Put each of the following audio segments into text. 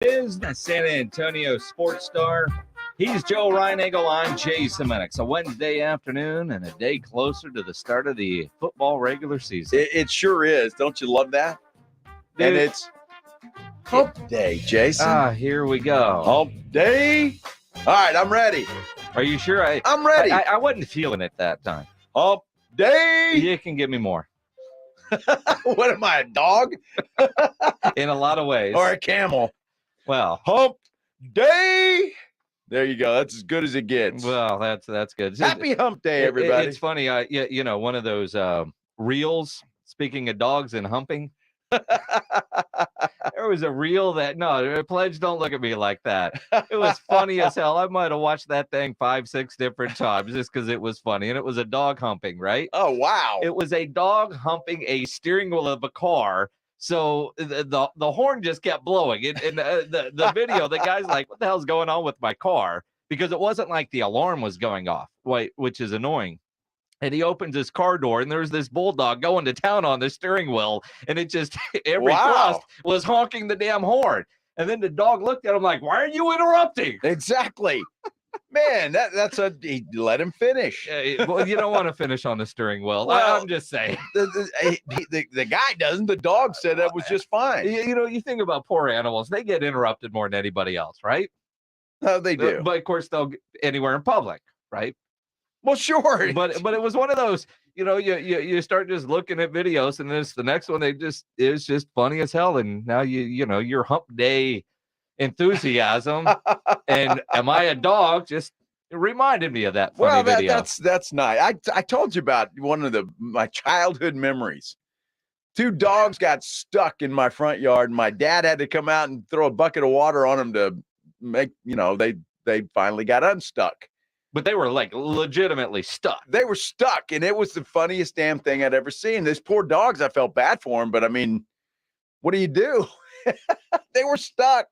Is the San Antonio sports star. He's Joe Reinagel. I'm Jay Semenix. A Wednesday afternoon and a day closer to the start of the football regular season. It sure is. Don't you love that? Dude, and it's hump day, Jason. Here we go. Hump day. All right, I'm ready. Are you sure? I'm ready. I wasn't feeling it that time. Hump day. You can give me more. What am I, a dog? In a lot of ways. Or a camel? Well, hump day. There you go. That's as good as it gets. Well, that's good. Happy hump day, everybody. It's funny. You know, one of those reels. Speaking of dogs and humping, there was a reel that Pledge, don't look at me like that. It was funny as hell. I might have watched that thing 5-6 different times just because it was funny, and it was a dog humping, right? Oh wow! It was a dog humping a steering wheel of a car. So the horn just kept blowing. In the video, the guy's like, what the hell's going on with my car? Because it wasn't like the alarm was going off, which is annoying. And he opens his car door, and there's this bulldog going to town on the steering wheel. And it just, every thrust was honking the damn horn. And then the dog looked at him like, why are you interrupting? Exactly. Man, he let him finish. Well, you don't want to finish on the steering wheel. Well, I'm just saying. The guy doesn't. The dog said that was just fine. You think about poor animals. They get interrupted more than anybody else, right? Oh, they do. But, of course, they'll get anywhere in public, right? Well, sure. But it was one of those, you start just looking at videos, and this the next one, it's just funny as hell. And now your hump day enthusiasm and am I a dog just reminded me of that funny video. That's nice. I told you about one of my childhood memories. 2 dogs got stuck in my front yard, and my dad had to come out and throw a bucket of water on them to make, they finally got unstuck. But they were like legitimately stuck. They were stuck, and it was the funniest damn thing I'd ever seen. These poor dogs, I felt bad for them, but I mean, what do? They were stuck.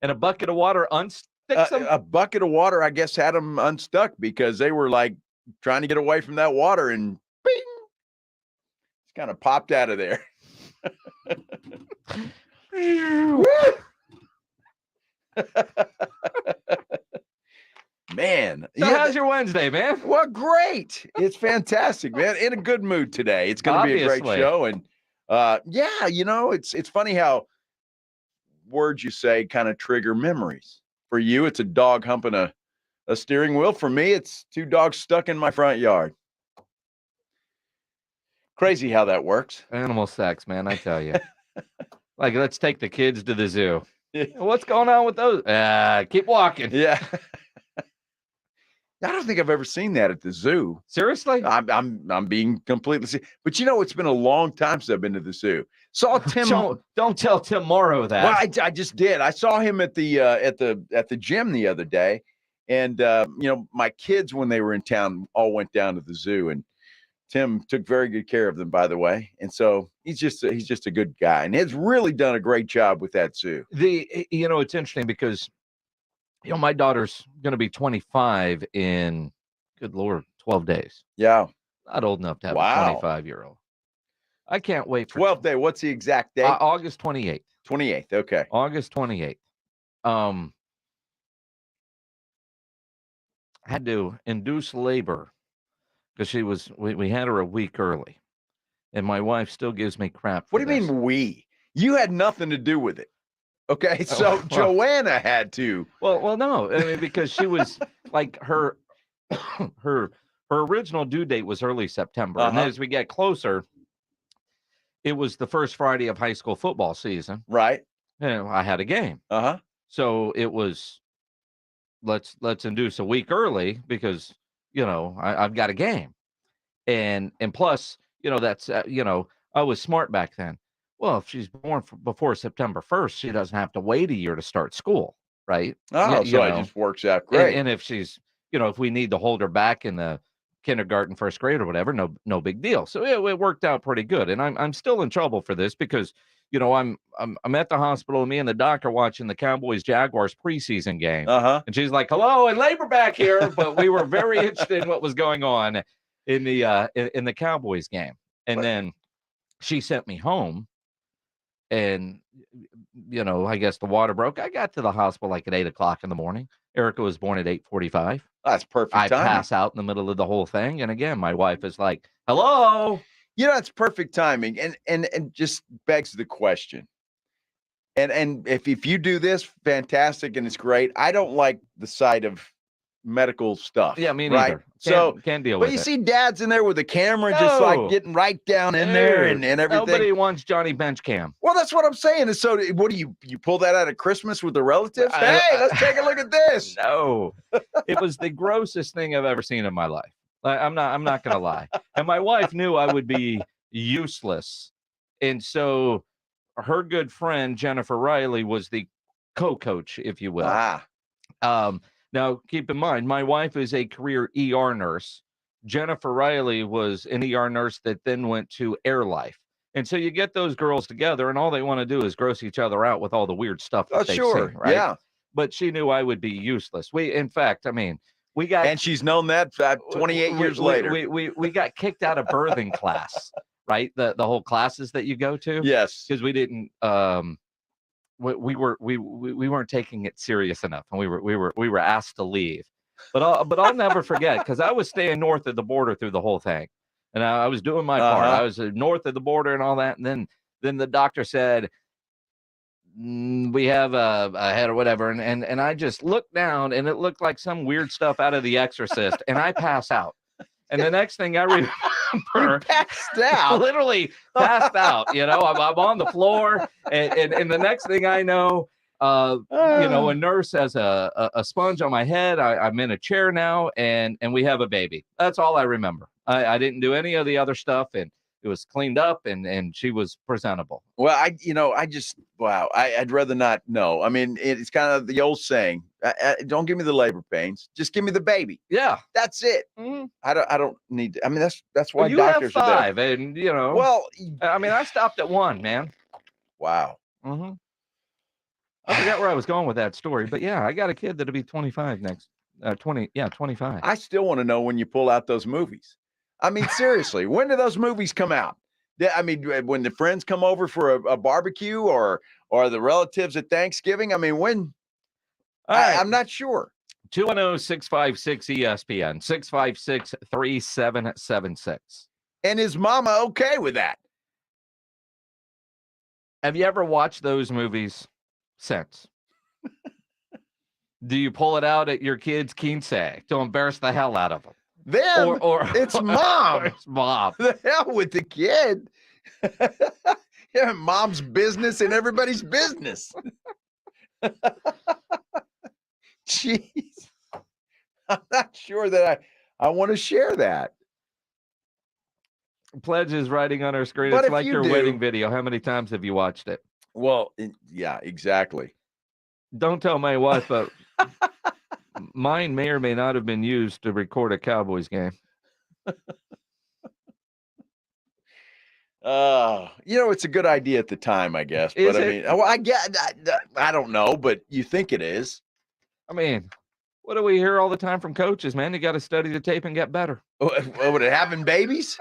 And a bucket of water unsticks them? A bucket of water, I guess, had them unstuck because they were like trying to get away from that water, and bing, it's kind of popped out of there. Man, so how's your Wednesday, man? Well, great. It's fantastic, man. In a good mood today. It's going to be a great show, and it's funny how words you say kind of trigger memories. For you, it's a dog humping a steering wheel. For me, it's 2 dogs stuck in my front yard. Crazy how that works. Animal sex, man, I tell you. Like, let's take the kids to the zoo. What's going on with those? Keep walking. Yeah. I don't think I've ever seen that at the zoo. Seriously? I'm being completely serious. But it's been a long time since I've been to the zoo. Saw Tim. Don't tell Tim Morrow that. Well, I just did. I saw him at the gym the other day, and my kids, when they were in town, all went down to the zoo, and Tim took very good care of them, by the way. And so he's just a good guy, and has really done a great job with that zoo. It's interesting because my daughter's going to be 25 in, good Lord, 12 days. Yeah. Not old enough to have a 25-year-old. I can't wait for 12th day. What's the exact date? August 28th. 28th. Okay. August 28th. Had to induce labor because we had her a week early. And my wife still gives me crap for What do you mean we? You had nothing to do with it. Okay, so Joanna had to. Well, no, I mean, because she was like her original due date was early September, and then as we get closer, it was the first Friday of high school football season. Right. And I had a game. So it was let's induce a week early because I've got a game, and plus that's I was smart back then. Well, if she's born before September 1st, she doesn't have to wait a year to start school, right? Oh, it just works out great. And if she's, if we need to hold her back in the kindergarten, first grade or whatever, no big deal. So it worked out pretty good. And I'm still in trouble for this because, I'm at the hospital. Me and the doc are watching the Cowboys-Jaguars preseason game. And she's like, hello, and labor back here. But we were very interested in what was going on in the Cowboys game. And then she sent me home. and I guess the water broke. I got to the hospital like at 8 o'clock in the morning. Erica was born at 8:45. That's perfect I timing. pass out in the middle of the whole thing, and again, my wife is like, "Hello." It's perfect timing, and just begs the question. And if you do this, fantastic, and it's great. I don't like the sight of medical stuff. Yeah, me right? neither. Can't deal with it. But you see dads in there with a camera, just like getting right down in there and everything. Nobody wants Johnny Bench Cam. Well, that's what I'm saying. And so, what do you pull that out at Christmas with the relatives? Hey, let's take a look at this. No, it was the grossest thing I've ever seen in my life. I'm not gonna lie. And my wife knew I would be useless, and so her good friend Jennifer Riley was the co-coach, if you will. Now, keep in mind, my wife is a career ER nurse. Jennifer Riley was an ER nurse that then went to Air Life. And so you get those girls together, and all they want to do is gross each other out with all the weird stuff that they see, right? Yeah. But she knew I would be useless. We got... And she's known that 28 years later. We got kicked out of birthing class, right? The whole classes that you go to? Yes. Because we didn't... we weren't taking it serious enough, and we were asked to leave. But I'll never forget, because I was staying north of the border through the whole thing, and I was doing my part. I was north of the border and all that, and then the doctor said, we have a head or whatever, and I just looked down, and it looked like some weird stuff out of The Exorcist, and I pass out. And the next thing I remember, passed out. Literally passed out. I'm on the floor, and the next thing I know, a nurse has a sponge on my head. I'm in a chair now, and we have a baby. That's all I remember. I didn't do any of the other stuff, and it was cleaned up, and she was presentable. Well, I'd rather not know. I mean, it's kind of the old saying, don't give me the labor pains, just give me the baby. Yeah. That's it. Mm-hmm. I don't need to, I mean, that's why you doctors have 5, are there. and well, I mean, I stopped at 1, man. Wow. Mm-hmm. I forgot where I was going with that story, but yeah, I got a kid that'll be 25 next 25. I still want to know when you pull out those movies. I mean, seriously, when do those movies come out? I mean, when the friends come over for a barbecue or the relatives at Thanksgiving? I mean, when? Right. I'm not sure. 210-656-ESPN, 656-3776. And is mama okay with that? Have you ever watched those movies since? Do you pull it out at your kid's quince to embarrass the hell out of them? Then or it's mom. It's mom. The hell with the kid. Yeah, mom's business and everybody's business. Jeez. I'm not sure that I want to share that. Pledge is writing on our screen. But it's like your wedding video. How many times have you watched it? Well, yeah, exactly. Don't tell my wife, but mine may or may not have been used to record a Cowboys game. It's a good idea at the time, I guess. But I mean, I don't know, but you think it is. I mean, what do we hear all the time from coaches, man? You got to study the tape and get better. Would it having babies?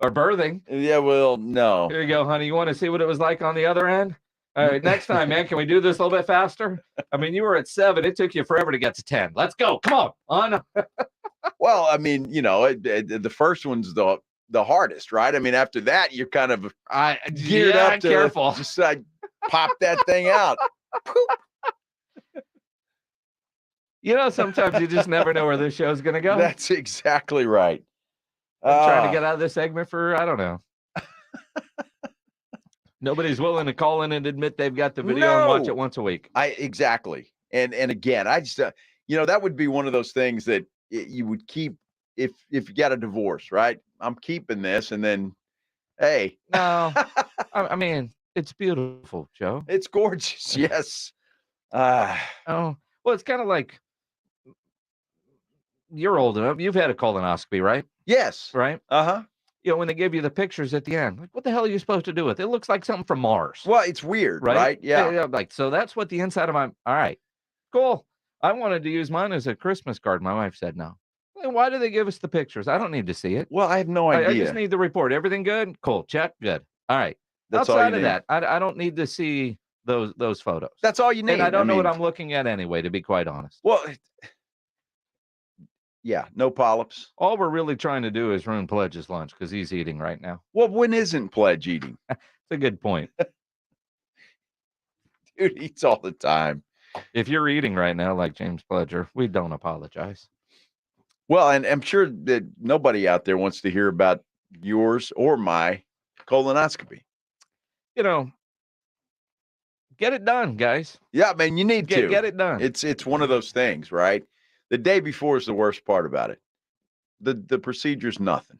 Or birthing? Yeah, well, no. Here you go, honey. You want to see what it was like on the other end? All right, next time, man, can we do this a little bit faster? I mean, you were at 7. It took you forever to get to 10. Let's go. Come on. Well, I mean, the first one's the hardest, right? I mean, after that, you're kind of geared up to careful. Just pop that thing out. Sometimes you just never know where this show's going to go. That's exactly right. I'm trying to get out of this segment for, I don't know. Nobody's willing to call in and admit they've got the video and watch it once a week. Exactly. And again, I just, that would be one of those things that you would keep if you got a divorce, right? I'm keeping this, and then, hey. No, I mean, it's beautiful, Joe. It's gorgeous. Yes. Well, it's kind of like, you're old enough. You've had a colonoscopy, right? Yes. Right? Uh-huh. When they give you the pictures at the end, like, what the hell are you supposed to do with it? It looks like something from Mars. Well, it's weird, right? Yeah. So that's what the inside of my, all right, cool. I wanted to use mine as a Christmas card. My wife said no. Then why do they give us the pictures? I don't need to see it. Well, I have no idea. I just need the report. Everything good? Cool. Check. Good. All right. That's all you Outside of need. that, I don't need to see those photos. That's all you need. And I don't know what I'm looking at anyway, to be quite honest. Well, yeah, no polyps. All we're really trying to do is ruin Pledge's lunch because he's eating right now. Well, when isn't Pledge eating? It's a good point. Dude eats all the time. If you're eating right now like James Pledger, we don't apologize. Well, and I'm sure that nobody out there wants to hear about yours or my colonoscopy. You know, get it done, guys. Yeah, man, you need to. Get it done. It's one of those things, right? The day before is the worst part about it. The procedure's nothing.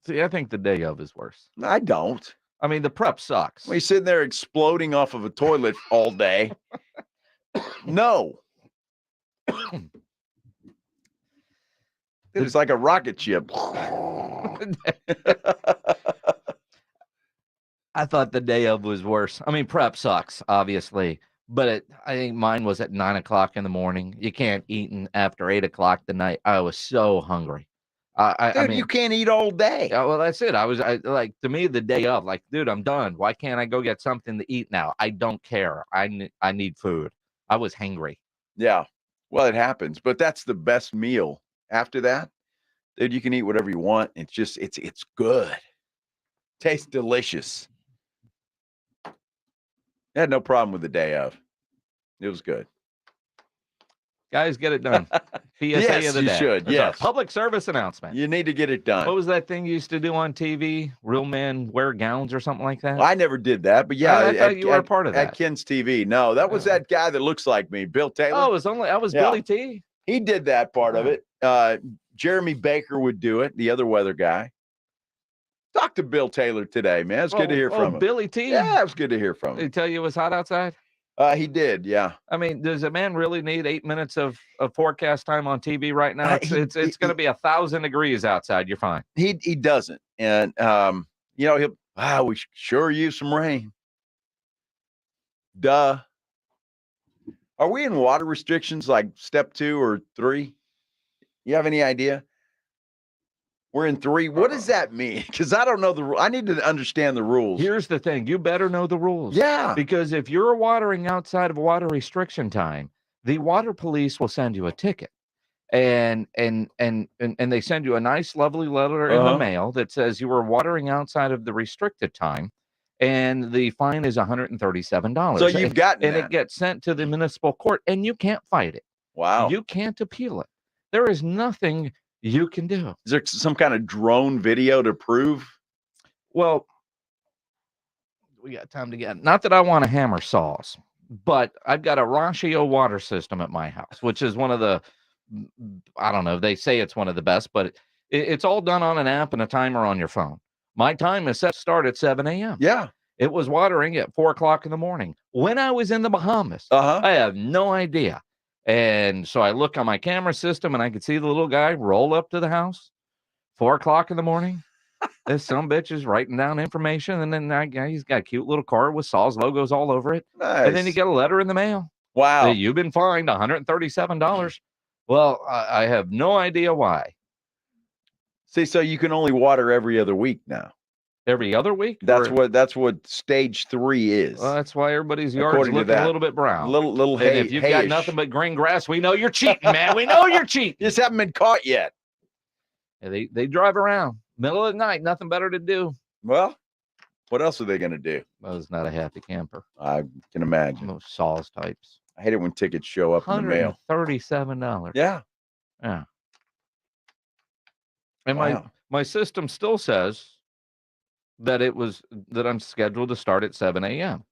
See, I think the day of is worse. I don't. I mean, the prep sucks. When you're sitting there exploding off of a toilet all day. No. It's like a rocket ship. I thought the day of was worse. I mean, prep sucks, obviously, but I think mine was at 9 o'clock in the morning. You can't eat after 8 o'clock the night. I was so hungry. I mean, you can't eat all day. Well, that's it. Like, to me, the day of, like, dude, I'm done. Why can't I go get something to eat now? I don't care. I need food. I was hangry. Yeah. Well, it happens, but that's the best meal. After that, dude, you can eat whatever you want. It's just, it's good. Tastes delicious. I had no problem with the day of. It was good. Guys, get it done. PSA Yes, of the you day. should. It's Yes. a public service announcement. You need to get it done. What was that thing you used to do on TV? Real men wear gowns or something like that? Well, I never did that, but yeah. I thought you were a part of that. At Ken's TV. No, that was that guy that looks like me, Bill Taylor. Oh, that was Billy T. He did that part of it. Jeremy Baker would do it, the other weather guy. Talk to Bill Taylor today, man. It's good to hear from him. Billy T. Yeah, it was good to hear from him. Did he tell you it was hot outside? He did, yeah. I mean, does a man really need 8 minutes of forecast time on TV right now? It's going to be 1,000 degrees outside. You're fine. He doesn't, and we sure use some rain. Duh. Are we in water restrictions like step 2 or 3? You have any idea? We're in 3. What does that mean? Because I don't know the rule. I need to understand the rules. Here's the thing. You better know the rules. Yeah. Because if you're watering outside of water restriction time, the water police will send you a ticket. And they send you a nice, lovely letter in the mail that says you were watering outside of the restricted time. And the fine is $137. So you've gotten that. It gets sent to the municipal court, and you can't fight it. Wow. You can't appeal it. There is nothing you can do. Is there some kind of drone video to prove? Well, we got time to get. Not that I want to hammer saws, but I've got a Ratio water system at my house, which is one of the, I don't know, they say it's one of the best, but it's all done on an app and a timer on your phone. My time is set to start at 7 a.m. Yeah. It was watering at 4 o'clock in the morning when I was in the Bahamas. I have no idea. And so I look on my camera system and I could see the little guy roll up to the house, 4 o'clock in the morning. This some bitch is writing down information. And then that guy, he's got a cute little car with Saw's logos all over it. Nice. And then you get a letter in the mail. Wow. That you've been fined $137. Well, I have no idea why. See, so you can only water every other week now. Every other week? That's what stage 3 is. Well, that's why everybody's yard's looking a little bit brown. Little and if you've got nothing but green grass, we know you're cheating, man. We know you're cheating. You just haven't been caught yet. Yeah, they drive around middle of the night, nothing better to do. Well, what else are they going to do? Well, it's not a happy camper. I can imagine. Most Saws types. I hate it when tickets show up in the mail. $137. Yeah. Yeah. And wow. my system still says that I'm scheduled to start at 7 a.m.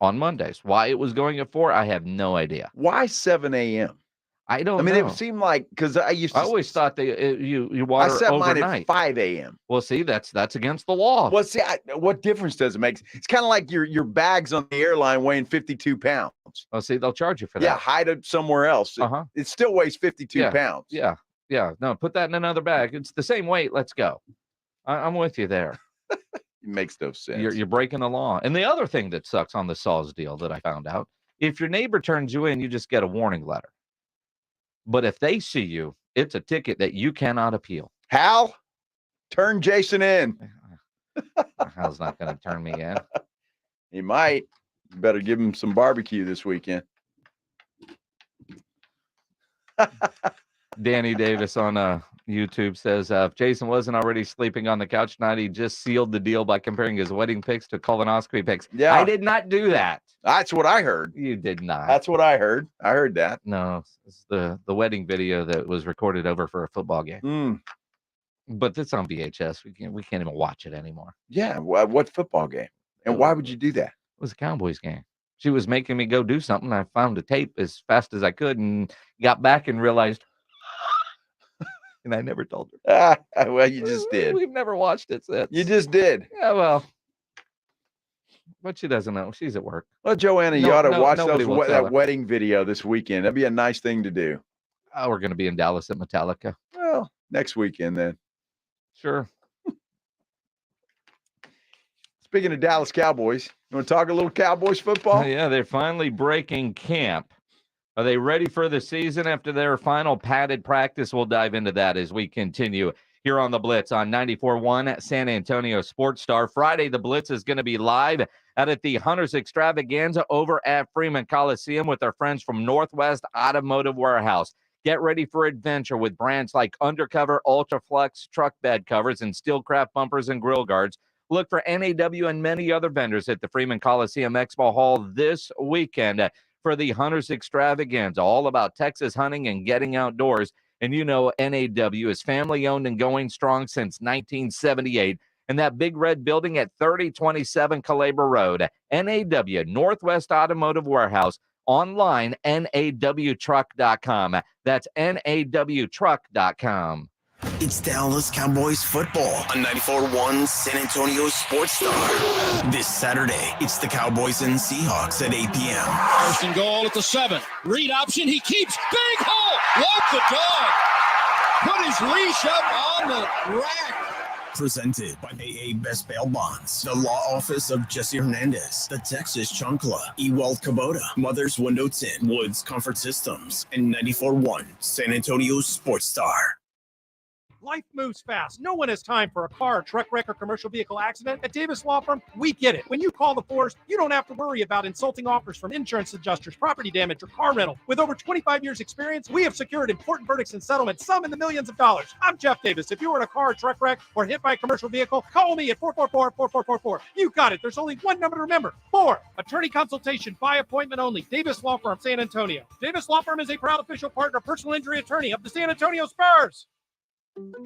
on Mondays. Why it was going at 4, I have no idea. Why 7 a.m.? I don't know. It seemed like, because I always thought you water I set overnight. mine at 5 a.m. Well, see, that's against the law. Well, see, what difference does it make? It's kind of like your bags on the airline weighing 52 pounds. Oh, see, they'll charge you for that. Yeah, hide it somewhere else. It still weighs 52 pounds. Yeah. No, put that in another bag. It's the same weight. Let's go. I'm with you there. It makes no sense. You're breaking the law. And the other thing that sucks on the Saws deal that I found out, if your neighbor turns you in, you just get a warning letter. But if they see you, it's a ticket that you cannot appeal. Hal, turn Jason in. How's not going to turn me in? He might. You better give him some barbecue this weekend. Danny Davis on YouTube says, if Jason wasn't already sleeping on the couch tonight, he just sealed the deal by comparing his wedding pics to colonoscopy pics. Yeah. I did not do that. That's what I heard. You did not. That's what I heard. I heard that. No, it's the wedding video that was recorded over for a football game. But it's on VHS. We can't even watch it anymore. Yeah. What football game? And why would you do that? It was a Cowboys game. She was making me go do something. I found the tape as fast as I could and got back and realized, and I never told her. Well, you just did. We've never watched it since. You just did. Yeah, well, but she doesn't know. She's at work. Well, Joanna, you ought to watch that wedding video this weekend. That'd be a nice thing to do. Oh, we're going to be in Dallas at Metallica. Well, next weekend then. Sure. Speaking of Dallas Cowboys, you want to talk a little Cowboys football? Yeah, they're finally breaking camp. Are they ready for the season after their final padded practice? We'll dive into that as we continue here on the Blitz on 94.1 San Antonio Sports Star. Friday, the Blitz is going to be live out at the Hunters Extravaganza over at Freeman Coliseum with our friends from Northwest Automotive Warehouse. Get ready for adventure with brands like Undercover, Ultraflex, truck bed covers, and Steelcraft bumpers and grill guards. Look for NAW and many other vendors at the Freeman Coliseum Expo Hall this weekend for the Hunters Extravaganza, all about Texas hunting and getting outdoors. And you know NAW is family-owned and going strong since 1978. And that big red building at 3027 Calabar Road, NAW, Northwest Automotive Warehouse, online, nawtruck.com. That's nawtruck.com. It's Dallas Cowboys football on 94.1 San Antonio Sports Star. This Saturday, it's the Cowboys and Seahawks at 8 p.m. First and goal at the 7. Read option. He keeps. Big hole. Walk the dog. Put his leash up on the rack. Presented by AA Best Bail Bonds, the law office of Jesse Hernandez, the Texas Chancla, Ewald Kubota, Mother's Window Tint, Woods Comfort Systems, and 94.1 San Antonio Sports Star. Life moves fast. No one has time for a car, truck wreck, or commercial vehicle accident. At Davis Law Firm, we get it. When you call the force, you don't have to worry about insulting offers from insurance adjusters, property damage, or car rental. With over 25 years experience, we have secured important verdicts and settlements, some in the millions of dollars. I'm Jeff Davis. If you were in a car, truck wreck, or hit by a commercial vehicle, call me at 444-4444. You got it. There's only one number to remember. 4. Attorney consultation by appointment only. Davis Law Firm, San Antonio. Davis Law Firm is a proud official partner, personal injury attorney of the San Antonio Spurs.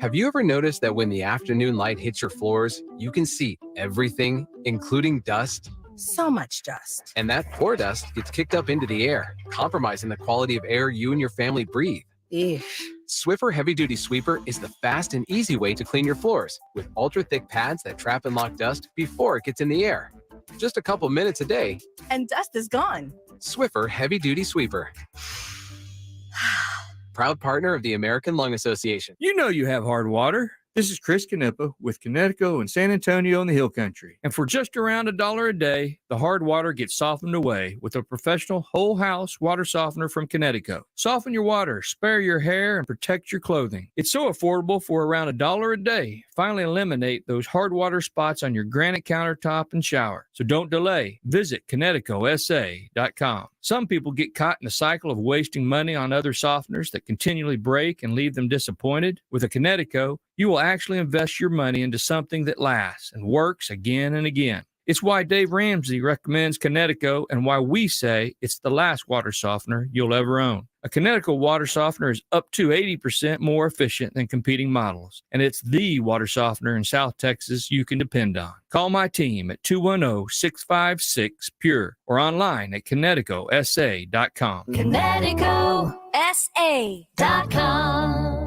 Have you ever noticed that when the afternoon light hits your floors, you can see everything, including dust? So much dust. And that poor dust gets kicked up into the air, compromising the quality of air you and your family breathe. Eesh. Swiffer Heavy Duty Sweeper is the fast and easy way to clean your floors with ultra-thick pads that trap and lock dust before it gets in the air. Just a couple minutes a day. And dust is gone. Swiffer Heavy Duty Sweeper. Proud partner of the American Lung Association. You know you have hard water. This is Chris Canepa with Connecticut and San Antonio in the Hill Country. And for just around $1 a day, the hard water gets softened away with a professional whole house water softener from Connecticut. Soften your water, spare your hair, and protect your clothing. It's so affordable for around $1 a day. Finally eliminate those hard water spots on your granite countertop and shower. So don't delay. Visit ConnecticutSA.com. Some people get caught in a cycle of wasting money on other softeners that continually break and leave them disappointed. With a Connecticut, you will actually invest your money into something that lasts and works again and again. It's why Dave Ramsey recommends Connecticut and why we say it's the last water softener you'll ever own. A Connecticut water softener is up to 80% more efficient than competing models, and it's the water softener in South Texas you can depend on. Call my team at 210-656-PURE or online at ConnecticutSA.com. ConnecticutSA.com.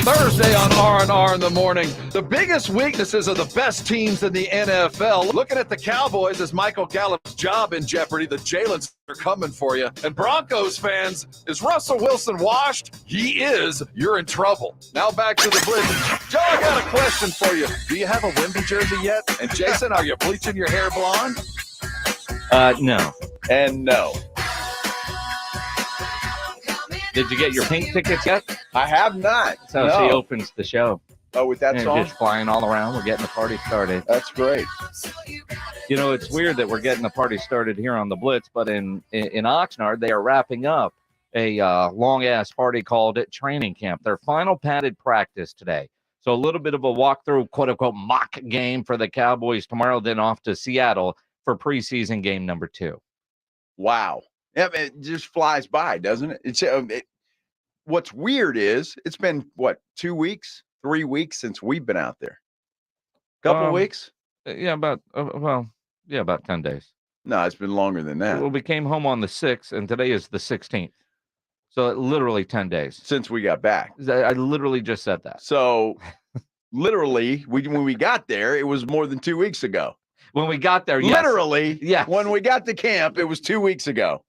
Thursday on R&R in the morning, the biggest weaknesses of the best teams in the NFL. Looking at the Cowboys as Michael Gallup's job in jeopardy. The Jalen's are coming for you. And Broncos fans, is Russell Wilson washed? He is. You're in trouble. Now back to the Blitz. Joe, I got a question for you. Do you have a Wemby jersey yet? And Jason, are you bleaching your hair blonde? No. And no. Did you get your pink tickets yet? I have not. So no. she opens the show. Oh, with that And song? just flying all around. We're getting the party started. That's great. You know, it's weird that we're getting the party started here on the Blitz, but in Oxnard, they are wrapping up a long-ass party called Training Camp. Their final padded practice today. So a little bit of a walkthrough, quote-unquote, mock game for the Cowboys tomorrow, then off to Seattle for preseason game number 2. Wow. Yeah, it just flies by, doesn't it? It's what's weird is it's been, 2 weeks, 3 weeks since we've been out there? Couple weeks? Yeah, about 10 days. No, it's been longer than that. Well, we came home on the 6th, and today is the 16th. So literally 10 days. Since we got back. I literally just said that. So literally, when we got there, it was more than 2 weeks ago. When we got there, yes. Literally, yes. When we got to camp, it was 2 weeks ago.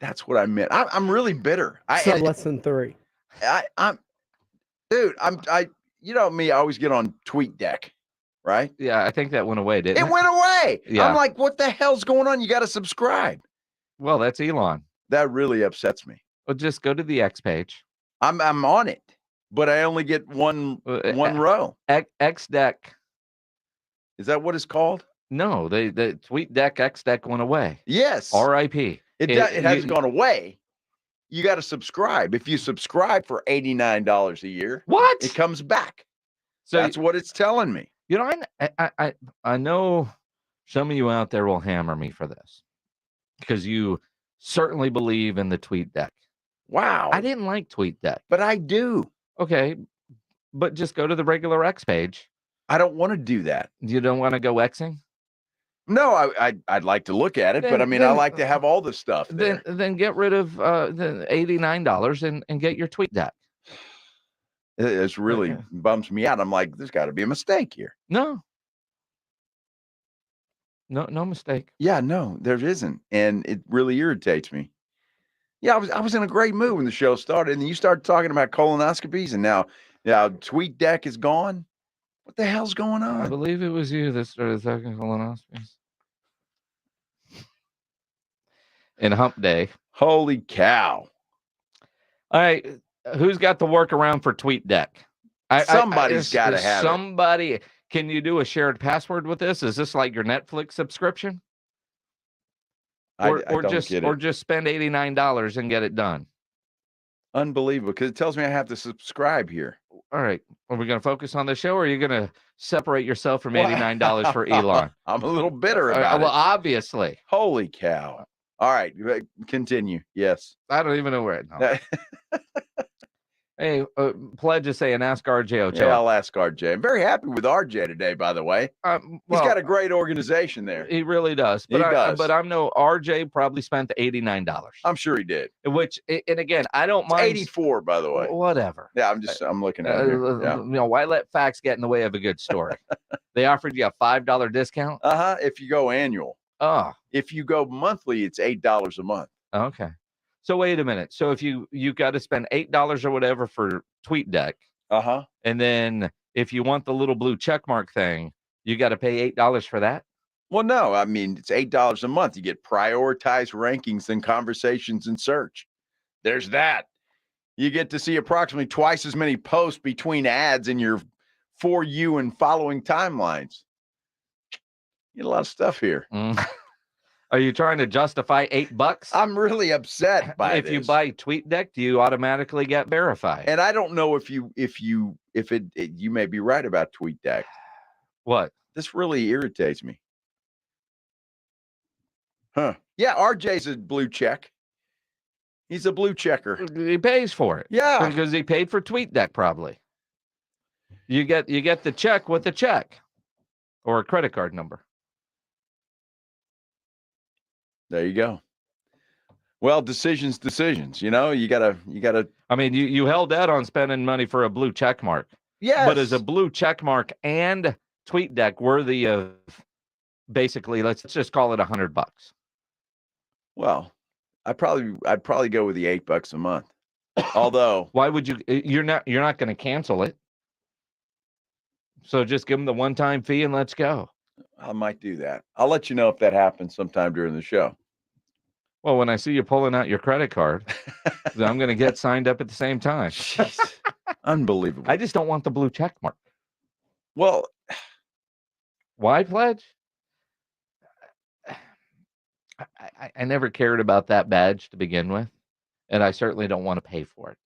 That's what I meant. I'm really bitter. Less than 3. Dude, you know me, I always get on TweetDeck, right? Yeah, I think that went away, didn't it? It went away. Yeah. I'm like, what the hell's going on? You got to subscribe. Well, that's Elon. That really upsets me. Well, just go to the X page. I'm on it, but I only get one row. X deck. Is that what it's called? No, the TweetDeck X deck went away. Yes. R.I.P. It hasn't gone away. You got to subscribe. If you subscribe for $89 a year, what? It comes back. So that's what it's telling me. You know, I know some of you out there will hammer me for this because you certainly believe in the TweetDeck. Wow. I didn't like TweetDeck. But I do. Okay, but just go to the regular X page. I don't want to do that. You don't want to go Xing? No, I'd like to look at it, but I mean, I like to have all the stuff there. Then get rid of the $89 and get your TweetDeck. It really bums me out. I'm like, there's got to be a mistake here. No mistake. Yeah, no, there isn't, and it really irritates me. Yeah, I was in a great mood when the show started, and then you started talking about colonoscopies, and now TweetDeck is gone. What the hell's going on? I believe it was you that started talking colonoscopies. And hump day. Holy cow. All right. Who's got the workaround for TweetDeck? Somebody's got to have somebody. Can you do a shared password with this? Is this like your Netflix subscription? Or just spend $89 and get it done? Unbelievable, because it tells me I have to subscribe here. All right. Are we going to focus on the show, or are you going to separate yourself from $89 for Elon? I'm a little bitter about it. Well, obviously. Holy cow. All right. Continue. Yes. I don't even know where it is. Hey, pledge to say and ask RJ Ochoa. Yeah, I'll ask RJ. I'm very happy with RJ today, by the way. He's got a great organization there. He really does. But But I know RJ probably spent the $89. I'm sure he did. Which, and again, I don't mind. 84, by the way. Whatever. Yeah, I'm looking at it. Yeah. You know, why let facts get in the way of a good story? They offered you a $5 discount? If you go annual. Oh. If you go monthly, it's $8 a month. Okay. So wait a minute. So if you got to spend $8 or whatever for TweetDeck, and then if you want the little blue check mark thing, you got to pay $8 for that? Well, no. I mean, it's $8 a month. You get prioritized rankings and conversations and search. There's that. You get to see approximately twice as many posts between ads in your For You and following timelines. You get a lot of stuff here. Are you trying to justify $8? I'm really upset by if this. you buy TweetDeck, do you automatically get verified? And I don't know if you may be right about TweetDeck. What? This really irritates me. Huh. Yeah, RJ's a blue check. He's a blue checker. He pays for it. Yeah. Because he paid for TweetDeck probably. You get the check with the check or a credit card number. There you go. Well, decisions. You know, you gotta. I mean, you held out on spending money for a blue check mark. Yes. But is a blue check mark and TweetDeck worthy of basically, let's just call it $100? Well, I'd probably go with the $8 a month. Although, why would you? You're not going to cancel it. So just give them the one-time fee and let's go. I might do that. I'll let you know if that happens sometime during the show. Well, when I see you pulling out your credit card, I'm going to get signed up at the same time. Jeez. Unbelievable. I just don't want the blue check mark. Well, why pledge? I never cared about that badge to begin with, and I certainly don't want to pay for it.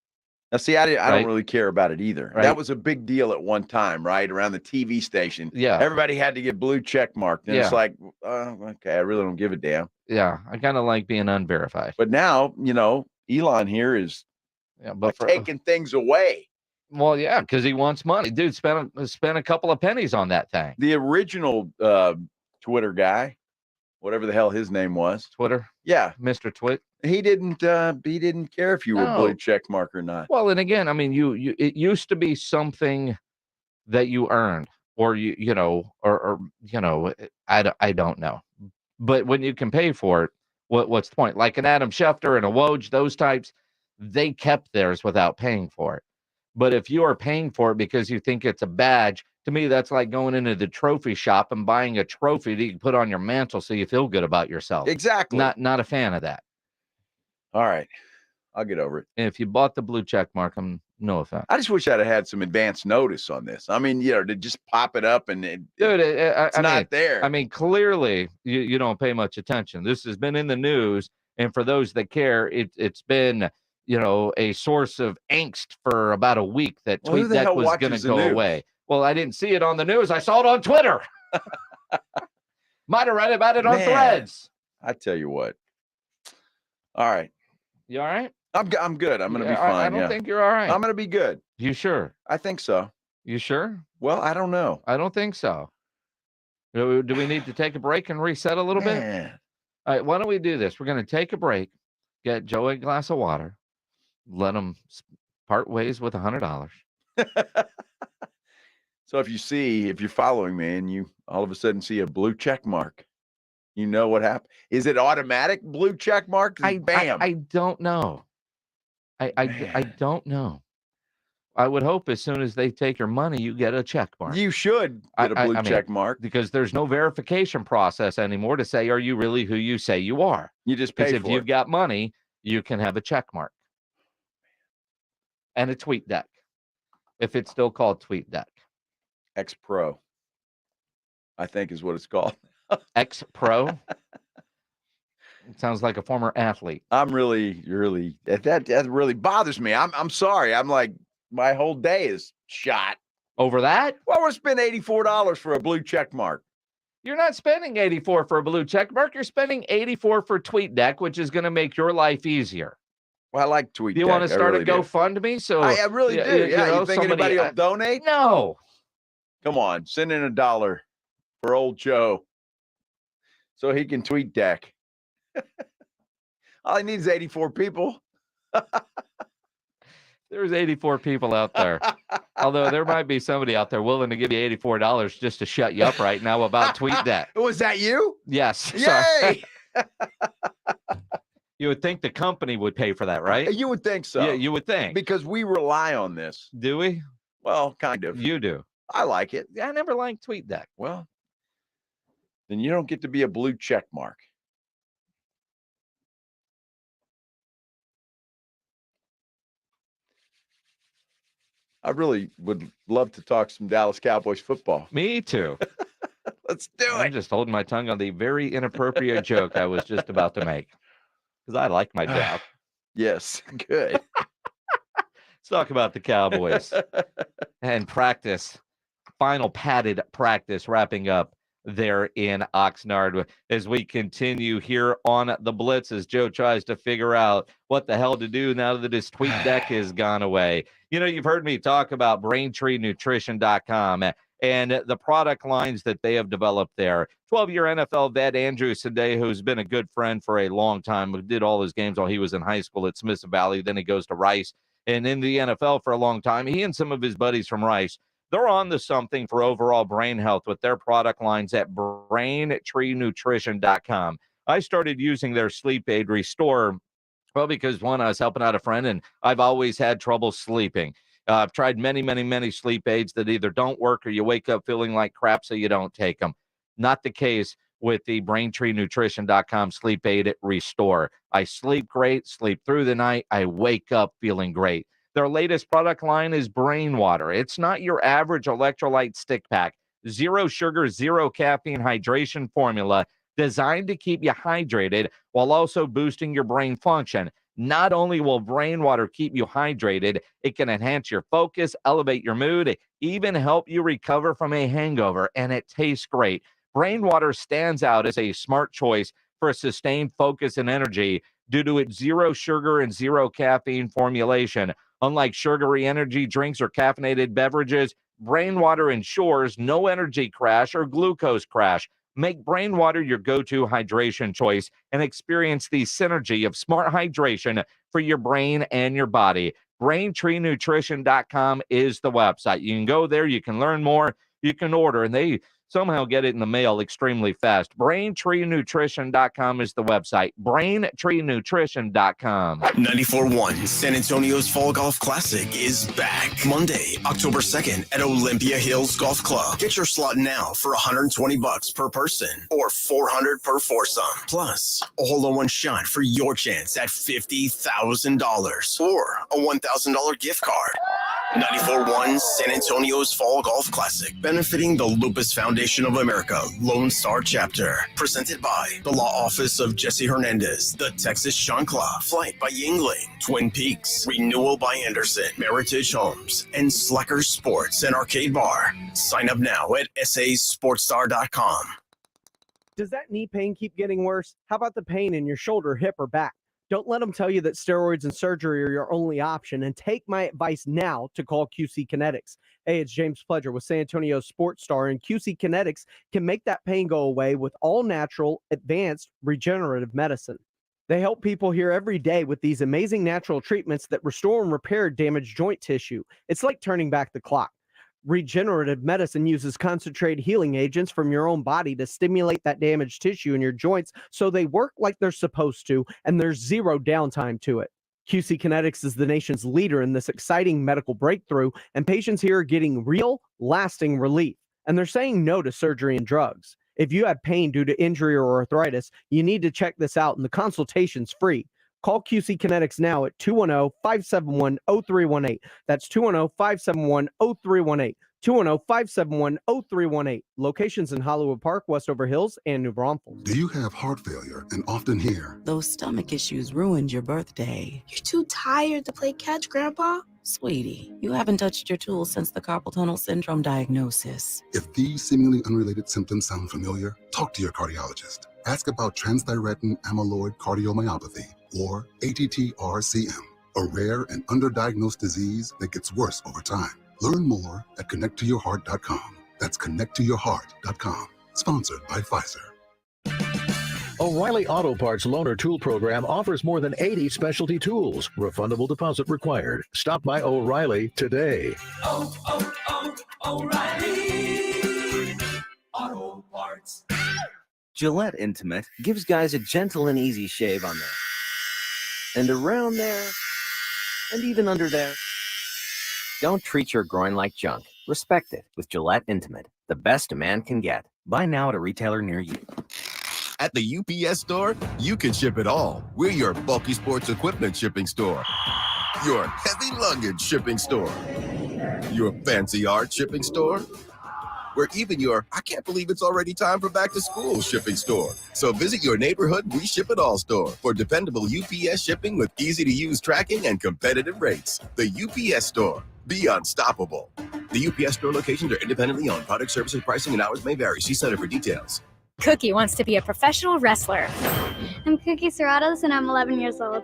Now, see, I don't really care about it either. Right. That was a big deal at one time, right? Around the TV station. Yeah. Everybody had to get blue check marked. And it's like, okay, I really don't give a damn. Yeah. I kind of like being unverified. But now, Elon here is taking things away. Well, yeah, because he wants money. Dude, spent a couple of pennies on that thing. The original Twitter guy, whatever the hell his name was. Twitter? Yeah. Mr. Twit. He didn't care if you were blue check mark or not. Well, and again, I mean, it used to be something that you earned, or I don't know. But when you can pay for it, what's the point? Like an Adam Schefter and a Woj, those types, they kept theirs without paying for it. But if you are paying for it because you think it's a badge, to me, that's like going into the trophy shop and buying a trophy that you can put on your mantle so you feel good about yourself. Exactly. Not a fan of that. All right. I'll get over it. And if you bought the blue check mark, I'm no offense. I just wish I'd have had some advance notice on this. I mean, to just pop it up and it's not there. I mean, clearly you don't pay much attention. This has been in the news. And for those that care, it's been, a source of angst for about a week that TweetDeck was going to go away. Well, I didn't see it on the news. I saw it on Twitter. Might have read about it on Threads. I tell you what. All right. You all right? I'm good. I'm going to be fine. I don't think you're all right. I'm going to be good. You sure? I think so. You sure? Well, I don't know. I don't think so. Do we need to take a break and reset a little bit? All right, why don't we do this? We're going to take a break, get Joe a glass of water, let him part ways with $100. So if you're following me and you all of a sudden see a blue check mark, you know what happened? Is it automatic blue check mark? Bam. I don't know. I don't know. I would hope as soon as they take your money, you get a check mark. You should get a blue check mark. Because there's no verification process anymore to say, are you really who you say you are? You just pay for it. If you've got money, you can have a check mark. And a TweetDeck. If it's still called TweetDeck. X Pro, I think is what it's called. X Pro? It sounds like a former athlete. I'm really that really bothers me. I'm sorry. I'm like, my whole day is shot over that. Well, we're spending $84 for a blue check mark. You're not spending $84 for a blue check mark. You're spending $84 for TweetDeck, which is going to make your life easier. Well, I like TweetDeck. Do you want to start a GoFundMe? So I really do. Yeah, you think anybody will donate? No. Come on, send in $1 for old Joe so he can TweetDeck. All he needs is 84 people. There's 84 people out there. Although there might be somebody out there willing to give you $84 just to shut you up right now about TweetDeck. Was that you? Yes. Yay! You would think the company would pay for that, right? You would think so. Yeah, you would think. Because we rely on this. Do we? Well, kind of. You do. I like it. I never liked TweetDeck. Well, then you don't get to be a blue check mark. I really would love to talk some Dallas Cowboys football. Me too. Let's do it. I'm just holding my tongue on the very inappropriate joke I was just about to make. Because I like my job. Yes, good. Let's talk about the Cowboys and practice. Final padded practice wrapping up there in Oxnard as we continue here on the Blitz as Joe tries to figure out what the hell to do now that his TweetDeck has gone away. You know, you've heard me talk about BraintreeNutrition.com and the product lines that they have developed there. 12-year NFL vet Andrew Sade, who's been a good friend for a long time, who did all his games while he was in high school at Smith Valley. Then he goes to Rice and in the NFL for a long time. He and some of his buddies from Rice, they're on to something for overall brain health with their product lines at BrainTreeNutrition.com. I started using their sleep aid Restore, well, because one, I was helping out a friend, and I've always had trouble sleeping. I've tried many sleep aids that either don't work or you wake up feeling like crap, so you don't take them. Not the case with the BraintreeNutrition.com Sleep Aid Restore. I sleep great, sleep through the night. I wake up feeling great. Their latest product line is Brain Water. It's not your average electrolyte stick pack. 0 sugar, 0 caffeine hydration formula designed to keep you hydrated while also boosting your brain function. Not only will Brain Water keep you hydrated, it can enhance your focus, elevate your mood, even help you recover from a hangover, and it tastes great. Brain Water stands out as a smart choice for sustained focus and energy due to its 0 sugar and 0 caffeine formulation. Unlike sugary energy drinks or caffeinated beverages, Brain Water ensures no energy crash or glucose crash. Make Brain Water your go-to hydration choice and experience the synergy of smart hydration for your brain and your body. BraintreeNutrition.com is the website. You can go there, you can learn more, you can order, and they somehow get it in the mail extremely fast. BraintreeNutrition.com is the website. BraintreeNutrition.com. 94.1 San Antonio's Fall Golf Classic is back Monday, October 2nd at Olympia Hills Golf Club. Get your slot now for $120 per person or $400 per foursome. Plus, a hole-in-one shot for your chance at $50,000 or a $1,000 gift card. 94.1 San Antonio's Fall Golf Classic, benefiting the Lupus Foundation of America Lone Star Chapter. Presented by the Law Office of Jesse Hernandez, the Texas Chancla, Flight by Yingling, Twin Peaks, Renewal by Anderson, Meritage Homes, and Slacker Sports and Arcade Bar. Sign up now at sasportstar.com. Does that knee pain keep getting worse? How about the pain in your shoulder, hip, or back? Don't let them tell you that steroids and surgery are your only option, and take my advice now to call QC Kinetics. Hey, it's James Pledger with San Antonio Sports Star, and QC Kinetics can make that pain go away with all natural, advanced, regenerative medicine. They help people here every day with these amazing natural treatments that restore and repair damaged joint tissue. It's like turning back the clock. Regenerative medicine uses concentrated healing agents from your own body to stimulate that damaged tissue in your joints so they work like they're supposed to, and there's zero downtime to it. QC Kinetics is the nation's leader in this exciting medical breakthrough, and patients here are getting real, lasting relief. And they're saying no to surgery and drugs. If you have pain due to injury or arthritis, you need to check this out, and the consultation's free. Call QC Kinetics now at 210-571-0318. That's 210-571-0318. 210-571-0318. Locations in Hollywood Park, Westover Hills, and New Braunfels. Do you have heart failure and often hear, "Those stomach issues ruined your birthday"? "You're too tired to play catch, Grandpa." Sweetie, you haven't touched your tools since the carpal tunnel syndrome diagnosis. If these seemingly unrelated symptoms sound familiar, talk to your cardiologist. Ask about transthyretin amyloid cardiomyopathy, or ATTR-CM, a rare and underdiagnosed disease that gets worse over time. Learn more at connecttoyourheart.com. That's connecttoyourheart.com. Sponsored by Pfizer. O'Reilly Auto Parts Loaner Tool Program offers more than 80 specialty tools. Refundable deposit required. Stop by O'Reilly today. O'Reilly Auto Parts. Gillette Intimate gives guys a gentle and easy shave on there, and around there, and even under there. Don't treat your groin like junk. Respect it with Gillette Intimate, the best a man can get. Buy now at a retailer near you. At the UPS store, you can ship it all. We're your bulky sports equipment shipping store, your heavy luggage shipping store, your fancy art shipping store. We're even your "I can't believe it's already time for back to school" shipping store. So visit your neighborhood We Ship It All store for dependable UPS shipping with easy-to-use tracking and competitive rates. The UPS store. Be unstoppable. The UPS store locations are independently owned. Product, services, pricing, and hours may vary. See Center for details. Cookie wants to be a professional wrestler. I'm Cookie Serratos, and I'm 11 years old.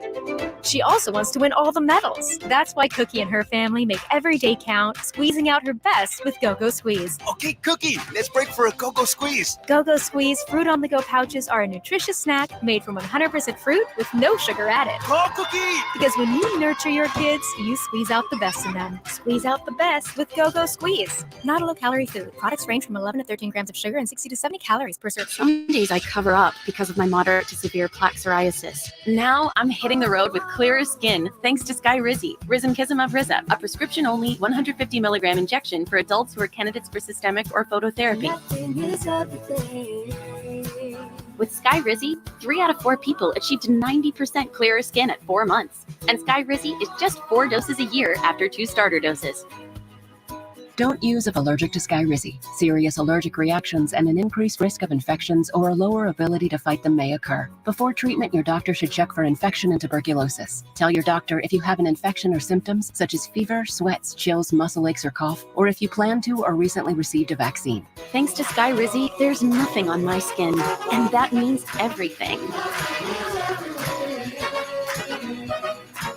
She also wants to win all the medals. That's why Cookie and her family make every day count, squeezing out her best with Go-Go Squeeze. Okay, Cookie, let's break for a Go-Go Squeeze. Go-Go Squeeze fruit-on-the-go pouches are a nutritious snack made from 100% fruit with no sugar added. Call Cookie! Because when you nurture your kids, you squeeze out the best in them. Squeeze out the best with Go-Go Squeeze. Not a low-calorie food. Products range from 11 to 13 grams of sugar and 60 to 70 calories per serving. Some days I cover up because of my moderate to severe plaque psoriasis. Now I'm hitting the road with clearer skin thanks to Skyrizi, Risankizumab Rizep, a prescription-only 150 milligram injection for adults who are candidates for systemic or phototherapy. Nothing is everything. With Sky Rizzy, 3 out of 4 people achieved 90% clearer skin at 4 months. And Sky Rizzy is just 4 doses a year after 2 starter doses. Don't use if allergic to Sky Rizzy. Serious allergic reactions and an increased risk of infections or a lower ability to fight them may occur. Before treatment, your doctor should check for infection and tuberculosis. Tell your doctor if you have an infection or symptoms such as fever, sweats, chills, muscle aches, or cough, or if you plan to or recently received a vaccine. Thanks to Sky Rizzy, there's nothing on my skin, and that means everything.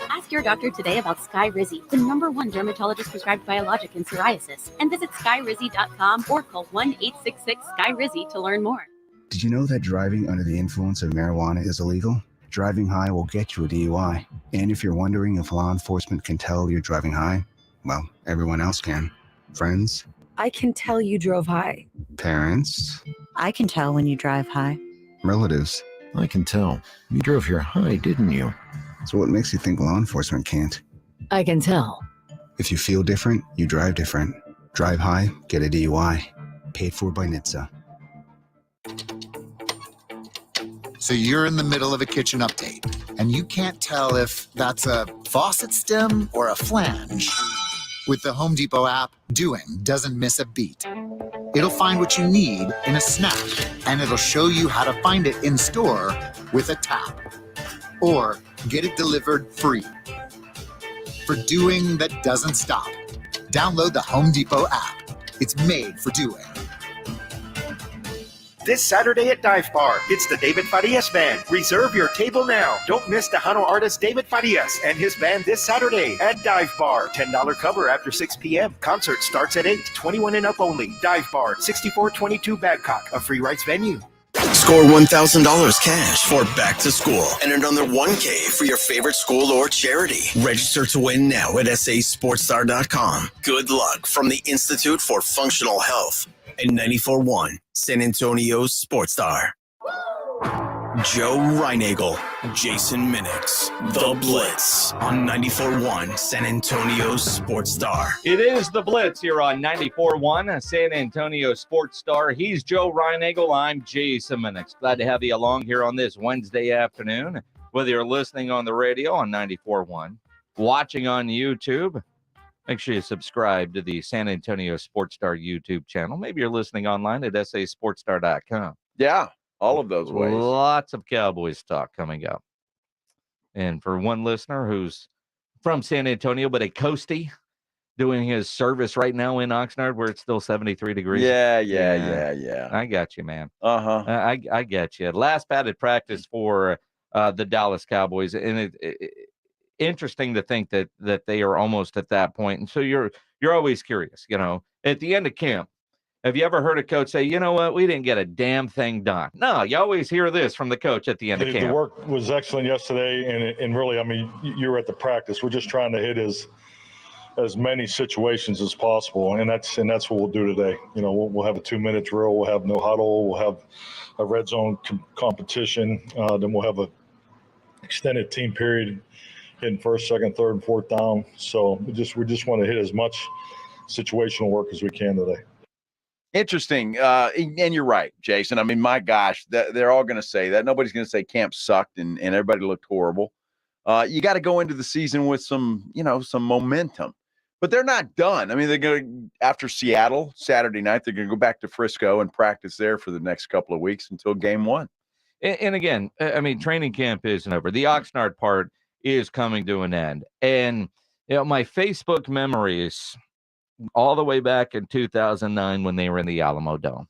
Ask your doctor today about Sky Rizzy, the #1 dermatologist prescribed biologic in psoriasis, and visit skyrizzy.com or call 1-866-SKY-RIZZY to learn more. Did you know that driving under the influence of marijuana is illegal? Driving high will get you a DUI. And if you're wondering if law enforcement can tell you're driving high, well, everyone else can. Friends, I can tell you drove high. parents, I can tell when you drive high. relatives. I can tell. You drove here high, didn't you? So what makes you think law enforcement can't? I can tell. If you feel different, you drive different. Drive high, get a DUI. Paid for by NHTSA. So you're in the middle of a kitchen update, and you can't tell if that's a faucet stem or a flange. With the Home Depot app, doing doesn't miss a beat. It'll find what you need in a snap, and it'll show you how to find it in store with a tap. Or get it delivered free. For doing that doesn't stop, download the Home Depot app. It's made for doing. This Saturday at Dive Bar, it's the David Farias Band. Reserve your table now. Don't miss Tejano artist David Farias and his band this Saturday at Dive Bar. $10 cover after 6 p.m. Concert starts at 8. 21 and up only. Dive Bar, 6422 Babcock, a free rights venue. Score $1,000 cash for back to school and another $1K for your favorite school or charity. Register to win now at sasportstar.com. Good luck from the Institute for Functional Health and 94.1 San Antonio's Sports Star. Joe Reinagel, Jason Minix, The Blitz on 94.1 San Antonio's Sports Star. It is The Blitz here on 94.1 San Antonio Sports Star. He's Joe Reinagel. I'm Jason Minix. Glad to have you along here on this Wednesday afternoon. Whether you're listening on the radio on 94.1, watching on YouTube, make sure you subscribe to the San Antonio Sports Star YouTube channel. Maybe you're listening online at sasportstar.com. Yeah. All of those ways. Lots of Cowboys talk coming up. And for one listener who's from San Antonio, but a coastie, doing his service right now in Oxnard where it's still 73 degrees. Yeah. I got you, man. Uh-huh. I get you. Last padded practice for the Dallas Cowboys. And interesting to think that they are almost at that point. And so you're always curious, at the end of camp. Have you ever heard a coach say, you know what, we didn't get a damn thing done? No, you always hear this from the coach at the end of camp. The work was excellent yesterday, and really, I mean, you were at the practice. We're just trying to hit as many situations as possible, and that's what we'll do today. We'll have a 2-minute drill. We'll have no huddle. We'll have a red zone competition. Then we'll have a extended team period hitting first, second, third, and fourth down. So we just want to hit as much situational work as we can today. Interesting. And you're right, Jason. I mean, my gosh, they're all going to say that. Nobody's going to say camp sucked and everybody looked horrible. You got to go into the season with some momentum. But they're not done. I mean, they're going to, after Seattle, Saturday night, they're going to go back to Frisco and practice there for the next couple of weeks until game 1. And again, I mean, training camp isn't over. The Oxnard part is coming to an end. And, my Facebook memories all the way back in 2009 when they were in the Alamo Dome.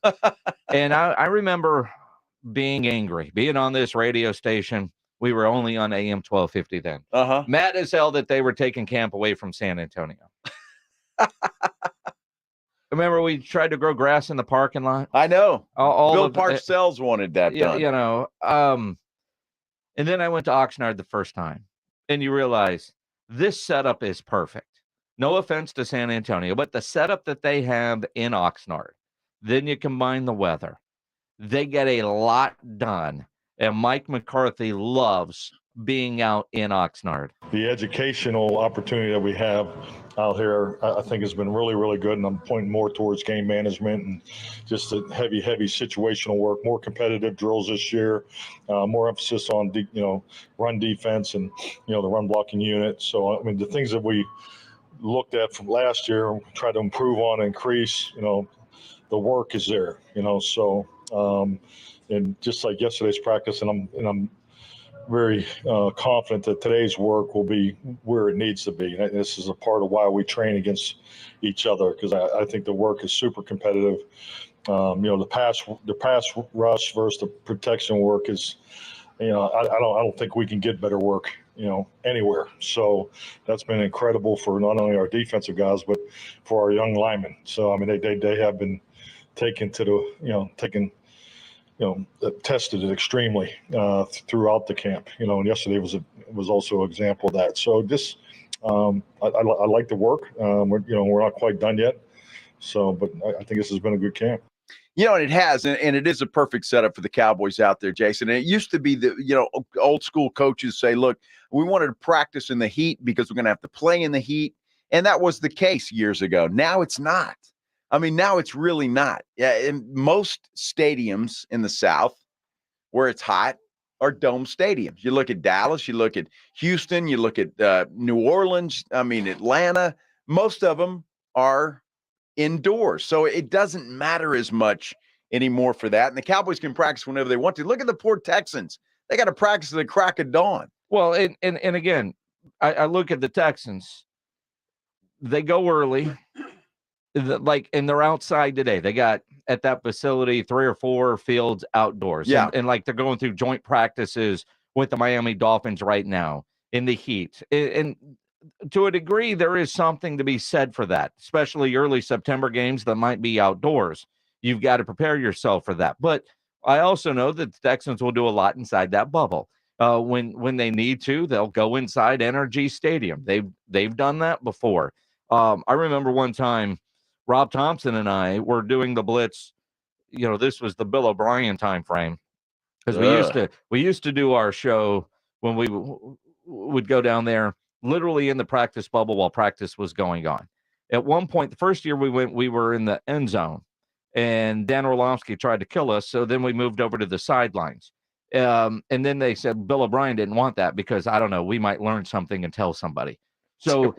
And I remember being angry, being on this radio station. We were only on AM 1250 then. Mad as hell that they were taking camp away from San Antonio. Remember we tried to grow grass in the parking lot? I know. Bill Parcells wanted that done. And then I went to Oxnard the first time. And you realize this setup is perfect. No offense to San Antonio, but the setup that they have in Oxnard, then you combine the weather. They get a lot done. And Mike McCarthy loves being out in Oxnard. The educational opportunity that we have out here, I think has been really, really good. And I'm pointing more towards game management and just a heavy situational work, more competitive drills this year, more emphasis on, run defense and, the run blocking unit. So, I mean, the things that we looked at from last year, try to improve on, increase, the work is there, so, and just like yesterday's practice, and I'm very confident that today's work will be where it needs to be. And this is a part of why we train against each other, because I think the work is super competitive. The pass rush versus the protection work is, I don't think we can get better work, anywhere. So that's been incredible for not only our defensive guys, but for our young linemen. So, I mean, they have been taken to the, tested it extremely throughout the camp, and yesterday was also an example of that. So just, I like the work. We're not quite done yet. So, but I think this has been a good camp. And it has, and it is a perfect setup for the Cowboys out there, Jason. And it used to be the, old school coaches say, look, we wanted to practice in the heat because we're going to have to play in the heat. And that was the case years ago. Now it's not. I mean, now it's really not. Yeah, in most stadiums in the South where it's hot are dome stadiums. You look at Dallas, you look at Houston, you look at New Orleans, Atlanta. Most of them are indoors. So it doesn't matter as much anymore for that. And the Cowboys can practice whenever they want to. Look at the poor Texans. They got to practice at the crack of dawn. Well, and again, I look at the Texans. They go early. And they're outside today. They got at that facility 3 or 4 fields outdoors. Yeah. And like they're going through joint practices with the Miami Dolphins right now in the heat. And to a degree, there is something to be said for that, especially early September games that might be outdoors. You've got to prepare yourself for that. But I also know that the Texans will do a lot inside that bubble. When they need to, they'll go inside NRG Stadium. They've done that before. I remember one time, Rob Thompson and I were doing the Blitz. This was the Bill O'Brien time frame, because we used to do our show when we would go down there, literally in the practice bubble while practice was going on. At one point, the first year we were in the end zone, and Dan Orlovsky tried to kill us. So then we moved over to the sidelines, and then they said Bill O'Brien didn't want that because, I don't know, we might learn something and tell somebody. So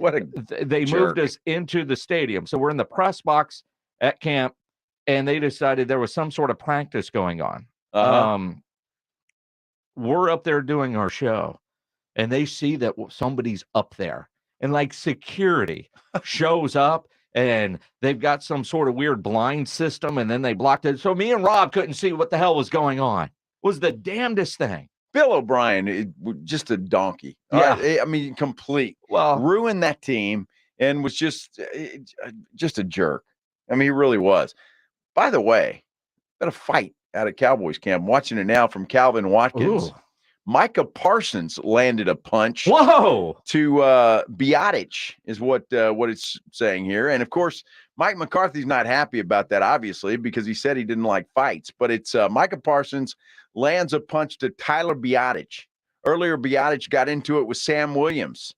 they moved us into the stadium. So we're in the press box at camp, and they decided there was some sort of practice going on. We're up there doing our show, and they see that somebody's up there, and like security shows up, and they've got some sort of weird blind system, and then they blocked it. So me and Rob couldn't see what the hell was going on. It was the damnedest thing. Bill O'Brien, just a donkey. Yeah. Complete. Well, ruined that team and was just a jerk. He really was. By the way, got a fight out at Cowboys camp. I'm watching it now from Calvin Watkins. Ooh. Micah Parsons landed a punch. Whoa! To Biotic is what it's saying here. And of course, Mike McCarthy's not happy about that, obviously, because he said he didn't like fights. But it's Micah Parsons lands a punch to Tyler Biotic. Earlier, Biotic got into it with Sam Williams.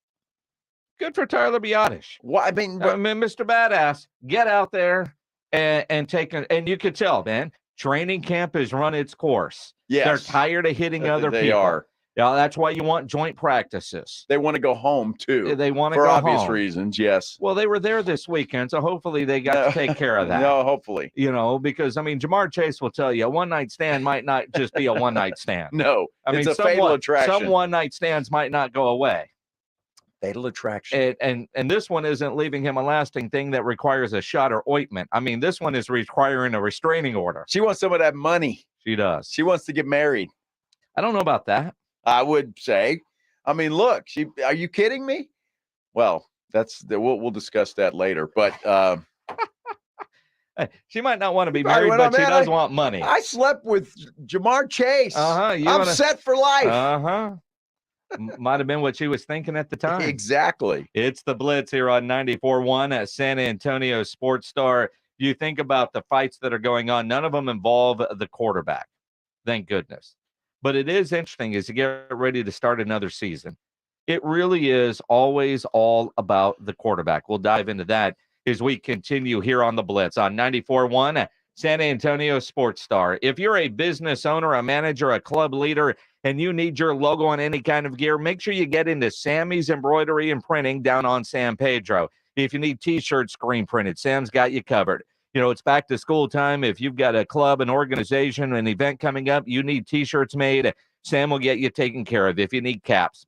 Good for Tyler Biotic. Well, Mr. Badass, get out there and take it. And you could tell, man, training camp has run its course. Yes. They're tired of hitting other people. They are. Yeah, that's why you want joint practices. They want to go home, too. They want to go home. For obvious reasons, yes. Well, they were there this weekend, so hopefully they got to take care of that. No, hopefully. Because, Jamar Chase will tell you, a one-night stand might not just be a one-night stand. No, it's a fatal attraction. Some one-night stands might not go away. Fatal attraction. And this one isn't leaving him a lasting thing that requires a shot or ointment. This one is requiring a restraining order. She wants some of that money. She does. She wants to get married. I don't know about that. I would say. Look, are you kidding me? Well, we'll discuss that later. But she might not want to be married, but she does want money. I slept with Jamar Chase. I'm set for life. Might have been what she was thinking at the time. Exactly. It's the Blitz here on 94.1 at San Antonio Sports Star. You think about the fights that are going on, none of them involve the quarterback. Thank goodness. But it is interesting as you get ready to start another season. It really is always all about the quarterback. We'll dive into that as we continue here on the Blitz on 94.1 San Antonio Sports Star. If you're a business owner, a manager, a club leader, and you need your logo on any kind of gear, make sure you get into Sammy's Embroidery and Printing down on San Pedro. If you need T-shirts screen printed, Sam's got you covered. You know, it's back to school time. If you've got a club, an organization, an event coming up, you need T-shirts made, Sam will get you taken care of. If you need caps,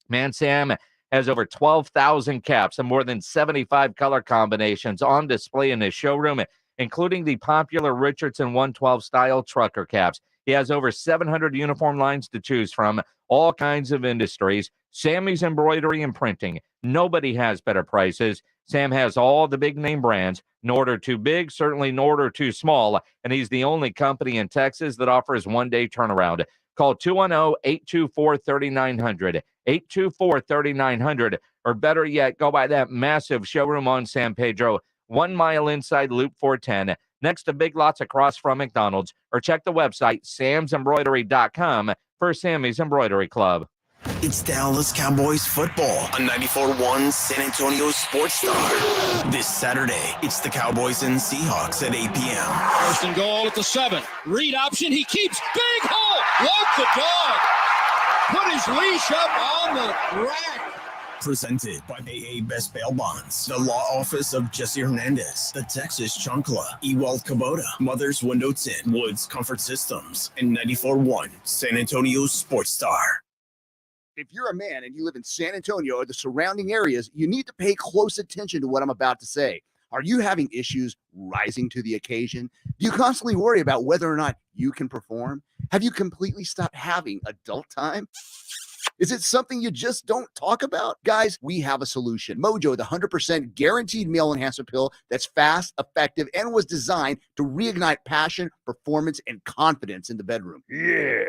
man, Sam has over 12,000 caps and more than 75 color combinations on display in his showroom, including the popular Richardson 112 style trucker caps. He has over 700 uniform lines to choose from, all kinds of industries. Sammy's Embroidery and Printing. Nobody has better prices. Sam has all the big name brands. No order too big, certainly no order too small. And he's the only company in Texas that offers one-day turnaround. Call 210-824-3900, 824-3900, or better yet, go by that massive showroom on San Pedro, 1 mile inside Loop 410, next to Big Lots across from McDonald's, or check the website, samsembroidery.com, for Sammy's Embroidery Club. It's Dallas Cowboys football on 94.1 San Antonio Sports Star. This Saturday, it's the Cowboys and Seahawks at 8 p.m. First and goal at the 7. Read option. He keeps big hole. Walk the dog. Put his leash up on the rack. Presented by AA Best Bail Bonds, the law office of Jesse Hernandez, the Texas Chancla, Ewald Kubota, Mother's Window Tint, Woods Comfort Systems, and 94.1 San Antonio Sports Star. If you're a man and you live in San Antonio or the surrounding areas, you need to pay close attention to what I'm about to say. Are you having issues rising to the occasion? Do you constantly worry about whether or not you can perform? Have you completely stopped having adult time? Is it something you just don't talk about? Guys, we have a solution. Mojo, the 100% guaranteed male enhancement pill that's fast, effective, and was designed to reignite passion, performance, and confidence in the bedroom. Yeah.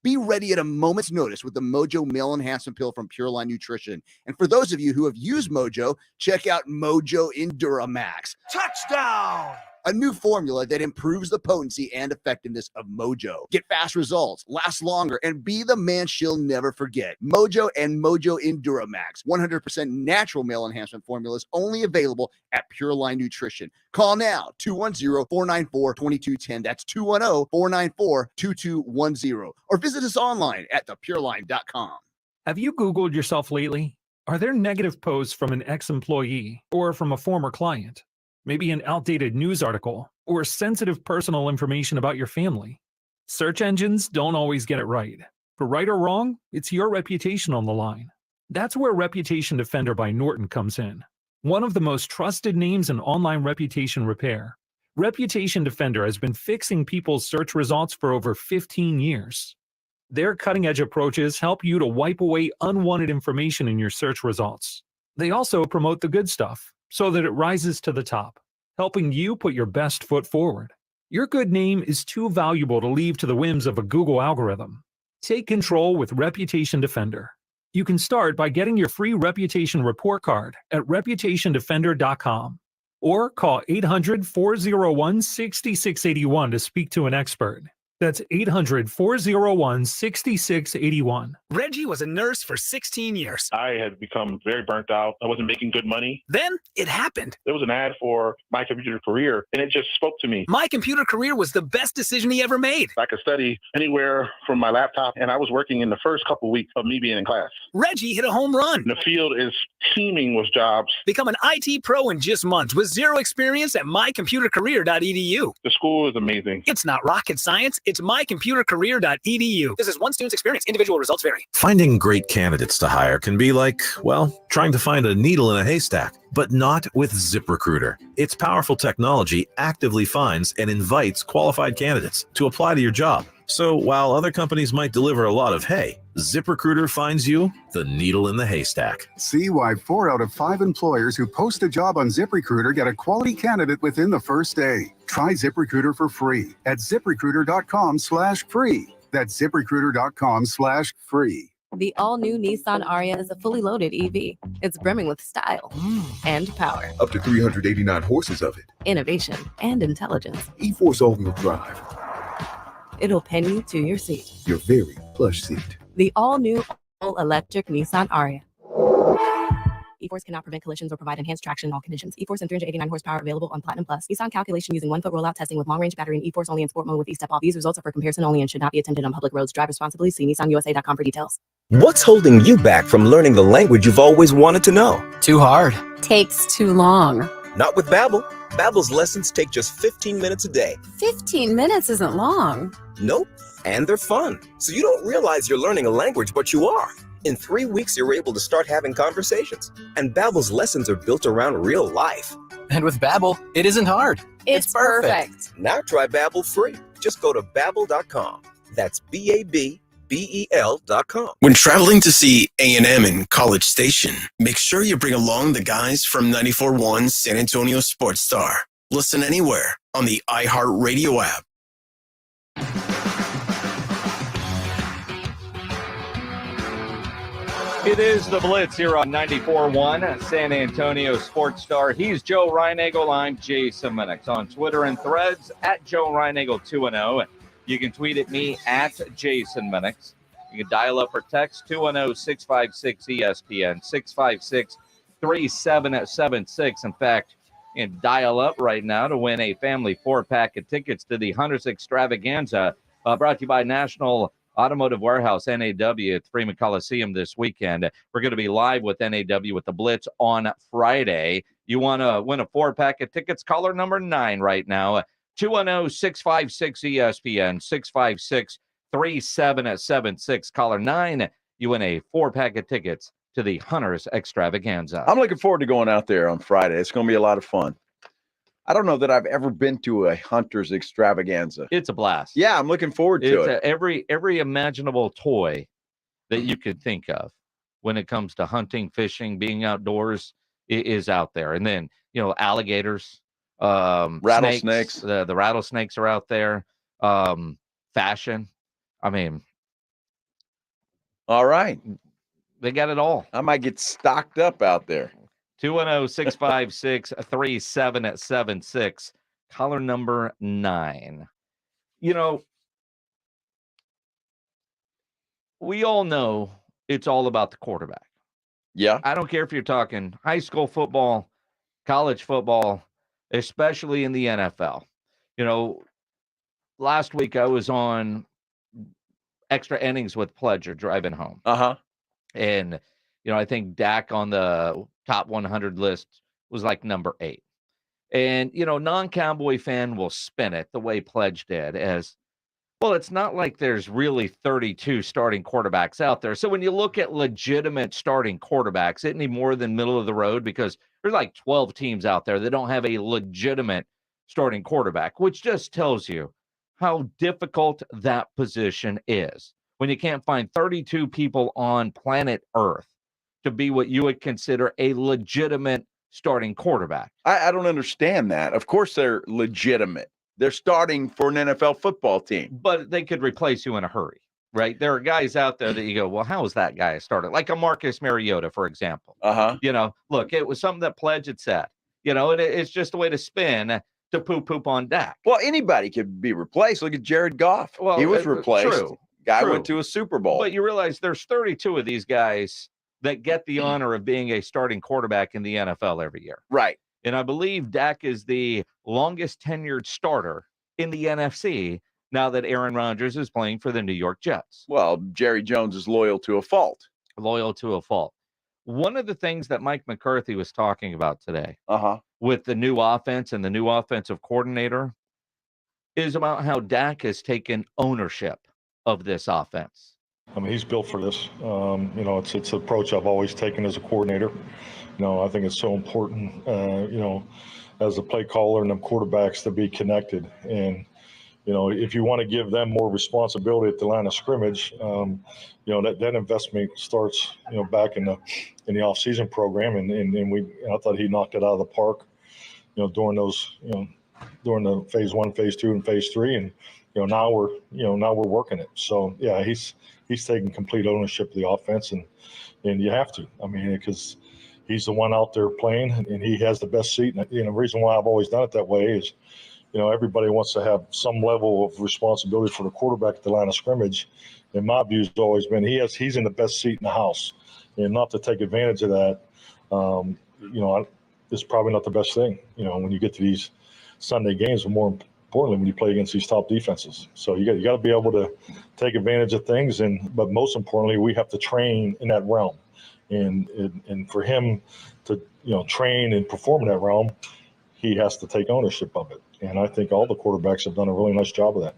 Be ready at a moment's notice with the Mojo Male Enhancement Pill from Pure Line Nutrition. And for those of you who have used Mojo, check out Mojo Enduramax. Touchdown! A new formula that improves the potency and effectiveness of Mojo. Get fast results, last longer, and be the man she'll never forget. Mojo and Mojo Enduramax, 100% natural male enhancement formulas, only available at Pure Line Nutrition. Call now, 210-494-2210. That's 210-494-2210. Or visit us online at thepureline.com. Have you Googled yourself lately? Are there negative posts from an ex-employee or from a former client? Maybe an outdated news article, or sensitive personal information about your family. Search engines don't always get it right. For right or wrong, it's your reputation on the line. That's where Reputation Defender by Norton comes in. One of the most trusted names in online reputation repair. Reputation Defender has been fixing people's search results for over 15 years. Their cutting-edge approaches help you to wipe away unwanted information in your search results. They also promote the good stuff, so that it rises to the top, helping you put your best foot forward. Your good name is too valuable to leave to the whims of a Google algorithm. Take control with Reputation Defender. You can start by getting your free reputation report card at reputationdefender.com or call 800-401-6681 to speak to an expert. That's 800-401-6681. Reggie was a nurse for 16 years. I had become very burnt out. I wasn't making good money. Then it happened. There was an ad for My Computer Career, and it just spoke to me. My Computer Career was the best decision he ever made. I could study anywhere from my laptop, and I was working in the first couple weeks of me being in class. Reggie hit a home run. The field is teeming with jobs. Become an IT pro in just months with zero experience at mycomputercareer.edu. The school is amazing. It's not rocket science. It's mycomputercareer.edu. This is one student's experience. Individual results vary. Finding great candidates to hire can be like, well, trying to find a needle in a haystack, but not with ZipRecruiter. Its powerful technology actively finds and invites qualified candidates to apply to your job. So while other companies might deliver a lot of hay, ZipRecruiter finds you the needle in the haystack. See why 4 out of 5 employers who post a job on ZipRecruiter get a quality candidate within the first day. Try ZipRecruiter for free at ZipRecruiter.com/free. That's ZipRecruiter.com/free. The all-new Nissan Ariya is a fully loaded EV. It's brimming with style and power. Up to 389 horses of it. Innovation and intelligence. E-Force all-wheel drive. It'll pin you to your seat. Your very plush seat. The all-new electric Nissan Ariya. E-Force cannot prevent collisions or provide enhanced traction in all conditions. E-Force and 389 horsepower available on Platinum Plus. Nissan calculation using 1-foot rollout testing with long-range battery and E-Force only in sport mode with E-Step off. These results are for comparison only and should not be attempted on public roads. Drive responsibly. See nissanusa.com for details. What's holding you back from learning the language you've always wanted to know? Too hard. Takes too long. Not with Babbel. Babbel's lessons take just 15 minutes a day. 15 minutes isn't long. Nope. And they're fun. So you don't realize you're learning a language, but you are. In 3 weeks, you're able to start having conversations. And Babbel's lessons are built around real life. And with Babbel, it isn't hard. It's perfect. Now try Babbel free. Just go to Babbel.com. That's BABBEL.com. When traveling to see A&M in College Station, make sure you bring along the guys from 94.1 San Antonio Sports Star. Listen anywhere on the iHeartRadio app. It is the Blitz here on 94.1 San Antonio Sports Star. He's Joe Reinagel. I'm Jason Minix. On Twitter and Threads, at Joe Reinagel 210. You can tweet at me at Jason Minix. You can dial up or text 210-656-ESPN, 656-3776. In fact, you can dial up right now to win a family 4-pack of tickets to the Hunters Extravaganza, brought to you by National Automotive Warehouse, NAW, at Freeman Coliseum this weekend. We're going to be live with NAW with the Blitz on Friday. You want to win a 4-pack of tickets? Caller number 9 right now, 210-656-ESPN, 656-3776. Caller 9, you win a 4-pack of tickets to the Hunters Extravaganza. I'm looking forward to going out there on Friday. It's going to be a lot of fun. I don't know that I've ever been to a Hunters Extravaganza. It's a blast. Yeah, I'm looking forward to it. Every imaginable toy that you could think of when it comes to hunting, fishing, being outdoors is out there. And then, alligators, rattlesnakes. The rattlesnakes are out there. Fashion. I mean, all right. They got it all. I might get stocked up out there. 210-656-3776. Caller number 9. We all know it's all about the quarterback. Yeah. I don't care if you're talking high school football, college football, especially in the NFL. Last week I was on Extra Innings with Pledger driving home. And, I think Dak on the top 100 list was like number 8. And, non-Cowboy fan will spin it the way Pledge did as, well, it's not like there's really 32 starting quarterbacks out there. So when you look at legitimate starting quarterbacks, isn't he more than middle of the road? Because there's like 12 teams out there that don't have a legitimate starting quarterback, which just tells you how difficult that position is when you can't find 32 people on planet Earth to be what you would consider a legitimate starting quarterback. I don't understand that. Of course they're legitimate. They're starting for an NFL football team. But they could replace you in a hurry, right? There are guys out there that you go, well, how is that guy started? Like a Marcus Mariota, for example. Look, it was something that Pledge had said. It's just a way to spin to poop on Dak. Well, anybody could be replaced. Look at Jared Goff. Well, he was replaced. True. Guy went to a Super Bowl. But you realize there's 32 of these guys that get the honor of being a starting quarterback in the NFL every year. Right. And I believe Dak is the longest tenured starter in the NFC now that Aaron Rodgers is playing for the New York Jets. Well, Jerry Jones is loyal to a fault. Loyal to a fault. One of the things that Mike McCarthy was talking about today with the new offense and the new offensive coordinator is about how Dak has taken ownership of this offense. I mean, he's built for this. It's an approach I've always taken as a coordinator. I think it's so important, as a play caller and the quarterbacks to be connected. And, if you want to give them more responsibility at the line of scrimmage, that investment starts, back in the off-season program. And I thought he knocked it out of the park, during those, during the phase 1, phase 2, and phase 3. And, now we're working it. So, yeah, he's taking complete ownership of the offense, and you have to. I mean, because he's the one out there playing, and he has the best seat. And the reason why I've always done it that way is, everybody wants to have some level of responsibility for the quarterback at the line of scrimmage. And my view has always been he's in the best seat in the house, and not to take advantage of that. It's probably not the best thing, when you get to these Sunday games, but more importantly, when you play against these top defenses. So you got to be able to take advantage of things, but most importantly, we have to train in that realm, and for him to train and perform in that realm, he has to take ownership of it. And I think all the quarterbacks have done a really nice job of that.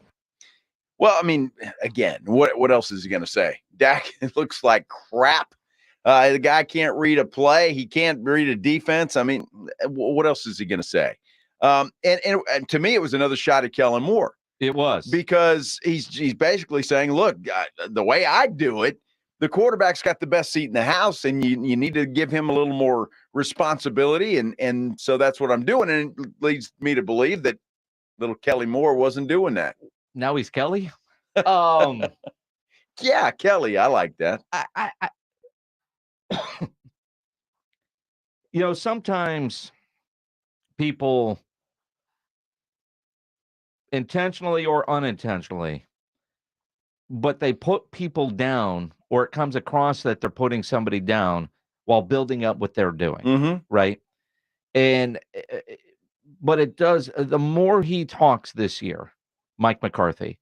Well, I mean, again, what else is he going to say? Dak looks like crap. The guy can't read a play. He can't read a defense. I mean, what else is he going to say? And to me, it was another shot at Kellen Moore. It was. Because he's basically saying, look, the way I do it, the quarterback's got the best seat in the house, and you need to give him a little more responsibility. And so that's what I'm doing. And it leads me to believe that little Kelly Moore wasn't doing that. Now he's Kelly? Yeah, Kelly. I like that. Sometimes people intentionally or unintentionally, but they put people down, or it comes across that they're putting somebody down while building up what they're doing, right? But it does, the more he talks this year, Mike McCarthy,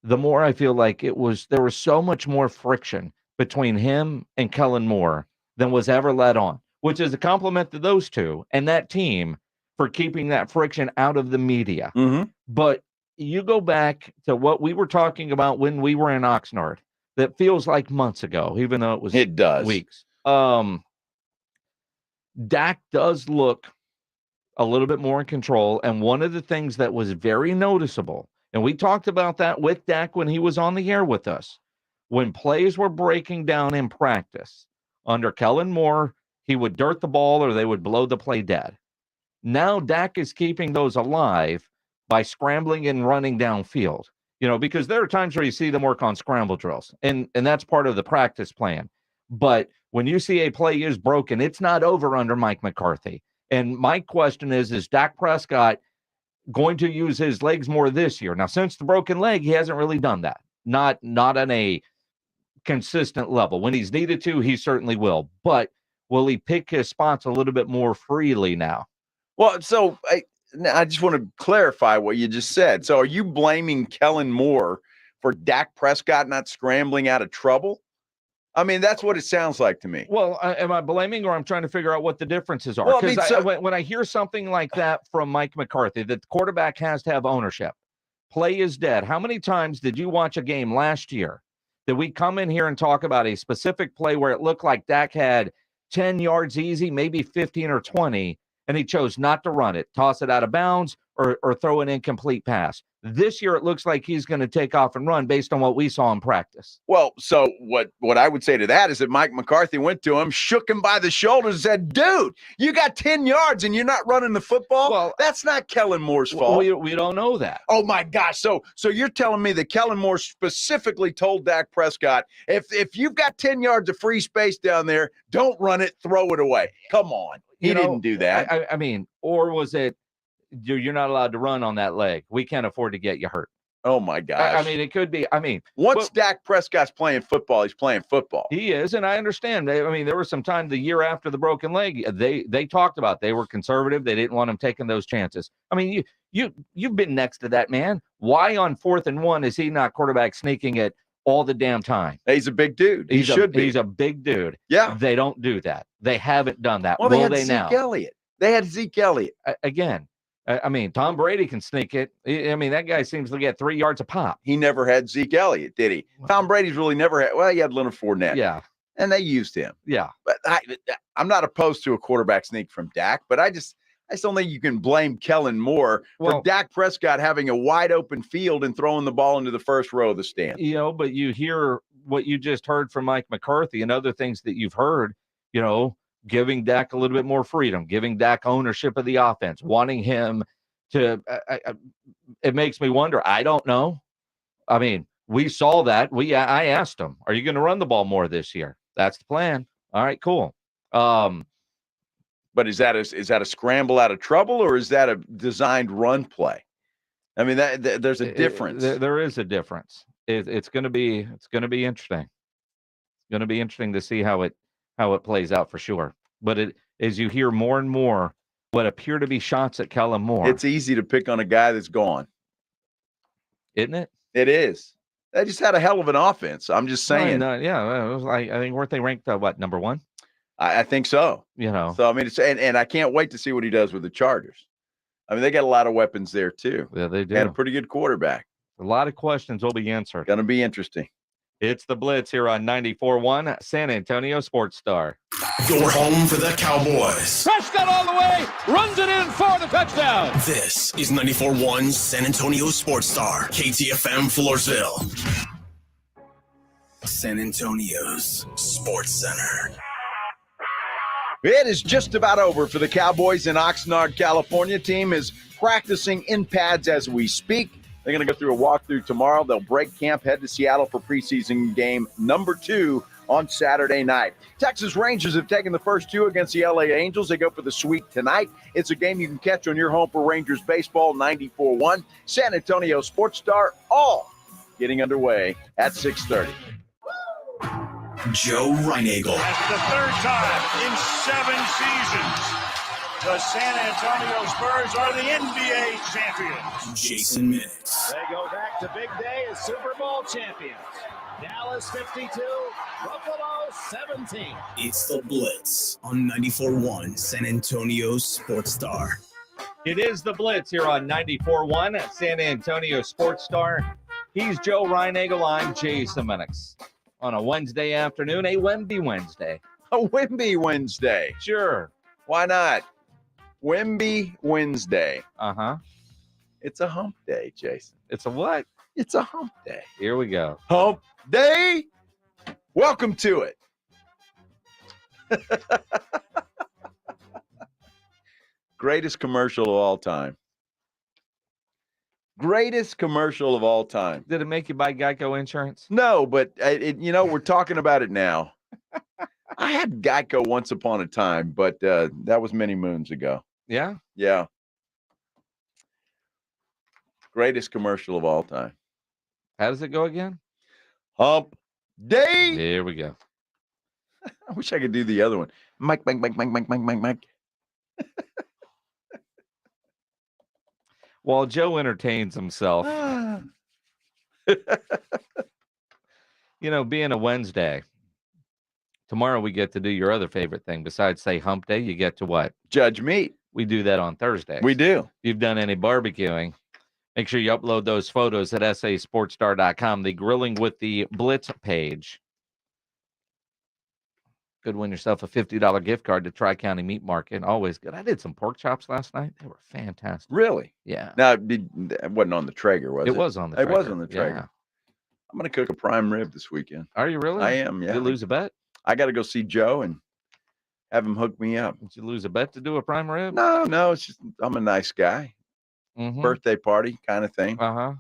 the more I feel like there was so much more friction between him and Kellen Moore than was ever let on, which is a compliment to those two and that team for keeping that friction out of the media. But you go back to what we were talking about when we were in Oxnard, that feels like months ago, even though it does weeks. Dak does look a little bit more in control. And one of the things that was very noticeable, and we talked about that with Dak when he was on the air with us, when plays were breaking down in practice under Kellen Moore, he would dirt the ball or they would blow the play dead. Now Dak is keeping those alive by scrambling and running downfield, because there are times where you see them work on scramble drills, and that's part of the practice plan. But when you see a play is broken, it's not over under Mike McCarthy. And my question is Dak Prescott going to use his legs more this year? Now, since the broken leg, he hasn't really done that. Not on a consistent level. When he's needed to, he certainly will. But will he pick his spots a little bit more freely now? Well, so I just want to clarify what you just said. So are you blaming Kellen Moore for Dak Prescott not scrambling out of trouble? I mean, that's what it sounds like to me. Well, am I blaming, or I'm trying to figure out what the differences are? Because when I hear something like that from Mike McCarthy, that the quarterback has to have ownership, play is dead. How many times did you watch a game last year that we come in here and talk about a specific play where it looked like Dak had 10 yards easy, maybe 15 or 20, and he chose not to run it, toss it out of bounds, or throw an incomplete pass? This year, it looks like he's going to take off and run based on what we saw in practice. Well, so what I would say to that is that Mike McCarthy went to him, shook him by the shoulders, and said, dude, you got 10 yards and you're not running the football? Well, that's not Kellen Moore's fault. We don't know that. Oh, my gosh. So you're telling me that Kellen Moore specifically told Dak Prescott, if you've got 10 yards of free space down there, don't run it, throw it away. Come on. He didn't do that. I mean, or was it, you're not allowed to run on that leg. We can't afford to get you hurt. Oh, my gosh. I mean, it could be. I mean, once Dak Prescott's playing football, he's playing football. He is, and I understand. I mean, there was some time the year after the broken leg, they talked about they were conservative. They didn't want him taking those chances. I mean, you've been next to that man. Why on 4th and 1 is he not quarterback sneaking it all the damn time? He's a big dude. He should be. He's a big dude. Yeah. They don't do that. They haven't done that. Well, Will they now? They had Zeke Elliott. Again. I mean, Tom Brady can sneak it. I mean, that guy seems to get 3 yards a pop. He never had Zeke Elliott, did he? Tom Brady's really never had. Well, he had Leonard Fournette. Yeah. And they used him. Yeah. But I'm not opposed to a quarterback sneak from Dak, but I just don't think you can blame Kellen Moore for Dak Prescott having a wide open field and throwing the ball into the first row of the stand. But you hear what you just heard from Mike McCarthy and other things that you've heard, giving Dak a little bit more freedom, giving Dak ownership of the offense, wanting him to it makes me wonder. I don't know. I mean, we saw that. I asked him, are you going to run the ball more this year? That's the plan. All right, cool. But is that a scramble out of trouble, or is that a designed run play? I mean, there's a difference. There is a difference. It's going to be interesting. It's going to be interesting to see how it plays out for sure. But as you hear more and more what appear to be shots at Kellen Moore, it's easy to pick on a guy that's gone, isn't it? It is. They just had a hell of an offense. I'm just saying. Yeah, it was like, I think weren't they ranked number one? I think so. So I mean, and I can't wait to see what he does with the Chargers. I mean, they got a lot of weapons there too. Yeah, they do. And a pretty good quarterback. A lot of questions will be answered. Going to be interesting. It's the Blitz here on 94.1 San Antonio Sports Star. Your home for the Cowboys. Prescott all the way, runs it in for the touchdown. This is 94.1 San Antonio Sports Star, KTFM Floresville. San Antonio's Sports Center. It is just about over for the Cowboys in Oxnard, California. Team is practicing in pads as we speak. They're going to go through a walkthrough tomorrow. They'll break camp, head to Seattle for preseason game number 2 on Saturday night. Texas Rangers have taken the first 2 against the LA Angels. They go for the sweep tonight. It's a game you can catch on your home for Rangers baseball, 94.1 San Antonio Sports Star, all getting underway at 6:30. Joe Reinagel. That's the third time in 7 seasons the San Antonio Spurs are the NBA champions. Jason Minutes. They go back to big day as Super Bowl champions. Dallas 52, Buffalo 17. It's the Blitz on 94.1 San Antonio Sports Star. It is the Blitz here on 94.1 San Antonio Sports Star. He's Joe Reinagel. I'm Jason Minix. On a Wednesday afternoon, a Wemby Wednesday. A Wemby Wednesday. Sure. Why not? Wemby Wednesday. Uh-huh. It's a hump day, Jason. It's a what? It's a hump day. Here we go. Hump day. Welcome to it. Greatest commercial of all time. Greatest commercial of all time. Did it make you buy Geico insurance? No, but we're talking about it now. I had Geico once upon a time, but that was many moons ago. Yeah? Yeah. Greatest commercial of all time. How does it go again? Hump day. There we go. I wish I could do the other one. Mike. While Joe entertains himself, being a Wednesday, tomorrow we get to do your other favorite thing. Besides, say, hump day, you get to what? Judge meat. We do that on Thursdays. We do. If you've done any barbecuing, make sure you upload those photos at sasportstar.com, the Grilling with the Blitz page. Could win yourself a $50 gift card to Tri-County Meat Market. Always good. I did some pork chops last night. They were fantastic. Really? Yeah. Now, it wasn't on the Traeger, was it? It was on the Traeger. It was on the Traeger. Yeah. I'm going to cook a prime rib this weekend. Are you really? I am, yeah. Did you lose a bet? I got to go see Joe and have him hook me up. Did you lose a bet to do a prime rib? No. It's just I'm a nice guy. Mm-hmm. Birthday party kind of thing. Uh-huh.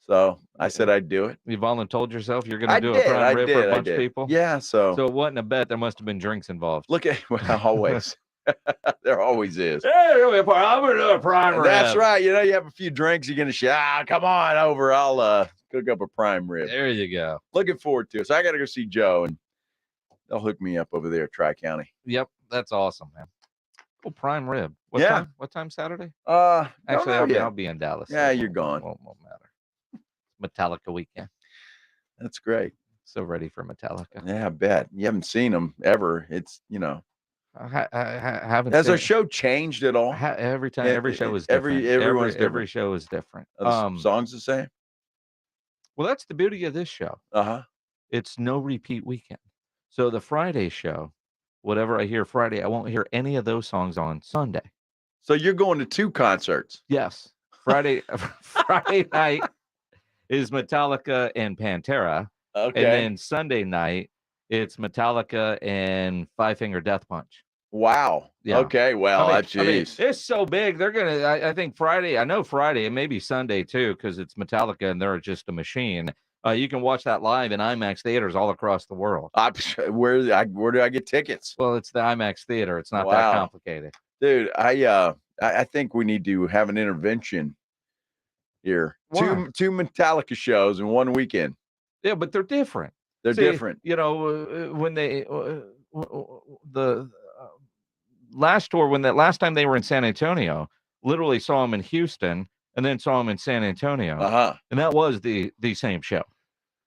So I said I'd do it. You volunteered yourself you're going to do a prime rib for a bunch of people? Yeah, so it wasn't a bet. There must have been drinks involved. Look at always. There always is. Hey, I'm going to do a prime rib. That's right. You have a few drinks, you're going to shout, come on over. I'll cook up a prime rib. There you go. Looking forward to it. So I got to go see Joe, and they'll hook me up over there at Tri-County. Yep, that's awesome, man. Cool prime rib. What time? What time Saturday? Actually, I'll be in Dallas. Yeah, so you're gone. Won't matter. Metallica weekend. That's great. So ready for Metallica. Yeah, I bet. You haven't seen them ever. It's, I haven't. Has our show changed at all? Every time, every show is different. Every show is different. Are the songs the same? Well, that's the beauty of this show. It's no repeat weekend. So the Friday show, whatever I hear Friday, I won't hear any of those songs on Sunday. So you're going to 2 concerts? Yes. Friday night is Metallica and Pantera. Okay. And then Sunday night, it's Metallica and Five Finger Death Punch. Wow. Yeah. Okay. Well, I mean, geez. it's so big. They're going to, I think Friday, I know Friday, and maybe Sunday too, because it's Metallica and they're just a machine. You can watch that live in IMAX theaters all across the world. Where do I get tickets? Well, it's the IMAX theater. It's not that complicated. Dude, I think we need to have an intervention here. Why? Two Metallica shows in one weekend. Yeah, but they're different. They're different. You know, when they the last tour, last time they were in San Antonio, literally saw them in Houston and then saw them in San Antonio, and that was the same show,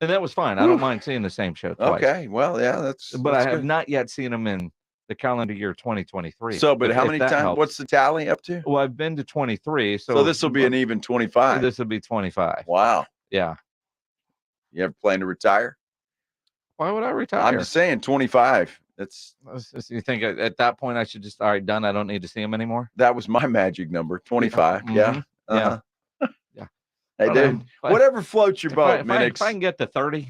and that was fine. I don't mind seeing the same show twice. Okay, well, yeah, But that's I have good. not yet seen them in the calendar year 2023. So, but how if many that times? helps. What's the tally up to? Well, I've been to 23, So this will be an even 25. This will be 25. Wow. Yeah. You ever plan to retire? Why would I retire? I'm just saying 25. You think at that point I should just, all right, done. I don't need to see him anymore. That was my magic number, 25. Yeah. Yeah. Yeah. I Hey, don't know. dude, whatever floats your boat, if Minix. I can get to 30,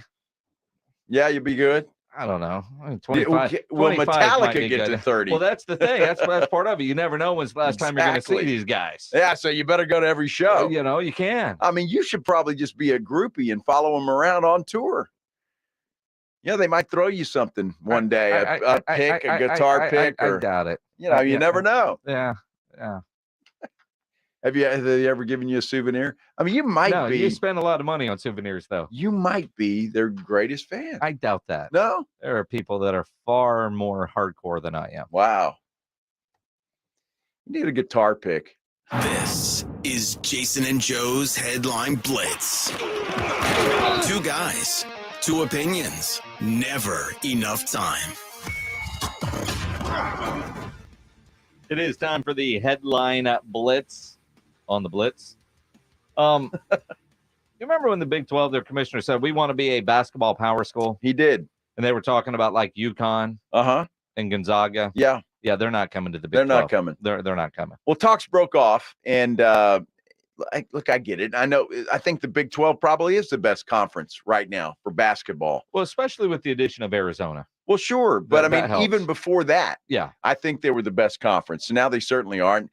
yeah, you'll be good. I don't know. I mean, 25. Will 25 might Metallica be get good. to 30? Well, that's the thing. That's part of it. You never know when's the last time you're going to see Exactly. these guys. Yeah, so you better go to every show. You know, you can. I mean, you should probably just be a groupie and follow them around on tour. Yeah, they might throw you something one day, a pick, a guitar pick, or I doubt it. you know, you never know. Yeah. Have they ever given you a souvenir? I mean, you might be. You spend a lot of money on souvenirs, though. You might be their greatest fan. I doubt that. No, there are people that are far more hardcore than I am. Wow. You need a guitar pick. This is Jason and Joe's Headline Blitz. Two guys, two opinions, never enough time. It is time for the Headline Blitz on the Blitz. You remember when the Big 12, their commissioner said, we want to be a basketball power school? He did. And they were talking about like UConn and Gonzaga. Yeah. Yeah, they're not coming to the Big 12. They're not coming. They're not coming. Well, talks broke off, and look, I get it. I think the Big 12 probably is the best conference right now for basketball. Well, especially with the addition of Arizona. Well, sure. But That I mean, helps. even before that, Yeah. I think they were the best conference. So now they certainly aren't.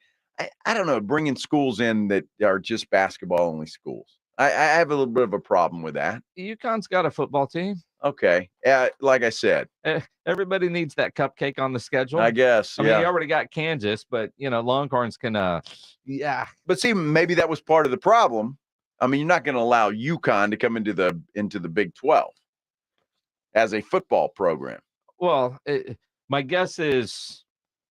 I don't know, bringing schools in that are just basketball only schools. I have a little bit of a problem with that. UConn's got a football team. Okay. Like I said, everybody needs that cupcake on the schedule. I guess. I mean, you already got Kansas, but you know, Longhorns can yeah. But see, maybe that was part of the problem. I mean, you're not going to allow UConn to come into the Big 12 as a football program. Well, my guess is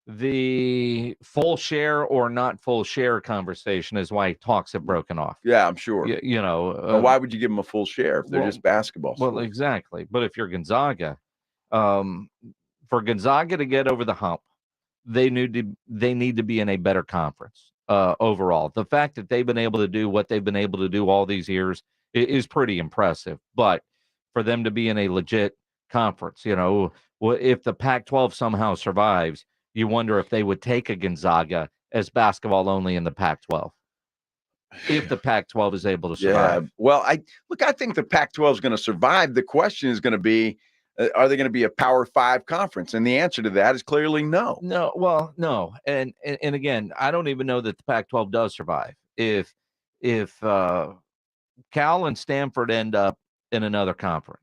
the full share or not full share conversation is why talks have broken off. Yeah, I'm sure. You know, why would you give them a full share if they're just basketball schools? Well, exactly. But if you're Gonzaga, for Gonzaga to get over the hump, they need to be in a better conference overall. The fact that they've been able to do what they've been able to do all these years is pretty impressive. But for them to be in a legit conference, you know, if the Pac-12 somehow survives, you wonder if they would take a Gonzaga as basketball only in the Pac-12. If the Pac-12 is able to survive. Yeah. Well, I think the Pac-12 is going to survive. The question is going to be, are they going to be a Power 5 conference? And the answer to that is clearly no. No. Well, no. And again, I don't even know that the Pac-12 does survive. If Cal and Stanford end up in another conference,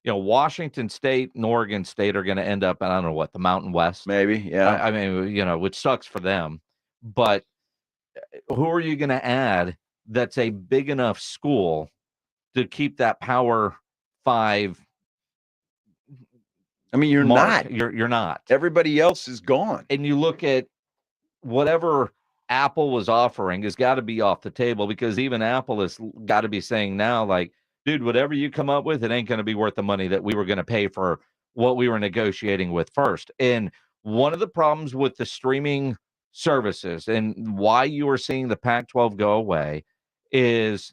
you know, Washington State and Oregon State are going to end up, I don't know what, the Mountain West. Maybe, yeah. I mean, you know, which sucks for them. But who are you going to add that's a big enough school to keep that Power 5? I mean, you're mark? not. You're not. Everybody else is gone. And you look at whatever Apple was offering has got to be off the table, because even Apple has got to be saying now, like, dude, whatever you come up with, it ain't going to be worth the money that we were going to pay for what we were negotiating with first. And one of the problems with the streaming services and why you are seeing the Pac-12 go away is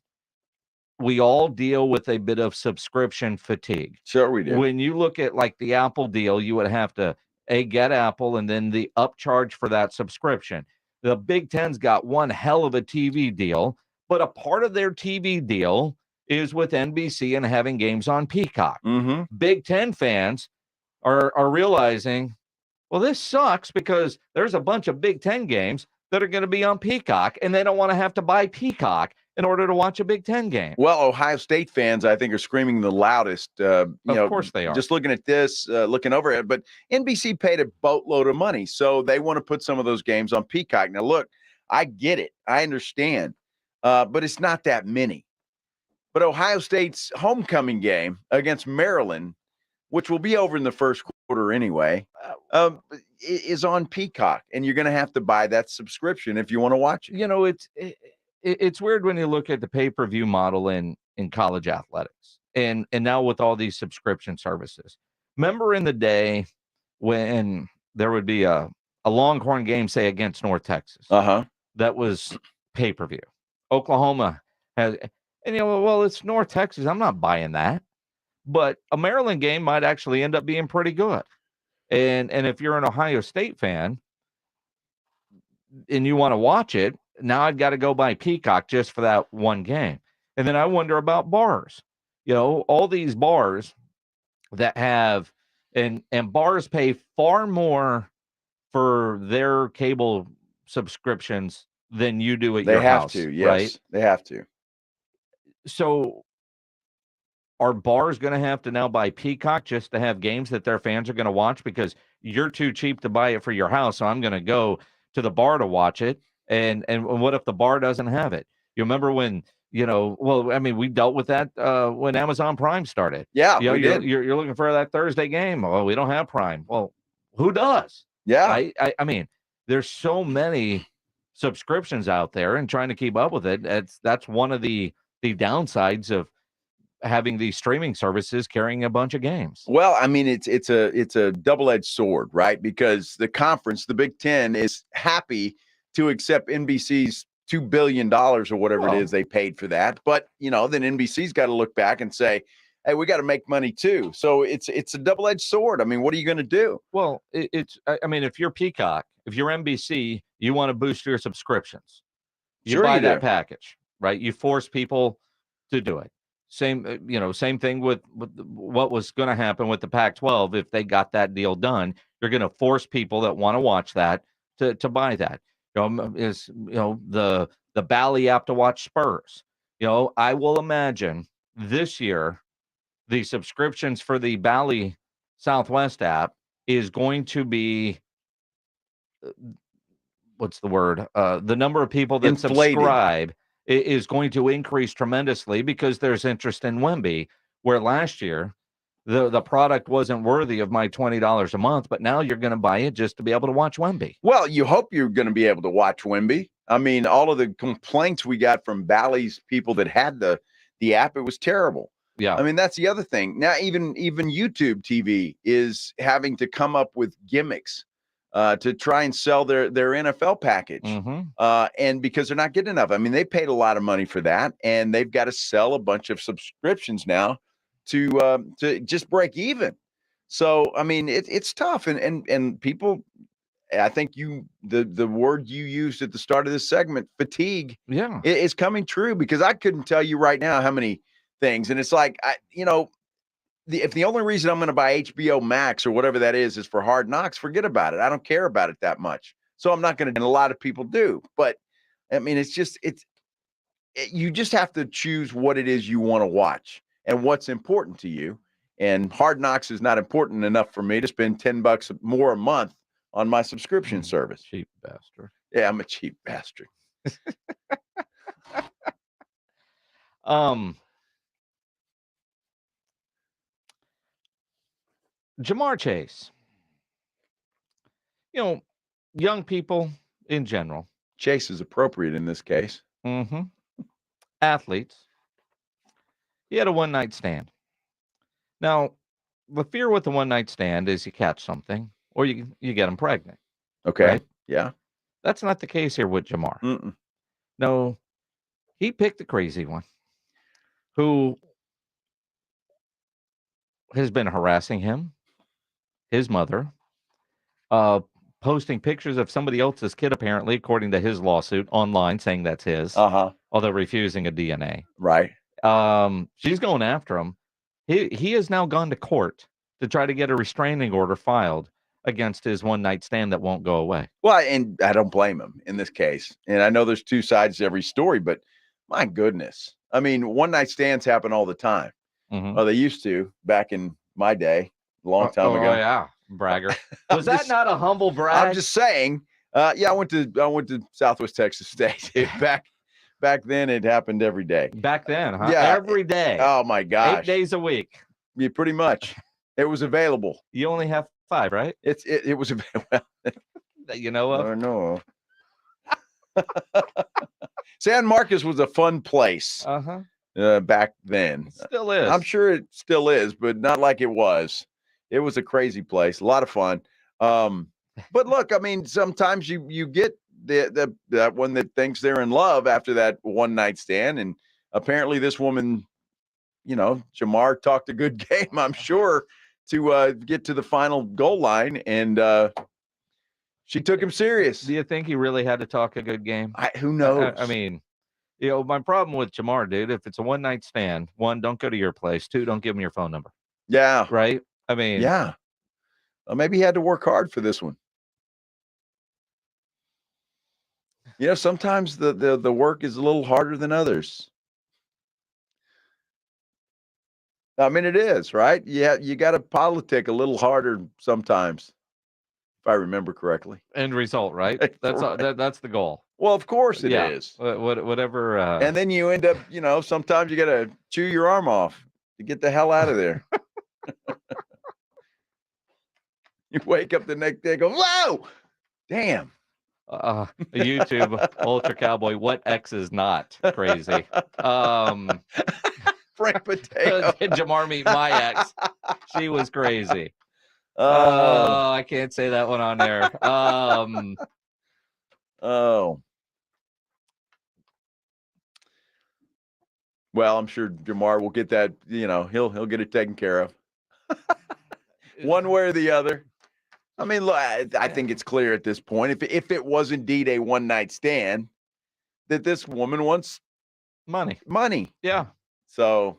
we all deal with a bit of subscription fatigue. Sure we do. When you look at like the Apple deal, you would have to get Apple and then the upcharge for that subscription. The Big Ten's got one hell of a TV deal, but a part of their TV deal is with NBC and having games on Peacock. Mm-hmm. Big Ten fans are realizing, well, this sucks because there's a bunch of Big Ten games that are going to be on Peacock, and they don't want to have to buy Peacock in order to watch a Big Ten game. Well, Ohio State fans, I think, are screaming the loudest. Of course they are. Just looking at this, looking over it. But NBC paid a boatload of money, so they want to put some of those games on Peacock. Now, look, I get it. I understand. but it's not that many. But Ohio State's homecoming game against Maryland, which will be over in the first quarter anyway, is on Peacock, and you're going to have to buy that subscription if you want to watch it. You know, it's weird when you look at the pay-per-view model in college athletics, and now with all these subscription services. Remember in the day when there would be a Longhorn game, say against North Texas, that was pay-per-view. Oklahoma has. And, well, it's North Texas. I'm not buying that. But a Maryland game might actually end up being pretty good. And if you're an Ohio State fan and you want to watch it, now I've got to go buy Peacock just for that one game. And then I wonder about bars. All these bars that have and bars pay far more for their cable subscriptions than you do at your house. They have to, yes. Right? They have to. So are bars going to have to now buy Peacock just to have games that their fans are going to watch because you're too cheap to buy it for your house? So I'm going to go to the bar to watch it. And what if the bar doesn't have it? You remember when, we dealt with that when Amazon Prime started. Yeah, we did. You're looking for that Thursday game. Well, we don't have Prime. Well, who does? Yeah. I mean, there's so many subscriptions out there, and trying to keep up with it. That's one of the downsides of having these streaming services carrying a bunch of games. Well, I mean, it's a double-edged sword, right? Because the conference, the Big Ten, is happy to accept NBC's $2 billion or whatever it is they paid for that. But, then NBC's got to look back and say, hey, we got to make money too. So it's a double-edged sword. I mean, what are you going to do? Well, if you're Peacock, if you're NBC, you want to boost your subscriptions. You buy that package, right? You force people to do it. Same thing with what was going to happen with the Pac-12. If they got that deal done, you're going to force people that want to watch that to buy that. The Bally app to watch Spurs. I will imagine this year the subscriptions for the Bally Southwest app is going to be what's the word? The number of people that subscribe is going to increase tremendously because there's interest in Wemby, where last year the product wasn't worthy of my $20 a month, but now you're going to buy it just to be able to watch Wemby. Well, you hope you're going to be able to watch Wemby. I mean, all of the complaints we got from Bally's people that had the app, it was terrible. Yeah. I mean, that's the other thing. Now, even YouTube TV is having to come up with gimmicks to try and sell their NFL package. And because they're not getting enough. I mean, they paid a lot of money for that, and they've got to sell a bunch of subscriptions now to just break even. So, I mean, it's tough. And people, I think the word you used at the start of this segment, fatigue, is coming true, because I couldn't tell you right now how many things. And it's like, if the only reason I'm going to buy HBO Max or whatever that is for Hard Knocks, forget about it. I don't care about it that much. So I'm not going to, and a lot of people do. But I mean, you just have to choose what it is you want to watch and what's important to you. And Hard Knocks is not important enough for me to spend $10 more a month on my subscription service. Cheap bastard. Yeah, I'm a cheap bastard. Jamar Chase. Young people in general. Chase is appropriate in this case. Athletes. He had a one-night stand. Now, the fear with the one-night stand is you catch something or you get them pregnant. Okay. Right? Yeah. That's not the case here with Jamar. No, he picked the crazy one who has been harassing him, his mother, posting pictures of somebody else's kid, apparently, according to his lawsuit, online, saying that's his, although refusing a DNA. Right. She's going after him. He has now gone to court to try to get a restraining order filed against his one-night stand that won't go away. Well, and I don't blame him in this case. And I know there's two sides to every story, but my goodness. I mean, one-night stands happen all the time. Well, they used to back in my day, a long time ago. Oh, yeah. Bragger. Was that not a humble brag? I'm just saying. Yeah, I went to Southwest Texas State back back then it happened every day. Back then, huh? Yeah. Every day. Oh my gosh. 8 days a week. Yeah, pretty much. It was available. You only have 5, right? It was available. That you know of? I know. San Marcos was a fun place. Back then. Still is. I'm sure it still is, but not like it was. It was a crazy place, a lot of fun. But look, I mean, sometimes you get that one that thinks they're in love after that one night stand, and apparently this woman, Jamar talked a good game, I'm sure, to get to the final goal line, and she took him serious. Do you think he really had to talk a good game? Who knows? I mean, my problem with Jamar, dude, if it's a one night stand, 1, don't go to your place. 2, don't give him your phone number. Yeah. Right? I mean, yeah. Well, maybe he had to work hard for this one. Sometimes the work is a little harder than others. I mean, it is, right? Yeah, you got to politic a little harder sometimes, if I remember correctly. End result, right? That's Right. That's the goal. Well, of course it is. Whatever. And then you end up, sometimes you got to chew your arm off to get the hell out of there. You wake up the next day, go, whoa, damn. YouTube Ultra Cowboy. What X is not crazy? Frank Potato. Did Jamar meet my ex? She was crazy. Oh, I can't say that one on there. Well, I'm sure Jamar will get that. He'll get it taken care of, one way or the other. I mean, look, I think it's clear at this point, if it was indeed a one night stand, that this woman wants money. Yeah. So,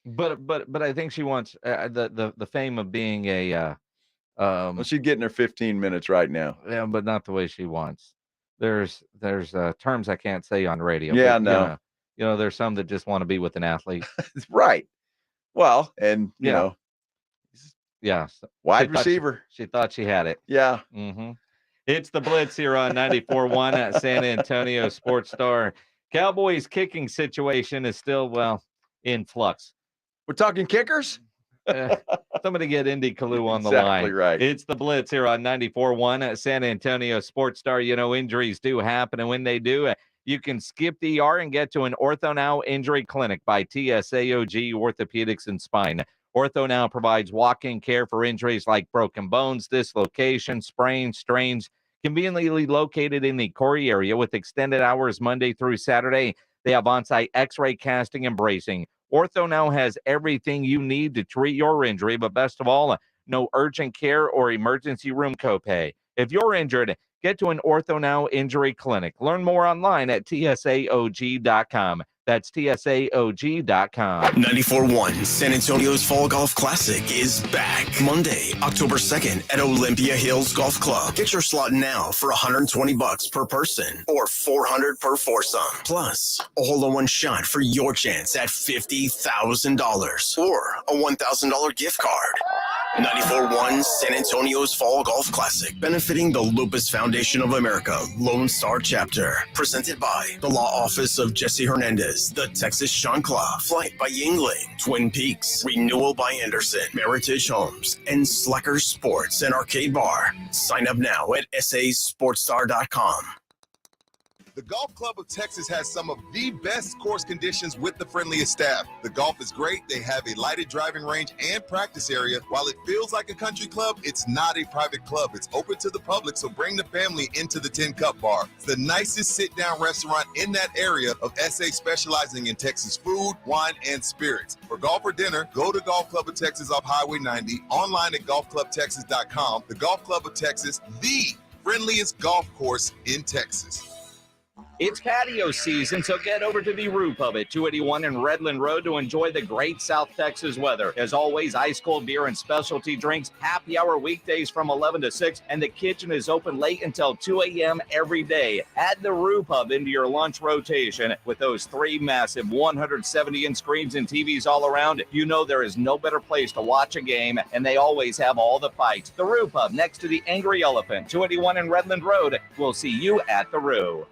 but I think she wants the fame of being a. Well, she's getting her 15 minutes right now. Yeah, but not the way she wants. There's terms I can't say on radio. Yeah, but, no. There's some that just want to be with an athlete. Right. Well, and yeah, wide receiver. She thought she had it. Yeah. Mm-hmm. It's the Blitz here on 94.1 at San Antonio Sports Star. Cowboys kicking situation is still, in flux. We're talking kickers? Somebody get Indy Kalu on the Exactly line. right. It's the Blitz here on 94.1 at San Antonio Sports Star. Injuries do happen, and when they do, you can skip the ER and get to an Ortho Now Injury Clinic by TSAOG Orthopedics and Spine. Ortho Now provides walk-in care for injuries like broken bones, dislocations, sprains, strains, conveniently located in the Corey area with extended hours Monday through Saturday. They have on-site x-ray casting and bracing. Ortho Now has everything you need to treat your injury, but best of all, no urgent care or emergency room copay. If you're injured, get to an Ortho Now Injury Clinic. Learn more online at tsaog.com. That's tsaog.com. 94.1 San Antonio's Fall Golf Classic is back Monday, October 2nd at Olympia Hills Golf Club. Get your slot now for $120 per person or $400 per foursome. Plus, a hole-in-one shot for your chance at $50,000 or a $1,000 gift card. 94.1 San Antonio's Fall Golf Classic, benefiting the Lupus Foundation of America, Lone Star Chapter. Presented by the Law Office of Jesse Hernandez, the Texas Chancla, Flight by Yingling, Twin Peaks, Renewal by Anderson, Meritage Homes, and Slacker Sports and Arcade Bar. Sign up now at sasportstar.com. The Golf Club of Texas has some of the best course conditions with the friendliest staff. The golf is great. They have a lighted driving range and practice area. While it feels like a country club, it's not a private club. It's open to the public, so bring the family into the 10 Cup Bar. It's the nicest sit-down restaurant in that area of SA, specializing in Texas food, wine, and spirits. For golf or dinner, go to Golf Club of Texas off Highway 90, online at golfclubtexas.com. The Golf Club of Texas, the friendliest golf course in Texas. It's patio season, so get over to the Roo Pub at 281 and Redland Road to enjoy the great South Texas weather. As always, ice cold beer and specialty drinks, happy hour weekdays from 11 to 6, and the kitchen is open late until 2 a.m. every day. Add the Roo Pub into your lunch rotation. With those 3 massive 170-inch screens and TVs all around, you know there is no better place to watch a game, and they always have all the fights. The Roo Pub, next to the Angry Elephant, 281 and Redland Road. We'll see you at the Roo.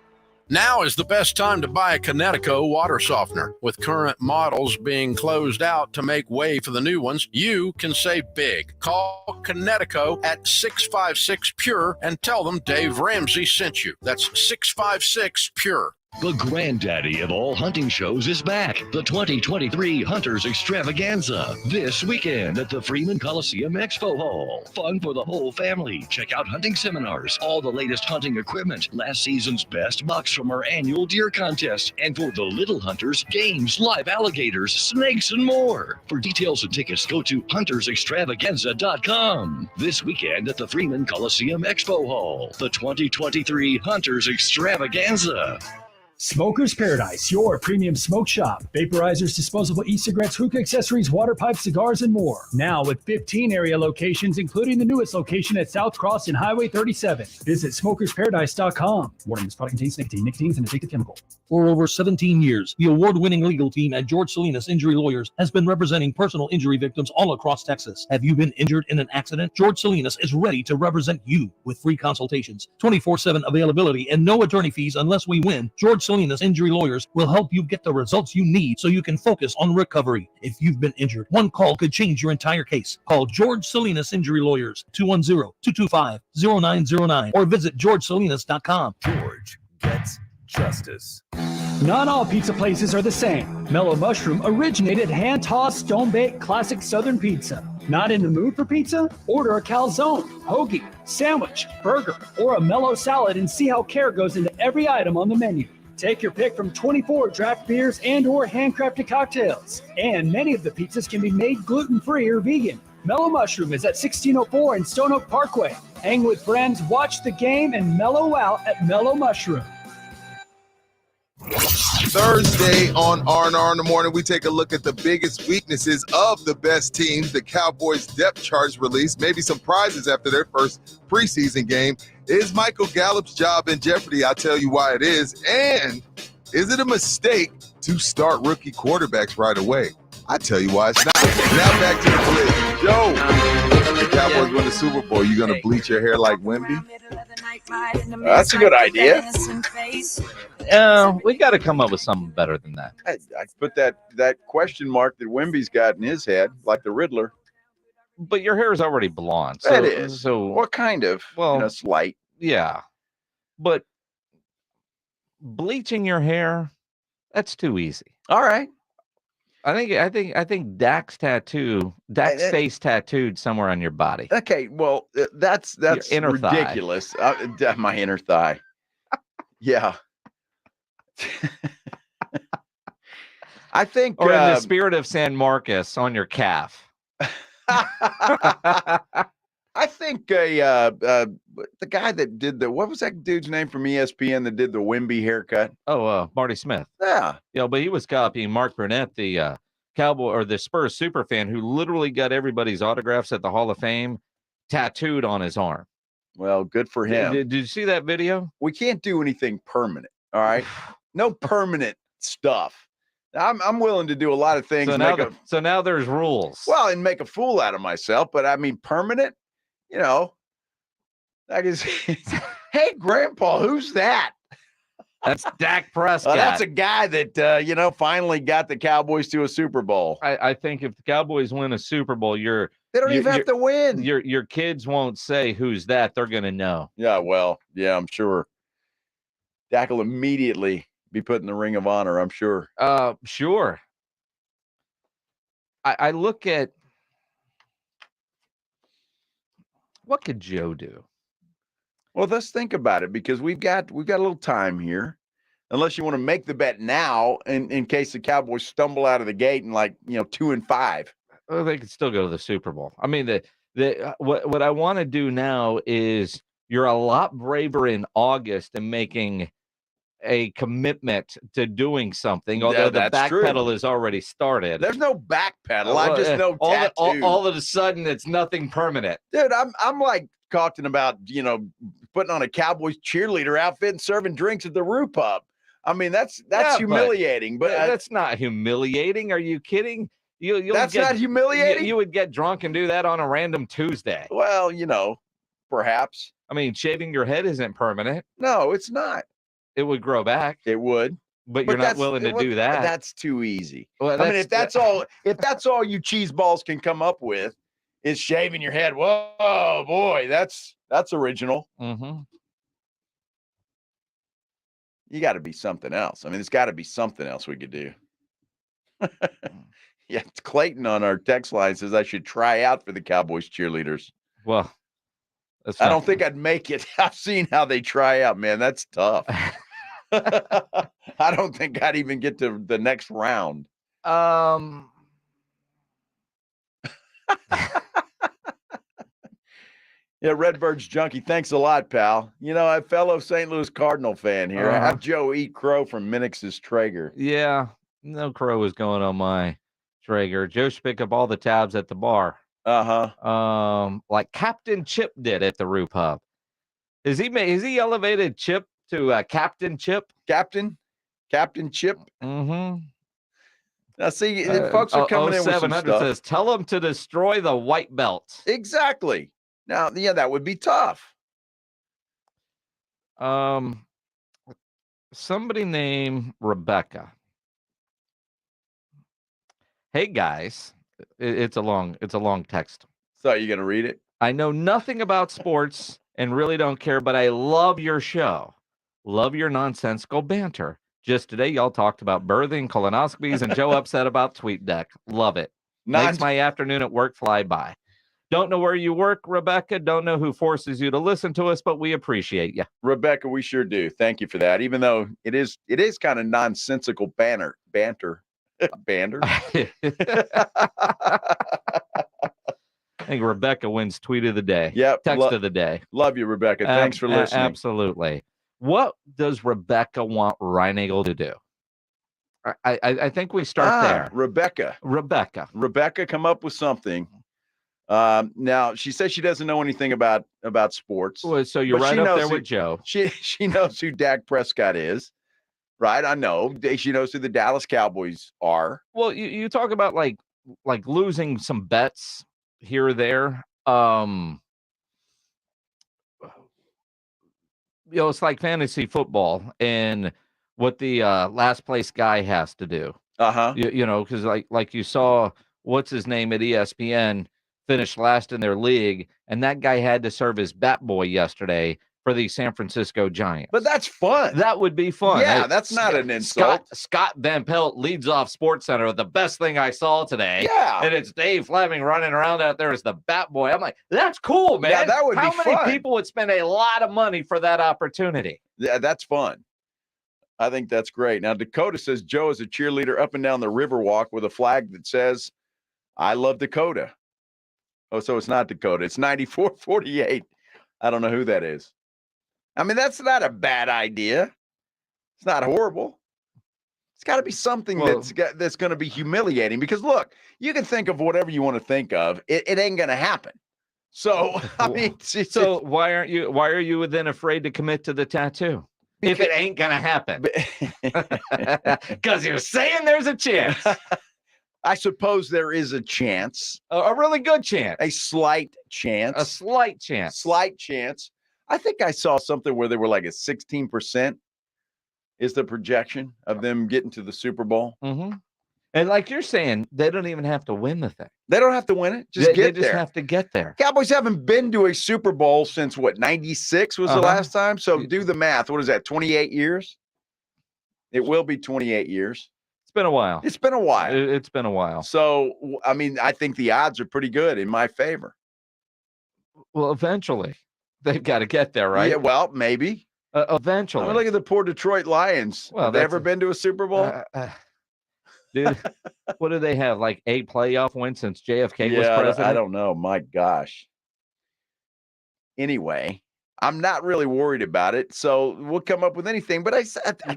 Now is the best time to buy a Connecticut water softener. With current models being closed out to make way for the new ones, you can save big. Call Connecticut at 656-PURE and tell them Dave Ramsey sent you. That's 656-PURE. The granddaddy of all hunting shows is back. The 2023 Hunters Extravaganza. This weekend at the Freeman Coliseum Expo Hall. Fun for the whole family. Check out hunting seminars, all the latest hunting equipment, last season's best bucks from our annual deer contest, and for the little hunters, games, live alligators, snakes, and more. For details and tickets, go to huntersextravaganza.com. This weekend at the Freeman Coliseum Expo Hall. The 2023 Hunters Extravaganza. Smoker's Paradise, your premium smoke shop. Vaporizers, disposable e-cigarettes, hookah accessories, water pipes, cigars, and more. Now with 15 area locations, including the newest location at South Cross and Highway 37. Visit smokersparadise.com. Warning, this product contains nicotine. Nicotine is an addictive chemical. For over 17 years, the award-winning legal team at George Salinas Injury Lawyers has been representing personal injury victims all across Texas. Have you been injured in an accident? George Salinas is ready to represent you with free consultations, 24/7 availability, and no attorney fees unless we win. George Salinas Injury Lawyers will help you get the results you need so you can focus on recovery. If you've been injured, one call could change your entire case. Call George Salinas Injury Lawyers, 210-225-0909, or visit georgesalinas.com. George gets justice. Not all pizza places are the same. Mellow Mushroom originated hand-tossed, stone-baked, classic Southern pizza. Not in the mood for pizza? Order a calzone, hoagie, sandwich, burger, or a mellow salad and see how care goes into every item on the menu. Take your pick from 24 draft beers and or handcrafted cocktails. And many of the pizzas can be made gluten-free or vegan. Mellow Mushroom is at 1604 in Stone Oak Parkway. Hang with friends, watch the game, and mellow out at Mellow Mushroom. Thursday on R&R in the morning, we take a look at the biggest weaknesses of the best teams. The Cowboys depth charts released, maybe some prizes after their first preseason game. Is Michael Gallup's job in jeopardy? I'll tell you why it is. And is it a mistake to start rookie quarterbacks right away? I tell you why it's not. Now back to the Blitz. Joe, the Cowboys win the Super Bowl. You going to bleach your hair like Wemby? That's a good idea. We got to come up with something better than that. I put that question mark that Wemby's got in his head, like the Riddler. But your hair is already blonde. So, that is. So what kind of? Well, slight. Yeah. But bleaching your hair, that's too easy. All right. I think Dak's face tattooed somewhere on your body. Okay, well, that's ridiculous. My inner thigh. Yeah. I think, or in the spirit of San Marcos, on your calf. I think the guy that did what was that dude's name from ESPN that did the Wemby haircut? Oh, Marty Smith. Yeah. But he was copying Mark Burnett, the Cowboy or the Spurs super fan who literally got everybody's autographs at the Hall of Fame tattooed on his arm. Well, good for him. Did you see that video? We can't do anything permanent. All right. No permanent stuff. I'm willing to do a lot of things. So now there's rules. Well, and make a fool out of myself. But I mean, permanent, I guess. Hey, Grandpa, who's that? That's Dak Prescott. That's a guy that, finally got the Cowboys to a Super Bowl. I think if the Cowboys win a Super Bowl, they don't even have to win. Your kids won't say who's that. They're going to know. Yeah, well, yeah, I'm sure. Dak will immediately be put in the Ring of Honor, I'm sure. Sure. I look at what could Joe do? Well, let's think about it because we've got a little time here. Unless you want to make the bet now in case the Cowboys stumble out of the gate and 2-5. Well, they could still go to the Super Bowl. I mean, what I want to do now is you're a lot braver in August and making a commitment to doing something, although the back pedal is already started. There's no back pedal. I just know all of a sudden it's nothing permanent. Dude, I'm like talking about, putting on a Cowboys cheerleader outfit and serving drinks at the Roo Pub. I mean, that's humiliating. But that's not humiliating. Are you kidding? That's not humiliating? You would get drunk and do that on a random Tuesday. Well, perhaps. I mean, shaving your head isn't permanent. No, it's not. It would grow back. It would. But you're not willing to do that. That's too easy. Well, I mean, if that's all you cheese balls can come up with is shaving your head. Whoa, boy, that's original. Mm-hmm. You got to be something else. I mean, there's got to be something else we could do. Yeah, Clayton on our text line says I should try out for the Cowboys cheerleaders. Well, I don't think I'd make it. I've seen how they try out, man. That's tough. I don't think I'd even get to the next round. Yeah, Redbird's Junkie, thanks a lot, pal. You know, a fellow St. Louis Cardinal fan here. Have Joe eat crow from Minix's Traeger. Yeah, no crow is going on my Traeger. Joe should pick up all the tabs at the bar. Like Captain Chip did at the Roo Pub. Is he elevated Chip to Captain Chip? Captain Chip? Mm-hmm. Now, see, folks are coming in with some stuff. Says, tell them to destroy the white belt. Exactly. Now, yeah, that would be tough. Somebody named Rebecca. Hey guys, it's a long text. So you gonna read it? I know nothing about sports and really don't care, but I love your show. Love your nonsensical banter. Just today, y'all talked about birthing, colonoscopies, and Joe upset about TweetDeck. Love it. Makes my afternoon at work fly by. Don't know where you work, Rebecca. Don't know who forces you to listen to us, but we appreciate you. Rebecca, we sure do. Thank you for that. Even though it is kind of nonsensical banter. I think Rebecca wins tweet of the day. Yep. Text of the day. Love you, Rebecca. Thanks for listening. Absolutely. What does Rebecca want Reinagle to do? I think we start there. Rebecca, come up with something. Now she says she doesn't know anything about sports. Well, so you're right up there with Joe. She knows who Dak Prescott is, right? I know. She knows who the Dallas Cowboys are. Well, you talk about like losing some bets here or there. It's like fantasy football and what the last place guy has to do. Because like you saw, what's his name at ESPN finished last in their league, and that guy had to serve as bat boy yesterday for the San Francisco Giants. But that's fun. That would be fun. Yeah, that's not an insult. Scott Van Pelt leads off SportsCenter with the best thing I saw today. Yeah. And it's Dave Fleming running around out there as the bat boy. I'm like, that's cool, man. Yeah, that would be fun. How many people would spend a lot of money for that opportunity? Yeah, that's fun. I think that's great. Now, Dakota says Joe is a cheerleader up and down the Riverwalk with a flag that says, I love Dakota. Oh, so it's not Dakota. It's 9448. I don't know who that is. I mean, that's not a bad idea. It's not horrible. It's got to be something that's going to be humiliating because, look, you can think of whatever you want to think of. It ain't going to happen. So, I mean. Why are you then afraid to commit to the tattoo? If it ain't going to happen. Because you're saying there's a chance. I suppose there is a chance. A really good chance. A slight chance. A slight chance. Slight chance. I think I saw something where they were like a 16% is the projection of them getting to the Super Bowl. Mm-hmm. And like you're saying, they don't even have to win the thing. They don't have to win it. They just have to get there. Cowboys haven't been to a Super Bowl since, 96 was the last time? So do the math. What is that, 28 years? It will be 28 years. It's been a while. It's been a while. It's been a while. So, I mean, I think the odds are pretty good in my favor. Well, eventually, they've got to get there, right? Yeah, well, maybe. Eventually. I mean, look at the poor Detroit Lions. Well, have they ever been to a Super Bowl? Dude, what do they have? Like 8 playoff wins since JFK was president? I don't know. My gosh. Anyway, I'm not really worried about it. So we'll come up with anything. But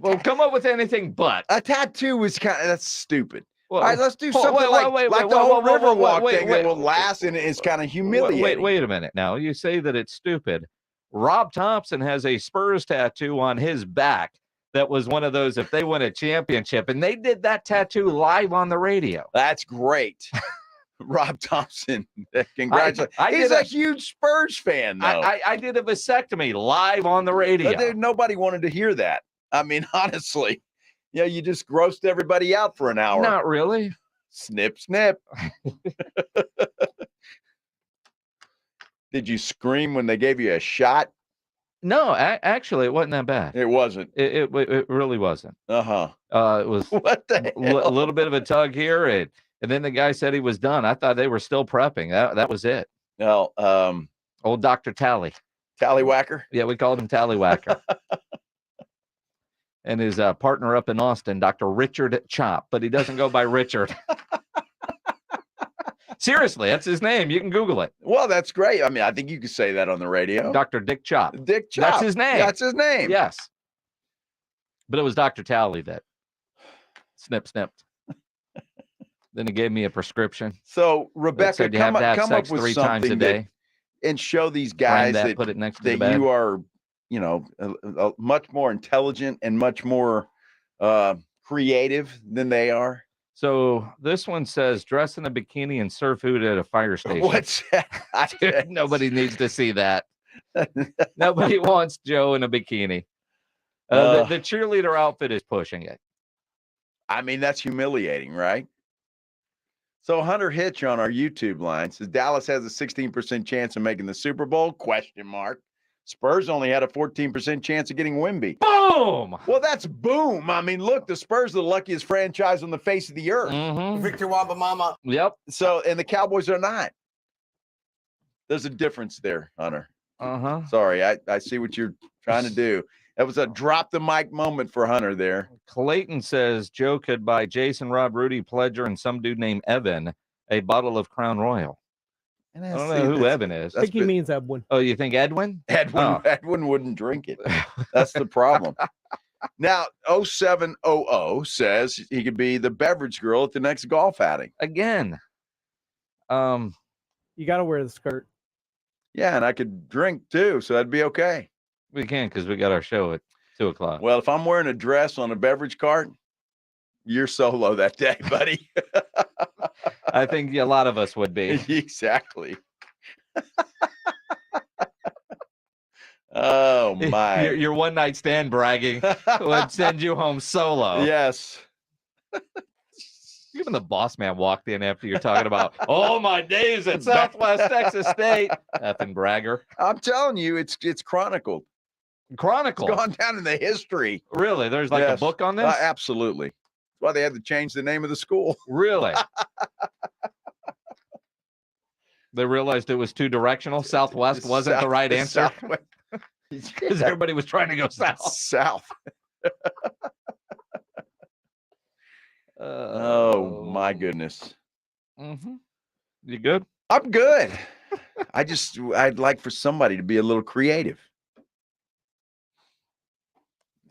we'll come up with anything but. A tattoo is that's stupid. Well, all right, let's do something like the whole Riverwalk thing that will last and is kind of humiliating. Wait a minute. Now, you say that it's stupid. Rob Thompson has a Spurs tattoo on his back that was one of those if they win a championship, and they did that tattoo live on the radio. That's great. Rob Thompson, congratulations. He's a huge Spurs fan, though. I did a vasectomy live on the radio. But nobody wanted to hear that. I mean, honestly, you just grossed everybody out for an hour. Not really. Snip, snip. Did you scream when they gave you a shot? No, actually, it wasn't that bad. It wasn't. It really wasn't. Uh-huh. It was what the hell? A little bit of a tug here, and then the guy said he was done. I thought they were still prepping. That was it. No, old Dr. Tallywhacker? Yeah, we called him Tallywhacker. And his partner up in Austin, Dr. Richard Chop, but he doesn't go by Richard. Seriously, that's his name. You can Google it. Well, that's great. I mean, I think you could say that on the radio. Dr. Dick Chop. Dick Chop. That's his name. That's his name. Yes. But it was Dr. Tally that snipped. Then he gave me a prescription. So, Rebecca, come up with 3 something times a day and show these guys that put it next to the bed. You are, much more intelligent and much more creative than they are. So this one says dress in a bikini and serve food at a fire station. What's that? Dude, nobody needs to see that. Nobody wants Joe in a bikini. The cheerleader outfit is pushing it. I mean, that's humiliating, right? So Hunter Hitch on our YouTube line says Dallas has a 16% chance of making the Super Bowl? ? Spurs only had a 14% chance of getting Wemby. Boom! Well, that's boom. I mean, look, the Spurs are the luckiest franchise on the face of the earth. Mm-hmm. Victor Wembanyama. Yep. So, and the Cowboys are not. There's a difference there, Hunter. Uh-huh. Sorry, I see what you're trying to do. That was a drop the mic moment for Hunter there. Clayton says Joe could buy Jason, Rob, Rudy, Pledger, and some dude named Evan a bottle of Crown Royal. I don't know who Evan is. I think he means Edwin. Oh, you think Edwin? Edwin wouldn't drink it. That's the problem. Now, 0700 says he could be the beverage girl at the next golf outing. Again. You got to wear the skirt. Yeah, and I could drink too, so that'd be okay. We can because we got our show at 2:00. Well, if I'm wearing a dress on a beverage cart, you're solo that day, buddy. I think a lot of us would be. Exactly. Oh, my. Your one night stand bragging would send you home solo. Yes. Even the boss man walked in after you're talking about, oh, my days at Southwest Texas State. Effing bragger. I'm telling you, it's chronicled. Chronicle. It's gone down in the history. Really? There's like a book on this? Absolutely. That's why they had to change the name of the school. Really? They realized it was too directional. Southwest wasn't the right answer. Because everybody was trying to go south. South. Oh, my goodness. Mm-hmm. You good? I'm good. I'd like for somebody to be a little creative.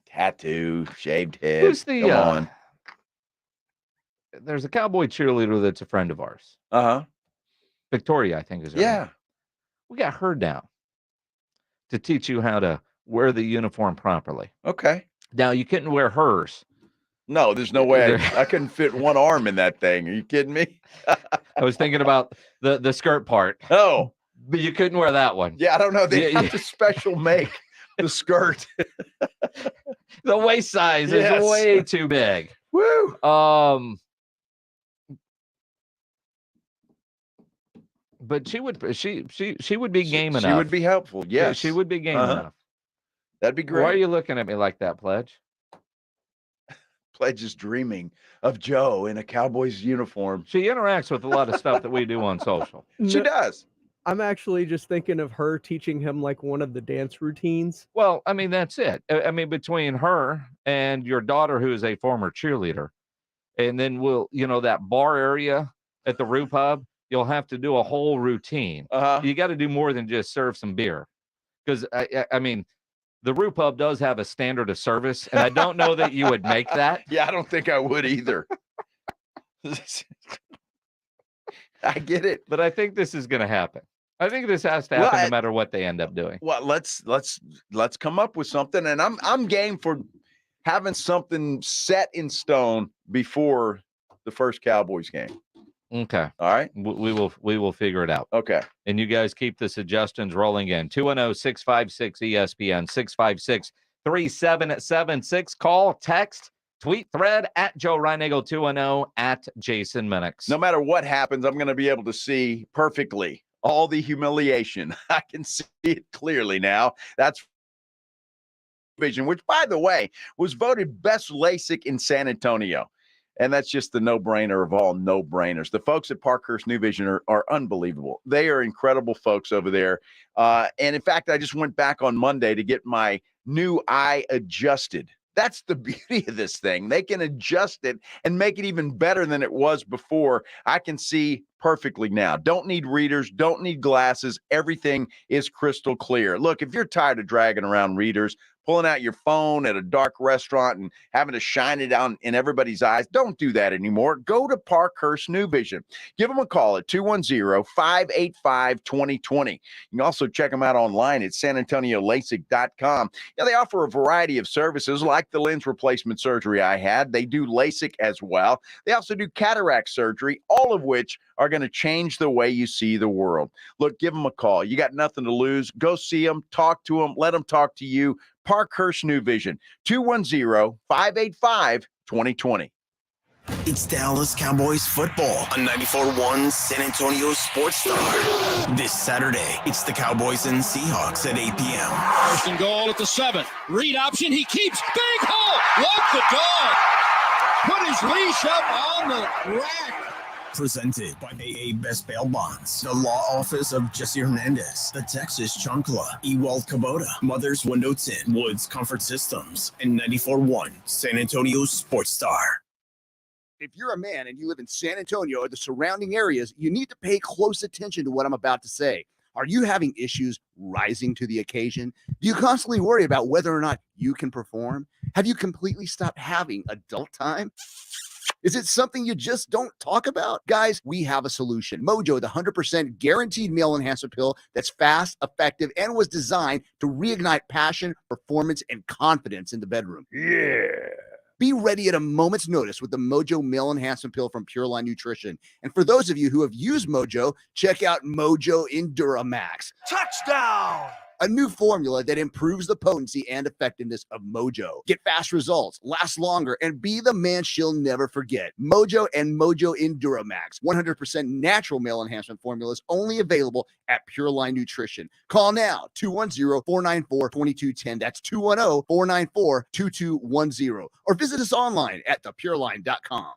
Tattoo, shaved head. Who's the, Come on. There's a cowboy cheerleader that's a friend of ours. Uh-huh. Victoria, I think is her name. We got her down to teach you how to wear the uniform properly. Okay. Now, you couldn't wear hers. No, there's no way. I couldn't fit one arm in that thing. Are you kidding me? I was thinking about the skirt part. Oh. But you couldn't wear that one. Yeah, I don't know. They have to special make the skirt. The waist size is way too big. Woo. But she would be game enough. She would be helpful. Yes. She would be game enough. That'd be great. Why are you looking at me like that, Pledge? Pledge is dreaming of Joe in a Cowboys uniform. She interacts with a lot of stuff that we do on social. She does. I'm actually just thinking of her teaching him like one of the dance routines. Well, I mean, that's it. I mean, between her and your daughter, who is a former cheerleader, and then that bar area at the Roo Pub, you'll have to do a whole routine. You got to do more than just serve some beer. Because, I mean, the Roo Pub does have a standard of service, and I don't know that you would make that. Yeah, I don't think I would either. I get it. But I think this is going to happen. I think this has to happen no matter what they end up doing. Well, let's come up with something, and I'm game for having something set in stone before the first Cowboys game. Okay. All right. We will figure it out. Okay. And you guys keep the suggestions rolling in. 210-656-ESPN, 3776. Call, text, tweet, thread at Joe Reinagle 210 at Jason Minix. No matter what happens, I'm going to be able to see perfectly all the humiliation. I can see it clearly now. That's vision, which, by the way, was voted best LASIK in San Antonio. And that's just the no-brainer of all no-brainers. The folks at Parkhurst New Vision are unbelievable. They are incredible folks over there. And in fact, I just went back on Monday to get my new eye adjusted. That's the beauty of this thing. They can adjust it and make it even better than it was before. I can see perfectly now. Don't need readers, don't need glasses. Everything is crystal clear. Look, if you're tired of dragging around readers, pulling out your phone at a dark restaurant and having to shine it on in everybody's eyes, don't do that anymore. Go to Parkhurst New Vision. Give them a call at 210-585-2020. You can also check them out online at sanantoniolasik.com. Now, they offer a variety of services like the lens replacement surgery I had. They do LASIK as well. They also do cataract surgery, all of which are going to change the way you see the world. Look, give them a call. You got nothing to lose. Go see them, talk to them, let them talk to you. Parkhurst New Vision, 210-585-2020. It's Dallas Cowboys football on 94.1 San Antonio Sports Star. This Saturday, it's the Cowboys and Seahawks at 8 p.m. First and goal at the 7. Read option. He keeps. Big hole. Walk the dog. Put his leash up on the rack. Presented by AA Best Bail Bonds, the law office of Jesse Hernandez, the Texas Chancla, Ewald Kubota, Mother's Window Tint, Woods Comfort Systems, and 94.1 San Antonio Sports Star. If you're a man and you live in San Antonio or the surrounding areas, you need to pay close attention to what I'm about to say. Are you having issues rising to the occasion? Do you constantly worry about whether or not you can perform? Have you completely stopped having adult time? Is it something you just don't talk about? Guys, we have a solution. Mojo, the 100% guaranteed male enhancement pill that's fast, effective, and was designed to reignite passion, performance, and confidence in the bedroom. Yeah. Be ready at a moment's notice with the Mojo Male Enhancement Pill from Pure Line Nutrition. And for those of you who have used Mojo, check out Mojo Enduramax. Touchdown! A new formula that improves the potency and effectiveness of Mojo. Get fast results, last longer, and be the man she'll never forget. Mojo and Mojo Enduramax, 100% natural male enhancement formulas, only available at Pure Line Nutrition. Call now, 210-494-2210. That's 210-494-2210. Or visit us online at thepureline.com.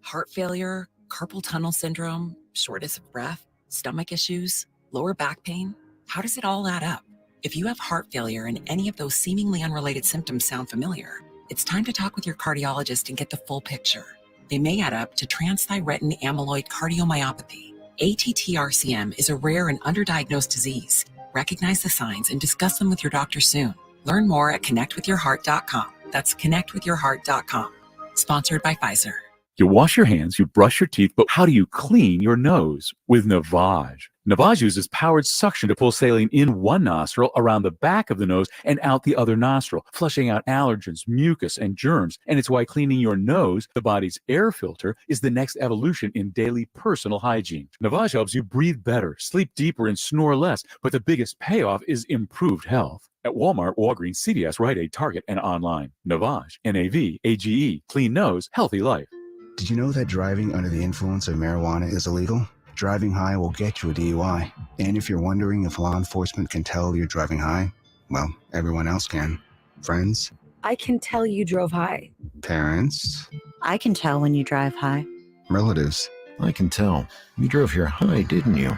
Heart failure, carpal tunnel syndrome, shortness of breath, stomach issues, lower back pain. How does it all add up? If you have heart failure and any of those seemingly unrelated symptoms sound familiar, it's time to talk with your cardiologist and get the full picture. They may add up to transthyretin amyloid cardiomyopathy. ATTR-CM is a rare and underdiagnosed disease. Recognize the signs and discuss them with your doctor soon. Learn more at connectwithyourheart.com. That's connectwithyourheart.com. Sponsored by Pfizer. You wash your hands, you brush your teeth, but how do you clean your nose? With Navage. Navage uses powered suction to pull saline in one nostril, around the back of the nose, and out the other nostril, flushing out allergens, mucus, and germs. And it's why cleaning your nose, the body's air filter, is the next evolution in daily personal hygiene. Navage helps you breathe better, sleep deeper, and snore less. But the biggest payoff is improved health. At Walmart, Walgreens, CVS, Rite Aid, Target, and online. Navage. N-A-V-A-G-E. Clean nose, healthy life. Did you know that driving under the influence of marijuana is illegal? Driving high will get you a DUI. And if you're wondering if law enforcement can tell you're driving high, well, everyone else can. Friends? I can tell you drove high. Parents? I can tell when you drive high. Relatives? I can tell. You drove here high, didn't you?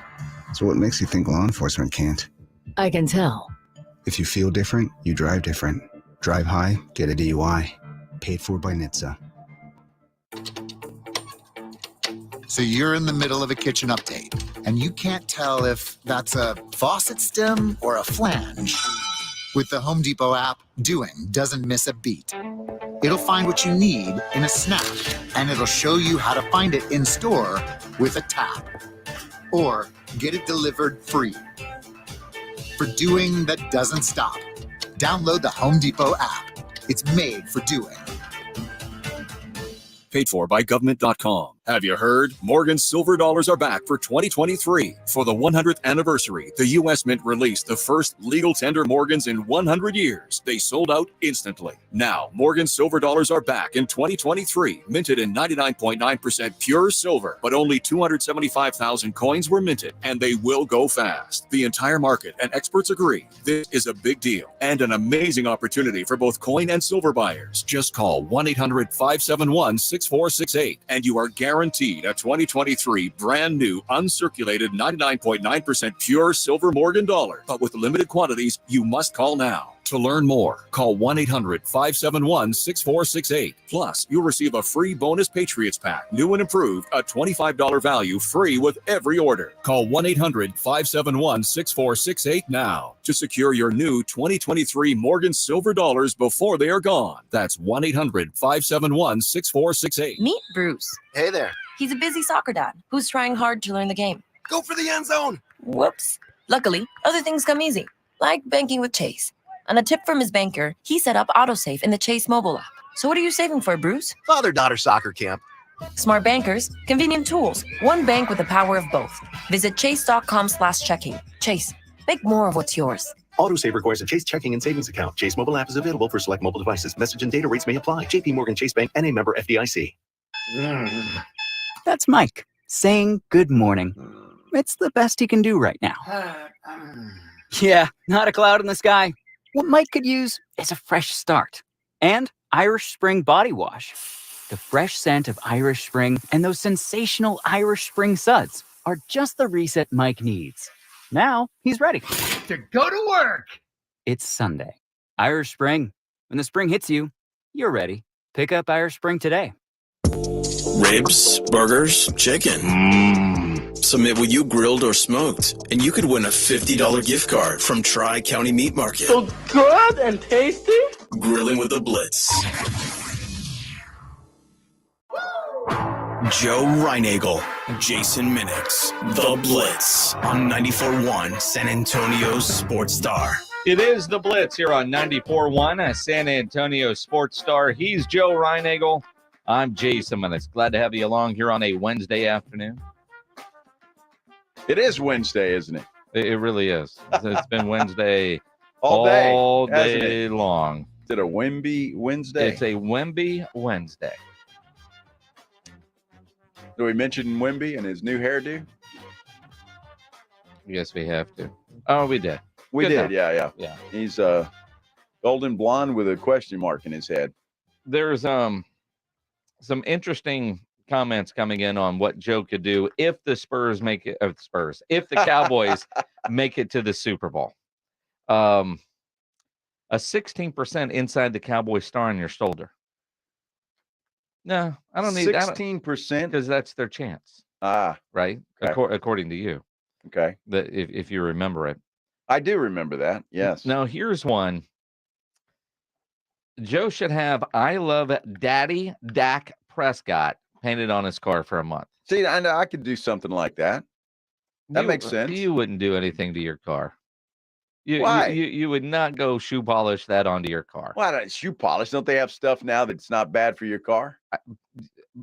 So what makes you think law enforcement can't? I can tell. If you feel different, you drive different. Drive high, get a DUI. Paid for by NHTSA. So you're in the middle of a kitchen update, and you can't tell if that's a faucet stem or a flange. With the Home Depot app, doing doesn't miss a beat. It'll find what you need in a snap, and it'll show you how to find it in store with a tap. Or get it delivered free. For doing that doesn't stop, download the Home Depot app. It's made for doing. Paid for by government.com. Have you heard? Morgan's silver dollars are back for 2023. For the 100th anniversary, the U.S. Mint released the first legal tender Morgans in 100 years. They sold out instantly. Now, Morgan's silver dollars are back in 2023, minted in 99.9% pure silver, but only 275,000 coins were minted, and they will go fast. The entire market and experts agree this is a big deal and an amazing opportunity for both coin and silver buyers. Just call 1-800-571-6468, and you are guaranteed a 2023 brand new uncirculated 99.9% pure silver Morgan dollar. But with limited quantities, you must call now. To learn more, call 1-800-571-6468. Plus, you'll receive a free bonus Patriots pack, new and improved, a $25 value, free with every order. Call 1-800-571-6468 now to secure your new 2023 Morgan silver dollars before they are gone. That's 1-800-571-6468. Meet Bruce. Hey there. He's a busy soccer dad who's trying hard to learn the game. Go for the end zone. Whoops. Luckily, other things come easy, like banking with Chase. On a tip from his banker, he set up AutoSave in the Chase mobile app. So what are you saving for, Bruce? Father-daughter soccer camp. Smart bankers, convenient tools, one bank with the power of both. Visit chase.com/checking. Chase, make more of what's yours. AutoSave requires a Chase checking and savings account. Chase mobile app is available for select mobile devices. Message and data rates may apply. JP Morgan Chase Bank and a member FDIC. That's Mike saying good morning. It's the best he can do right now. Yeah, not a cloud in the sky. What Mike could use is a fresh start. And Irish Spring Body Wash. The fresh scent of Irish Spring and those sensational Irish Spring suds are just the reset Mike needs. Now he's ready to go to work. It's Sunday. Irish Spring. When the spring hits you, you're ready. Pick up Irish Spring today. Ribs, burgers, chicken. Submit what you grilled or smoked, and you could win a $50 gift card from Tri-County Meat Market. So good and tasty. Grilling with the Blitz. Joe Reinagel, Jason Minix, The Blitz on 94.1 San Antonio's Sports Star. It is The Blitz here on 94.1 San Antonio Sports Star. He's Joe Reinagel. I'm Jason Minix. Glad to have you along here on a Wednesday afternoon. It is Wednesday, isn't it? It really is. It's been Wednesday all day long. Is it a Wemby Wednesday? It's a Wemby Wednesday. Do we mention Wemby and his new hairdo? Yes, we have to. Oh, we did. We Good did, enough. yeah. He's golden blonde with a question mark in his head. There's some interesting comments coming in on what Joe could do if the Spurs make it. If the Cowboys make it to the Super Bowl. A 16% inside the Cowboy star on your shoulder. No, I don't need 16% because that's their chance. Right. Okay. According to you. Okay. If you remember it. I do remember that. Yes. Now here's one. Joe should have "I love Daddy Dak Prescott" painted on his car for a month. See, I could do something like that. That makes sense. You wouldn't do anything to your car. Why? You would not go shoe polish that onto your car. Why not shoe polish? Don't they have stuff now that's not bad for your car?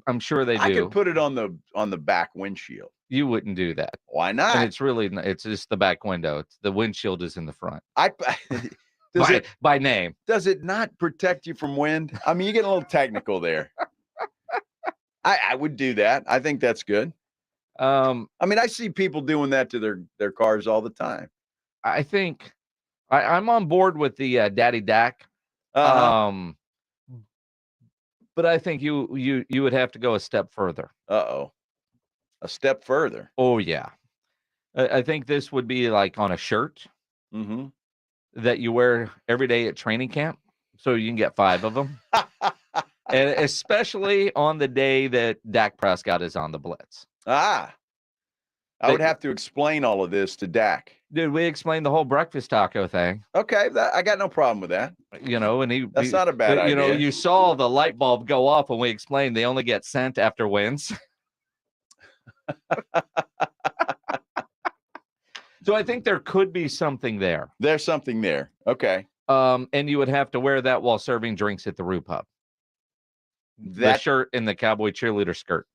I'm sure they do. I could put it on the back windshield. You wouldn't do that. Why not? And it's just the back window. The windshield is in the front. By name. Does it not protect you from wind? I mean, you get a little technical there. I would do that. I think that's good. I mean, I see people doing that to their cars all the time. I think I'm on board with the Daddy Dak. Uh-huh. But I think you would have to go a step further. Uh-oh. A step further. Oh, yeah. I think this would be like on a shirt that you wear every day at training camp. So you can get 5 of them. And especially on the day that Dak Prescott is on the Blitz. I would have to explain all of this to Dak. Dude, we explained the whole breakfast taco thing. Okay, I got no problem with that. And that's not a bad idea. You saw the light bulb go off when we explained they only get sent after wins. So I think there could be something there. There's something there. Okay. And you would have to wear that while serving drinks at the Roo Pub. The shirt and the cowboy cheerleader skirt.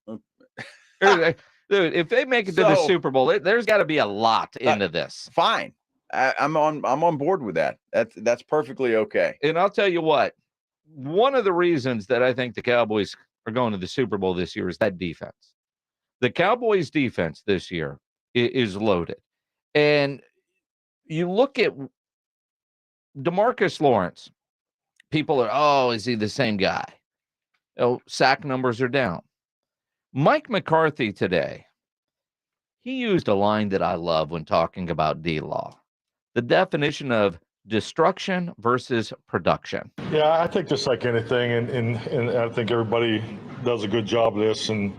Dude, if they make it to the Super Bowl, there's got to be a lot into this. Fine. I'm on board with that. That's perfectly okay. And I'll tell you what, one of the reasons that I think the Cowboys are going to the Super Bowl this year is that defense. The Cowboys defense this year is loaded. And you look at DeMarcus Lawrence, people are, is he the same guy? Oh, sack numbers are down. Mike McCarthy today, he used a line that I love when talking about D-Law. The definition of destruction versus production. Yeah, I think just like anything, and I think everybody does a good job of this, and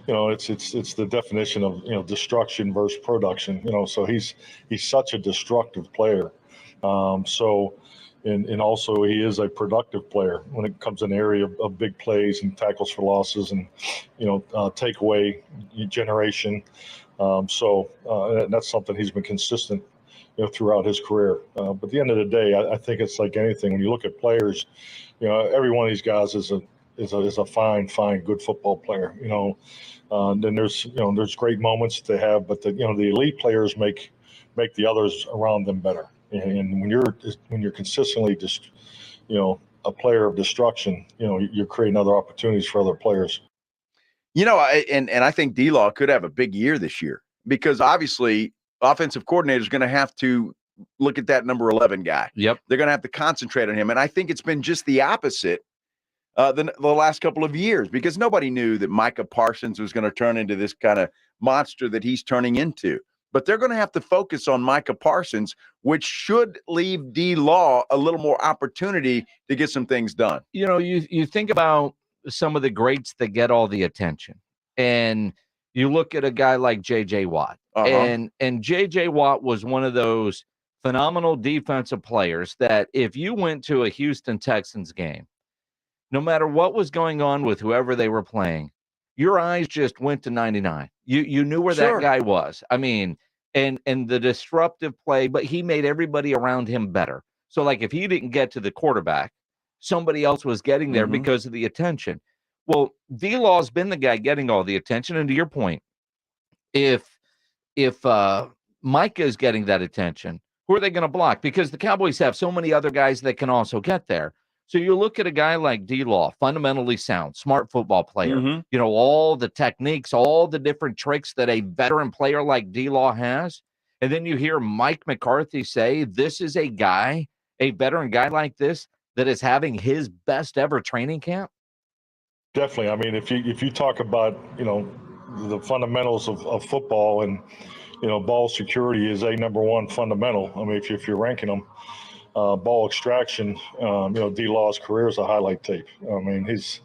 it's the definition of destruction versus production. So he's such a destructive player. And also he is a productive player when it comes in the area of big plays and tackles for losses and takeaway generation. And that's something he's been consistent throughout his career. But at the end of the day, I think it's like anything. When you look at players, every one of these guys is a fine, good football player. Then there's great moments they have, but the elite players make the others around them better. And when you're consistently just a player of destruction, you're creating other opportunities for other players. And I think D-Law could have a big year this year because obviously offensive coordinator is going to have to look at that number 11 guy. Yep. They're going to have to concentrate on him. And I think it's been just the opposite the last couple of years because nobody knew that Micah Parsons was going to turn into this kind of monster that he's turning into. But they're going to have to focus on Micah Parsons, which should leave D-Law a little more opportunity to get some things done. You think about some of the greats that get all the attention, and you look at a guy like J.J. Watt. And J.J. Watt was one of those phenomenal defensive players that if you went to a Houston Texans game, no matter what was going on with whoever they were playing, your eyes just went to 99. You knew where that guy was. I mean, and the disruptive play, but he made everybody around him better. So, like, if he didn't get to the quarterback, somebody else was getting there because of the attention. Well, D-Law's been the guy getting all the attention. And to your point, if Micah is getting that attention, who are they going to block? Because the Cowboys have so many other guys that can also get there. So you look at a guy like D-Law, fundamentally sound, smart football player, all the techniques, all the different tricks that a veteran player like D-Law has. And then you hear Mike McCarthy say, this is a guy, a veteran guy like this, that is having his best ever training camp. Definitely. I mean, if you talk about, the fundamentals of football and, ball security is a number one fundamental. I mean, if you're ranking them, ball extraction, D-Law's career is a highlight tape. I mean, his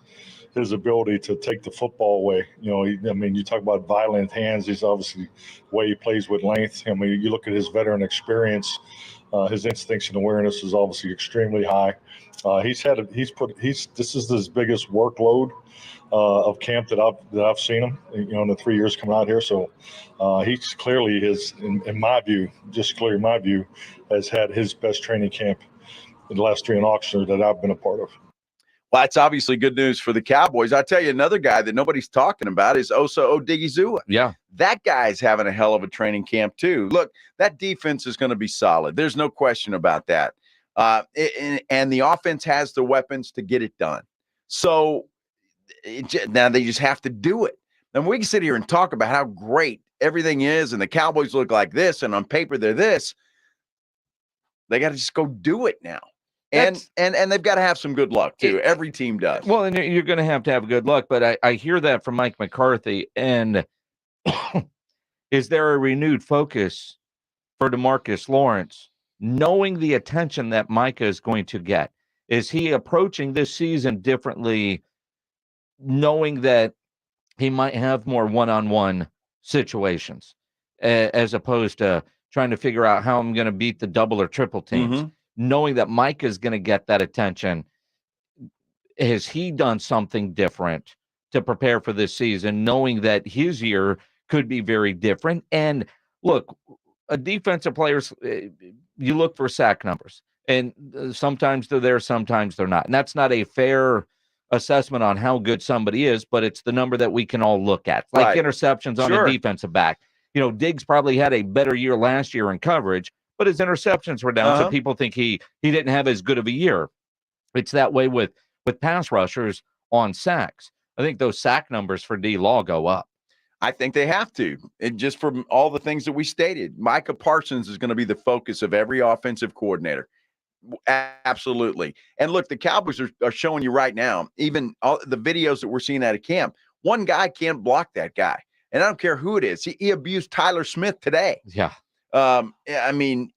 ability to take the football away, you talk about violent hands. He's obviously the way he plays with length. I mean, you look at his veteran experience, his instincts and awareness is obviously extremely high. This is his biggest workload of camp that I've seen him, in the 3 years coming out here. So he's clearly in my view, has had his best training camp in the last three in Oxford that I've been a part of. Well, that's obviously good news for the Cowboys. I'll tell you another guy that nobody's talking about is Osa Odigizua. Yeah. That guy's having a hell of a training camp too. Look, that defense is going to be solid. There's no question about that. And the offense has the weapons to get it done. So now they just have to do it. And we can sit here and talk about how great everything is, and the Cowboys look like this, and on paper they're this. They got to just go do it now. And they've got to have some good luck too. Every team does. Well, and you're going to have good luck, but I hear that from Mike McCarthy. And is there a renewed focus for DeMarcus Lawrence, knowing the attention that Micah is going to get? Is he approaching this season differently, knowing that he might have more one-on-one situations as opposed to trying to figure out how I'm going to beat the double or triple teams? Knowing that Micah is going to get that attention, has he done something different to prepare for this season, knowing that his year could be very different? And look, a defensive players, you look for sack numbers, and sometimes they're there, sometimes they're not. And that's not a fair assessment on how good somebody is, but it's the number that we can all look at. Like interceptions on a defensive back. Diggs probably had a better year last year in coverage, but his interceptions were down, so people think he didn't have as good of a year. It's that way with pass rushers on sacks. I think those sack numbers for D-Law go up. I think they have to. And just from all the things that we stated, Micah Parsons is going to be the focus of every offensive coordinator. Absolutely. And look, the Cowboys are showing you right now, even all the videos that we're seeing out of camp, one guy can't block that guy. And I don't care who it is. He abused Tyler Smith today. Yeah. I mean,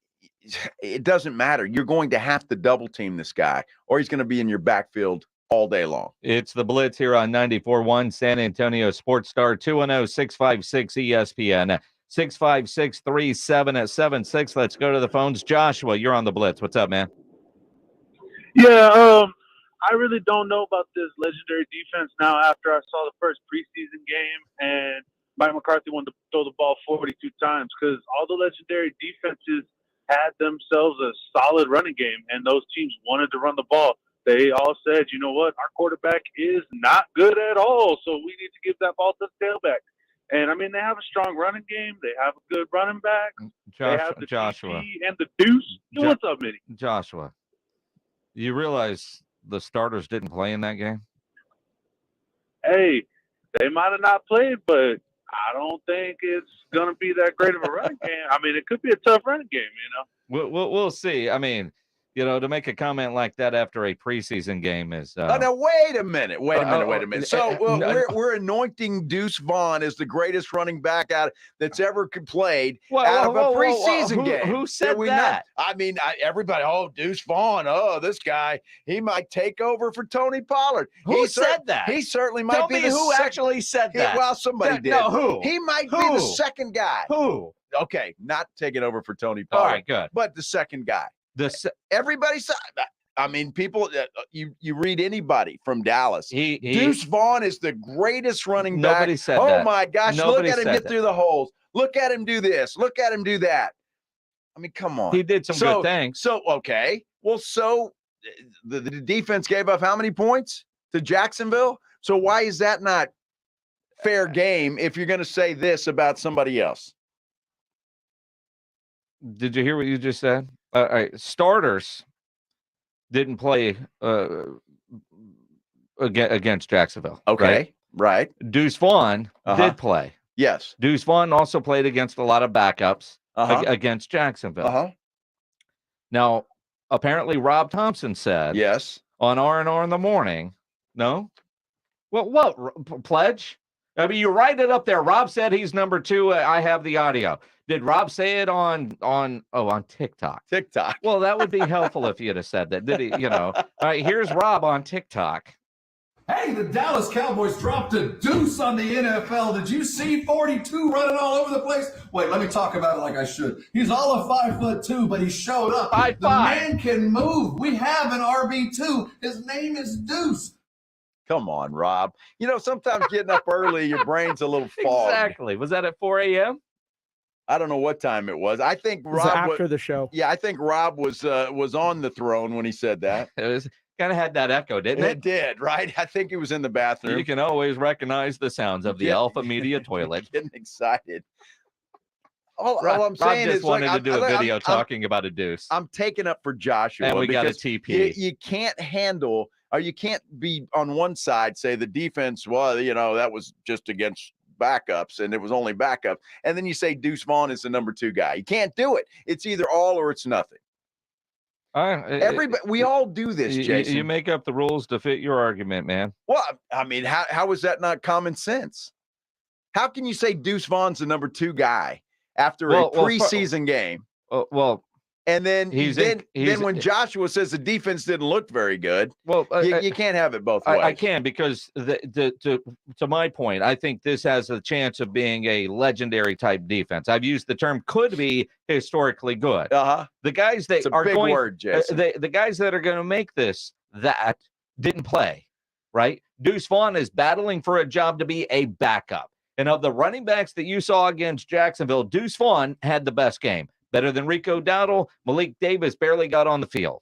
it doesn't matter. You're going to have to double team this guy, or he's going to be in your backfield all day long. It's the Blitz here on 94.1 San Antonio Sports Star, 210-656-ESPN, 656-3776. Let's go to the phones. Joshua, you're on the Blitz. What's up, man? Yeah, I really don't know about this legendary defense now after I saw the first preseason game and Mike McCarthy wanted to throw the ball 42 times because all the legendary defenses had themselves a solid running game, and those teams wanted to run the ball. They all said, you know what, our quarterback is not good at all, so we need to give that ball to the tailback. And, I mean, they have a strong running game. They have a good running back. They have the Joshua. TP and the deuce. What's up, Mitty? Joshua, you realize the starters didn't play in that game? Hey, they might have not played, but I don't think it's going to be that great of a running game. I mean, it could be a tough running game, We'll see. I mean, to make a comment like that after a preseason game is. Now wait a minute. So we're anointing Deuce Vaughn as the greatest running back that's ever played out of a preseason game. Who said that? Everybody. Oh, Deuce Vaughn. Oh, this guy. He might take over for Tony Pollard. Who said that? He certainly might Tell be. me who actually said that. Well, somebody did. No, who? He might be the second guy. Who? Okay, not taking over for Tony Pollard. All right, good. But the second guy. Everybody said. I mean, people. You read anybody from Dallas. Deuce Vaughn is the greatest running back. Nobody said that. Oh my gosh! Nobody look at him get through the holes. Look at him do this. Look at him do that. I mean, come on. He did some good things. So okay. Well, so the defense gave up how many points to Jacksonville? So why is that not fair game if you're going to say this about somebody else? Did you hear what you just said? All right, starters didn't play against Jacksonville. Okay, right. Deuce Vaughn did play. Yes. Deuce Vaughn also played against a lot of backups against Jacksonville. Now, apparently Rob Thompson said yes on R&R in the morning. No? Well, what? Pledge? I mean, you write it up there. Rob said he's number 2. I have the audio. Did Rob say it on TikTok? TikTok. Well, that would be helpful if you'd have said that. Did he? All right, here's Rob on TikTok. Hey, the Dallas Cowboys dropped a deuce on the NFL. Did you see 42 running all over the place? Wait, let me talk about it like I should. He's all of 5'2", but he showed up. 5'5". The man can move. We have an RB2. His name is Deuce. Come on, Rob. Sometimes getting up early, your brain's a little fogged. Exactly. Was that at 4 a.m.? I don't know what time it was. I think Rob after the show. Yeah, I think Rob was on the throne when he said that. It was kind of had that echo, didn't it? It did, right? I think he was in the bathroom. You can always recognize the sounds of the Alpha Media toilet. Getting excited. All I'm Rob saying just is wanted to do a video talking about a deuce. I'm taking up for Joshua. And we got a TP. You can't handle, or you can't be on one side, say the defense, well, that was just against backups and it was only backup. And then you say Deuce Vaughn is the number 2 guy. You can't do it. It's either all or it's nothing. Everybody, we all do this, Jason. You make up the rules to fit your argument, man. Well, I mean, how is that not common sense? How can you say Deuce Vaughn's the number 2 guy after a preseason game? And then when Joshua says the defense didn't look very good, you can't have it both ways. I can, because to my point, I think this has a chance of being a legendary type defense. I've used the term could be historically good. The guys that are going, word, Jason. The guys that are going to make this that didn't play, right? Deuce Vaughn is battling for a job to be a backup. And of the running backs that you saw against Jacksonville, Deuce Vaughn had the best game. Better than Rico Dowdle. Malik Davis barely got on the field.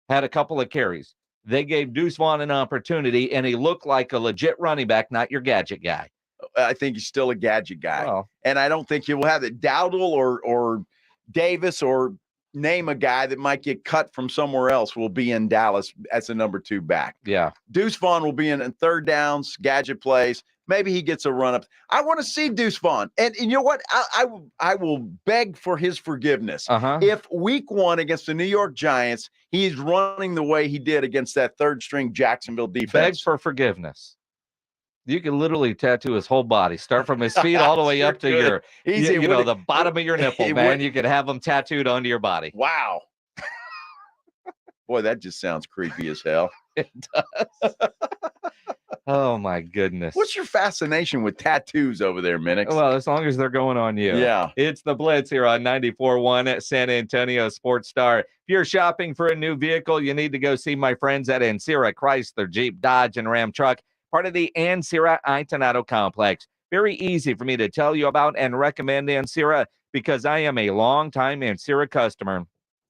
Had a couple of carries. They gave Deuce Vaughn an opportunity, and he looked like a legit running back, not your gadget guy. I think he's still a gadget guy. Well, and I don't think he will have it. Dowdle or Davis or name a guy that might get cut from somewhere else will be in Dallas as a number 2 back. Yeah. Deuce Vaughn will be in third downs, gadget plays. Maybe he gets a run up. I want to see Deuce Vaughn. And you know what? I will beg for his forgiveness. If week 1 against the New York Giants, he's running the way he did against that third-string Jacksonville defense. Beg for forgiveness. You can literally tattoo his whole body, start from his feet all the way up to your, the bottom of your nipple, man. You can have them tattooed onto your body. Wow. Boy, that just sounds creepy as hell. It does. Oh, my goodness. What's your fascination with tattoos over there, Minix? Well, as long as they're going on you. Yeah. It's the Blitz here on 94.1 at San Antonio Sports Star. If you're shopping for a new vehicle, you need to go see my friends at Ancira Chrysler, Jeep, Dodge, and Ram Truck, part of the Ancira Itonado complex. Very easy for me to tell you about and recommend Ancira because I am a longtime Ancira customer,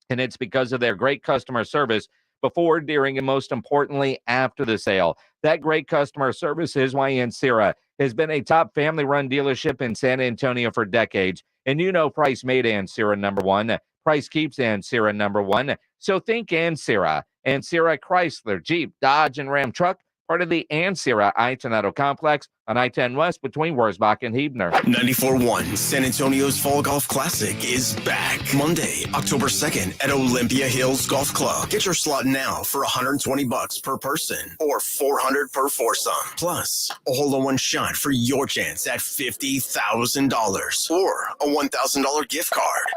and it's because of their great customer service before, during, and most importantly, after the sale. That great customer service is why Ancira has been a top family-run dealership in San Antonio for decades. And you know Price made Ancira number 1. Price keeps Ancira number 1. So think Ancira. Ancira Chrysler, Jeep, Dodge, and Ram Truck, part of the Ancira Itonado complex on I-10 West between Wurzbach and Huebner. 94.1 San Antonio's Fall Golf Classic is back Monday, October 2nd at Olympia Hills Golf Club. Get your slot now for $120 per person or $400 per foursome. Plus, a hole-in-one shot for your chance at $50,000 or a $1,000 gift card.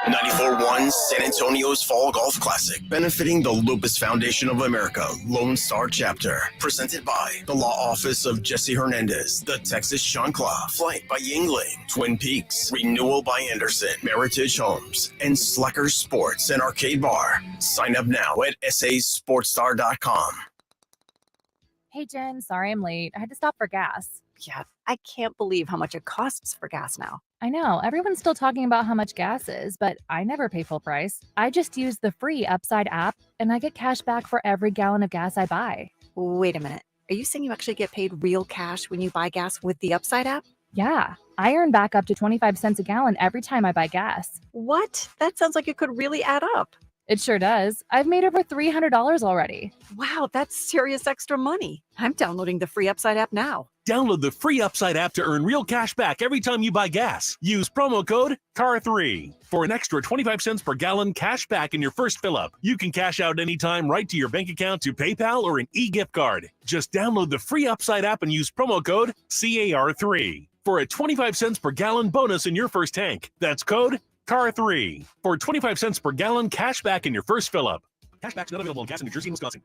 94.1 San Antonio's Fall Golf Classic, benefiting the Lupus Foundation of America, Lone Star Chapter. Presented by the Law Office of Jesse Hernandez, the Texas Chancla, Flight by Yingling, Twin Peaks, Renewal by Anderson, Meritage Homes, and Slacker Sports and Arcade Bar. Sign up now at sasportstar.com. Hey, Jen, sorry I'm late. I had to stop for gas. Yeah, I can't believe how much it costs for gas now. I know. Everyone's still talking about how much gas is, but I never pay full price. I just use the free Upside app, and I get cash back for every gallon of gas I buy. Wait a minute. Are you saying you actually get paid real cash when you buy gas with the Upside app? Yeah. I earn back up to 25 cents a gallon every time I buy gas. What? That sounds like it could really add up. It sure does. I've made over $300 already. Wow, that's serious extra money. I'm downloading the free Upside app now. Download the free Upside app to earn real cash back every time you buy gas. Use promo code CAR3 for an extra 25 cents per gallon cash back in your first fill-up. You can cash out anytime right to your bank account, to PayPal, or an e-gift card. Just download the free Upside app and use promo code CAR3 for a 25 cents per gallon bonus in your first tank. That's code CAR3 for 25 cents per gallon cash back in your first fill-up. Cashback's not available in gas in New Jersey and Wisconsin.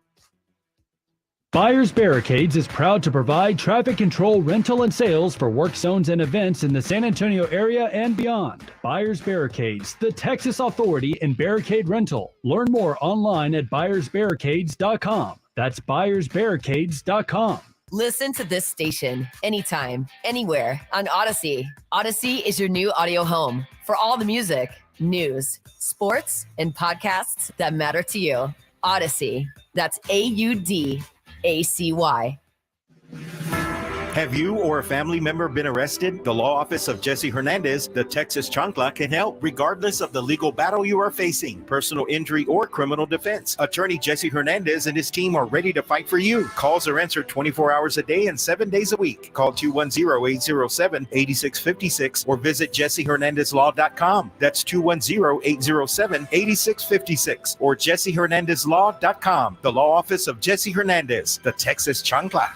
Buyers Barricades is proud to provide traffic control, rental, and sales for work zones and events in the San Antonio area and beyond. Buyers Barricades, the Texas authority in barricade rental. Learn more online at buyersbarricades.com. That's buyersbarricades.com. Listen to this station anytime, anywhere on Odyssey. Odyssey is your new audio home for all the music, news, sports, and podcasts that matter to you. Odyssey. That's AUDACY. Have you or a family member been arrested? The Law Office of Jesse Hernandez, the Texas Chancla, can help regardless of the legal battle you are facing, personal injury or criminal defense. Attorney Jesse Hernandez and his team are ready to fight for you. Calls are answered 24 hours a day and 7 days a week. Call 210-807-8656 or visit jessehernandezlaw.com. That's 210-807-8656 or jessehernandezlaw.com. The Law Office of Jesse Hernandez, the Texas Chancla.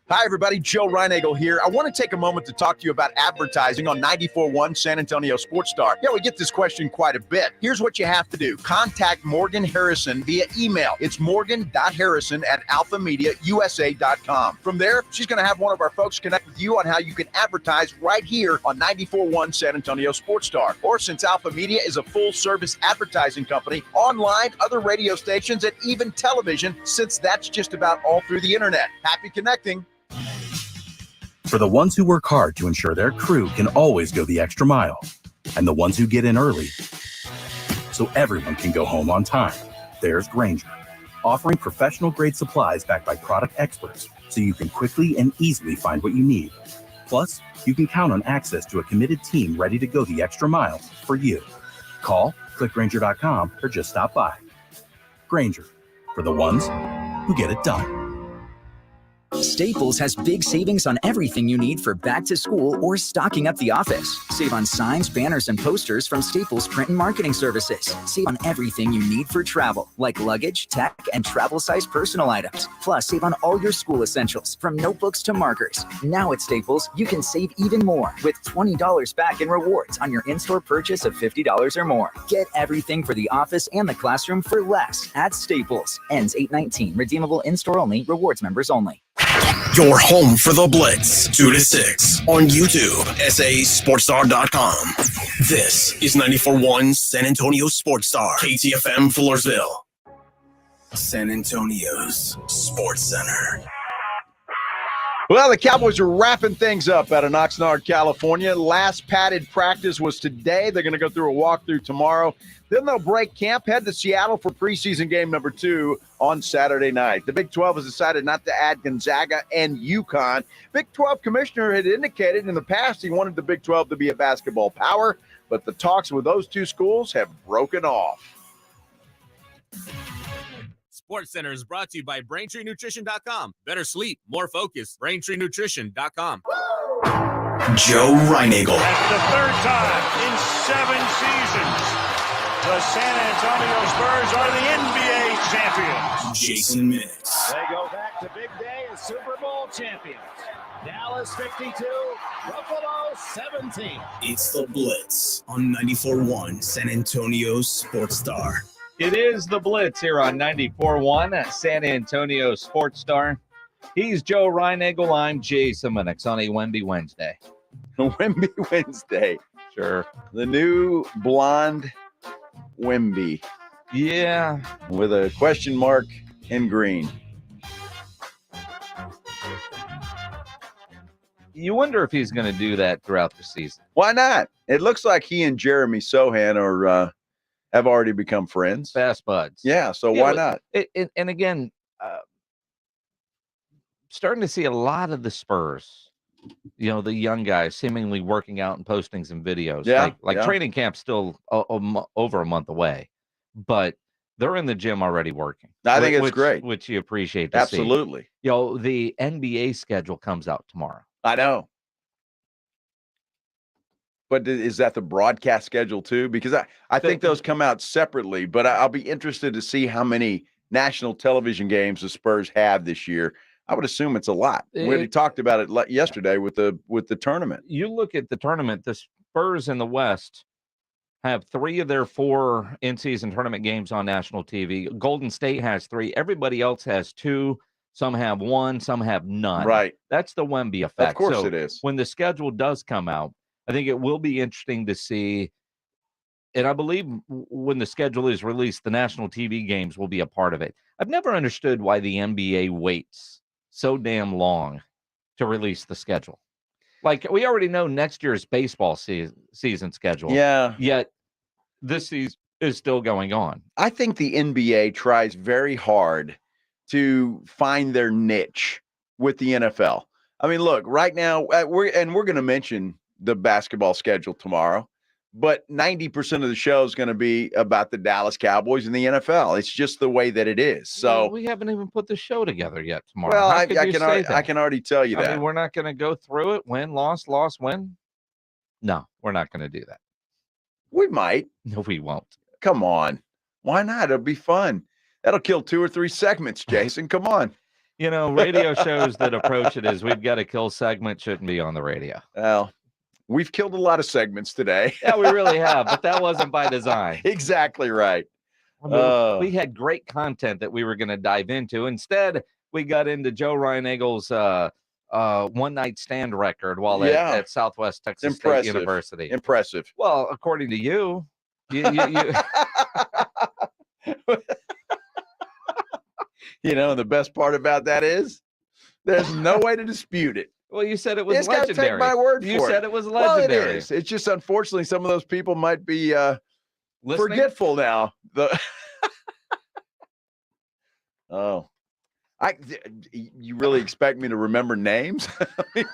Hi, everybody. Joe Reinagel here. I want to take a moment to talk to you about advertising on 94.1 San Antonio Sports Star. Yeah, we get this question quite a bit. Here's what you have to do. Contact Morgan Harrison via email. It's morgan.harrison@alphamediausa.com. From there, she's going to have one of our folks connect with you on how you can advertise right here on 94.1 San Antonio Sports Star. Or since Alpha Media is a full-service advertising company, online, other radio stations, and even television, since that's just about all through the internet. Happy connecting. For the ones who work hard to ensure their crew can always go the extra mile, and the ones who get in early so everyone can go home on time, there's Grainger, offering professional-grade supplies backed by product experts so you can quickly and easily find what you need. Plus, you can count on access to a committed team ready to go the extra mile for you. Call, click Grainger.com, or just stop by. Grainger, for the ones who get it done. Staples has big savings on everything you need for back to school or stocking up the office. Save on signs, banners, and posters from Staples Print and Marketing Services. Save on everything you need for travel, like luggage, tech, and travel-size personal items. Plus, save on all your school essentials, from notebooks to markers. Now at Staples, you can save even more with $20 back in rewards on your in-store purchase of $50 or more. Get everything for the office and the classroom for less at Staples. Ends 8/19. Redeemable in-store only. Rewards members only. Your home for the Blitz, 2 to 6 on YouTube, SASportsStar.com. This is 94.1 San Antonio Sports Star, KTFM Floresville. San Antonio's Sports Center. Well, the Cowboys are wrapping things up out of Oxnard, California. Last padded practice was today. They're going to go through a walkthrough tomorrow. Then they'll break camp, head to Seattle for preseason game number 2 on Saturday night. The Big 12 has decided not to add Gonzaga and UConn. Big 12 commissioner had indicated in the past he wanted the Big 12 to be a basketball power, but the talks with those two schools have broken off. Sports Center is brought to you by BraintreeNutrition.com. Better sleep, more focus. BraintreeNutrition.com. Joe Reinagel. That's the third time in 7 seasons the San Antonio Spurs are the NBA champions. Jason Minutes. They go back to big day as Super Bowl champions. Dallas 52, Buffalo 17. It's the Blitz on 94.1 San Antonio Sports Star. It is the Blitz here on 94.1 at San Antonio Sports Star. He's Joe Reinagel. I'm Jason Minix on a Wemby Wednesday. Wemby Wednesday. Sure. The new blonde Wemby. Yeah. With a question mark in green. You wonder if he's going to do that throughout the season. Why not? It looks like he and Jeremy Sohan are have already become friends. Fast buds. Yeah, so why not? And again, starting to see a lot of the Spurs, the young guys seemingly working out and posting some videos. Yeah, like training camp's still over a month away, but they're in the gym already working. I think it's great. Which you appreciate to Absolutely. See. The NBA schedule comes out tomorrow. I know. But is that the broadcast schedule too? Because I think those come out separately, but I'll be interested to see how many national television games the Spurs have this year. I would assume it's a lot. We already talked about it yesterday with the tournament. You look at the tournament, the Spurs in the West have 3 of their 4 in-season tournament games on national TV. Golden State has 3. Everybody else has 2. Some have 1, some have none. Right. That's the Wemby effect. Of course it is. When the schedule does come out, I think it will be interesting to see. And I believe when the schedule is released, the national TV games will be a part of it. I've never understood why the NBA waits so damn long to release the schedule. Like, we already know next year's baseball season schedule. Yeah. Yet this season is still going on. I think the NBA tries very hard to find their niche with the NFL. I mean, look, right now, we're going to mention the basketball schedule tomorrow, but 90% of the show is going to be about the Dallas Cowboys and the NFL. It's just the way that it is. So we haven't even put the show together yet tomorrow. Well, I can already tell you that. I mean, we're not going to go through it. Win, loss, win. No, we're not going to do that. We might. No, we won't. Come on. Why not? It'll be fun. That'll kill 2 or 3 segments, Jason. Come on. Radio shows that approach it as we've got to kill segment shouldn't be on the radio. Well, we've killed a lot of segments today. Yeah, we really have, but that wasn't by design. Exactly right. I mean, we had great content that we were going to dive into. Instead, we got into Joe Reinagel's one-night stand record while at Southwest Texas State University. Impressive. Well, according to you. The best part about that is there's no way to dispute it. Well, you said it was legendary. legendary. Take my word for it. You said it was legendary. Well, it is. It's just unfortunately some of those people might be Listening? forgetful now. Oh, you really expect me to remember names? I mean,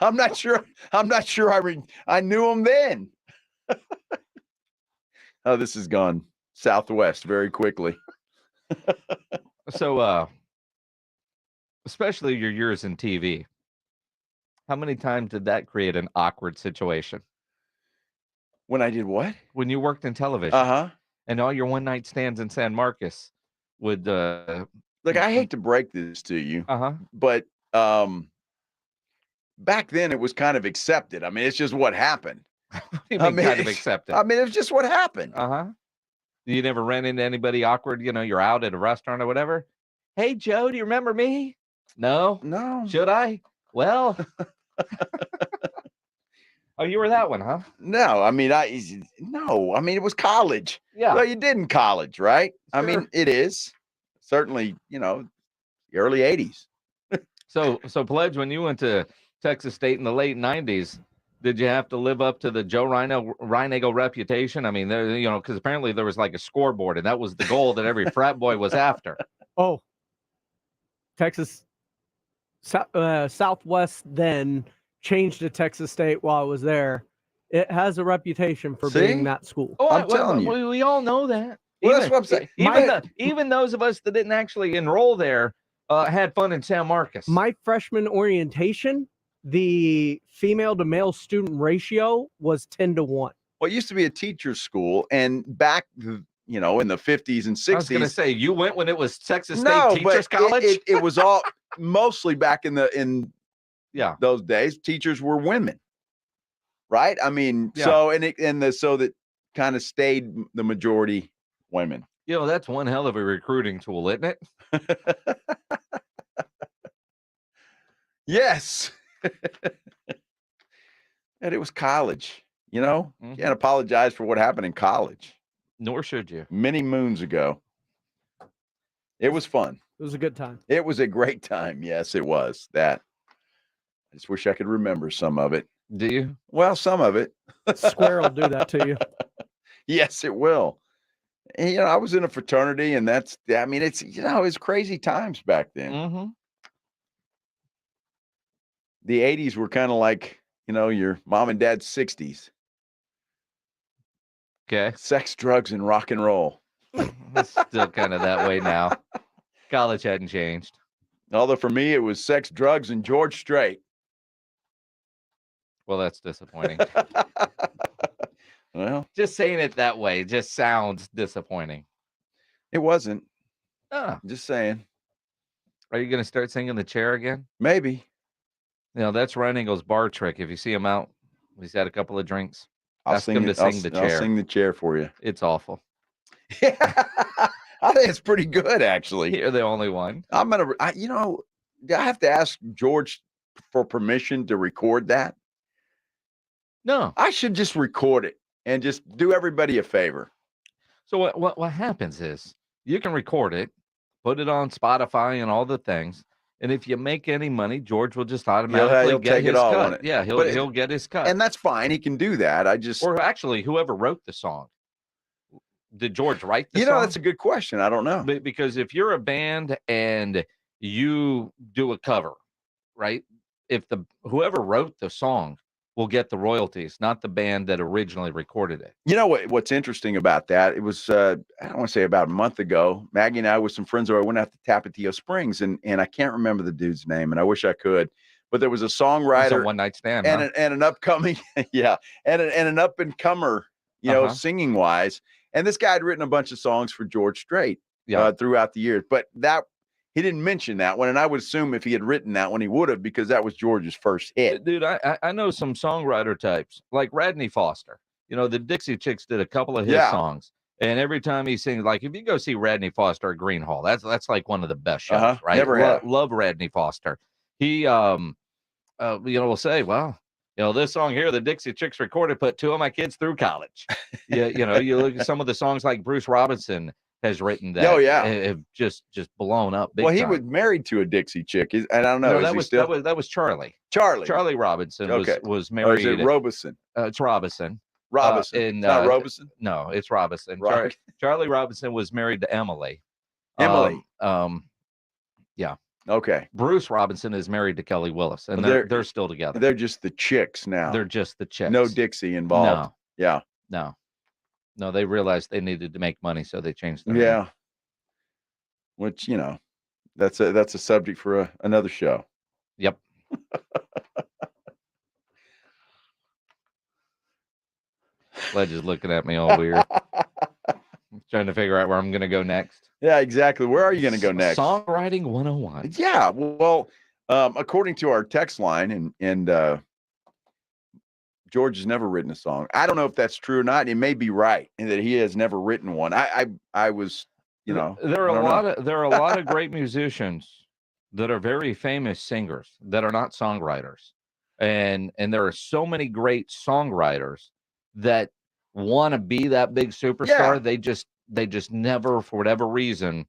I'm not sure. I knew them then. Oh, this has gone southwest very quickly. So, especially your years in TV, how many times did that create an awkward situation? When I did what? When you worked in television. Uh-huh. And all your one-night stands in San Marcos would Look, I hate to break this to you, Uh-huh. but back then it was kind of accepted. I mean, it's just what happened. What do you mean kind of accepted? I mean, it was just what happened. Uh-huh. You never ran into anybody awkward, you're out at a restaurant or whatever. Hey, Joe, do you remember me? No. Should I? Well. Oh, you were that one, huh? No, I mean, it was college. Yeah. Well, you did in college, right? Sure. I mean, it is certainly, the early 80s. So Pledge, when you went to Texas State in the late 90s, did you have to live up to the Joe Reinagle reputation? I mean, there, because apparently there was like a scoreboard, and that was the goal that every frat boy was after. Oh, Texas Southwest then changed to Texas State while I was there. It has a reputation for being that school. Oh, I'm telling you. We all know that. Well, that's what I'm saying. Even those of us that didn't actually enroll there had fun in San Marcos. My freshman orientation, the female to male student ratio was 10-1. Well, it used to be a teacher's school, and back, in the 50s and 60s. I was going to say, you went when it was Texas State Teachers College? It was all mostly back in those days. Teachers were women, right? I mean, so that kind of stayed the majority women. That's one hell of a recruiting tool, isn't it? Yes. And it was college, You can't apologize for what happened in college. Nor should you. Many moons ago. It was fun. It was a good time. It was a great time. Yes, it was. I just wish I could remember some of it. Do you? Well, some of it. Square will do that to you. Yes, it will. And, I was in a fraternity, and it's it's crazy times back then. Mm-hmm. The 80s were kind of like, your mom and dad's 60s. Okay. Sex, drugs, and rock and roll. It's still kind of that way now. College hadn't changed. Although for me, it was sex, drugs, and George Strait. Well, that's disappointing. Well, just saying it that way just sounds disappointing. It wasn't. Oh. Just saying. Are you going to start singing the chair again? Maybe. That's Reinagle's bar trick. If you see him out, he's had a couple of drinks. I'll ask him to sing the chair. I'll sing the chair for you. It's awful. Yeah, I think it's pretty good, actually. You're the only one. I have to ask George for permission to record that. No, I should just record it and just do everybody a favor. So what happens is you can record it, put it on Spotify and all the things, and if you make any money, George will just automatically he'll get take his it all cut. on it. Yeah, he'll get his cut, and that's fine. He can do that. Or actually, whoever wrote the song. Did George write the song? That's a good question. I don't know. Because if you're a band and you do a cover, right? If whoever wrote the song will get the royalties, not the band that originally recorded it. You know what's interesting about that? It was I don't want to say about a month ago. Maggie and I with some friends went out to Tapatio Springs, and I can't remember the dude's name, and I wish I could. But there was a songwriter, it's a one-night stand, and an upcoming, and an up and comer, singing wise. And this guy had written a bunch of songs for George Strait throughout the years, but he didn't mention that one. And I would assume if he had written that one, he would have, because that was George's first hit. Dude, I know some songwriter types like Radney Foster. The Dixie Chicks did a couple of his songs, and every time he sings, like if you go see Radney Foster at Green Hall, that's like one of the best shows, right? Never love Radney Foster. He will say, well, this song here, the Dixie Chicks recorded, put 2 of my kids through college. You look at some of the songs like Bruce Robinson has written that. Oh, yeah. Have just blown up big Well, he time. was married to a Dixie chick. And I don't know. No, that was Charlie. Charlie Robinson was married. Or is it Robison? It's Robinson. Robinson. Not Robinson? No, it's Robinson. Charlie Robinson was married to Emily. Emily. Yeah. Okay. Bruce Robinson is married to Kelly Willis, and they're still together. They're just the chicks now. They're just the chicks. No Dixie involved. No. Yeah. No, they realized they needed to make money, so they changed their name. Yeah. Which, that's a subject for another show. Yep. Sledge is looking at me all weird. I'm trying to figure out where I'm going to go next. Yeah, exactly. Where are you going to go next? Songwriting 101. Yeah. Well, according to our text line, and George has never written a song. I don't know if that's true or not. It may be right in that he has never written one. I was, there are a lot of great musicians that are very famous singers that are not songwriters, and there are so many great songwriters that want to be that big superstar. Yeah. They just never, for whatever reason,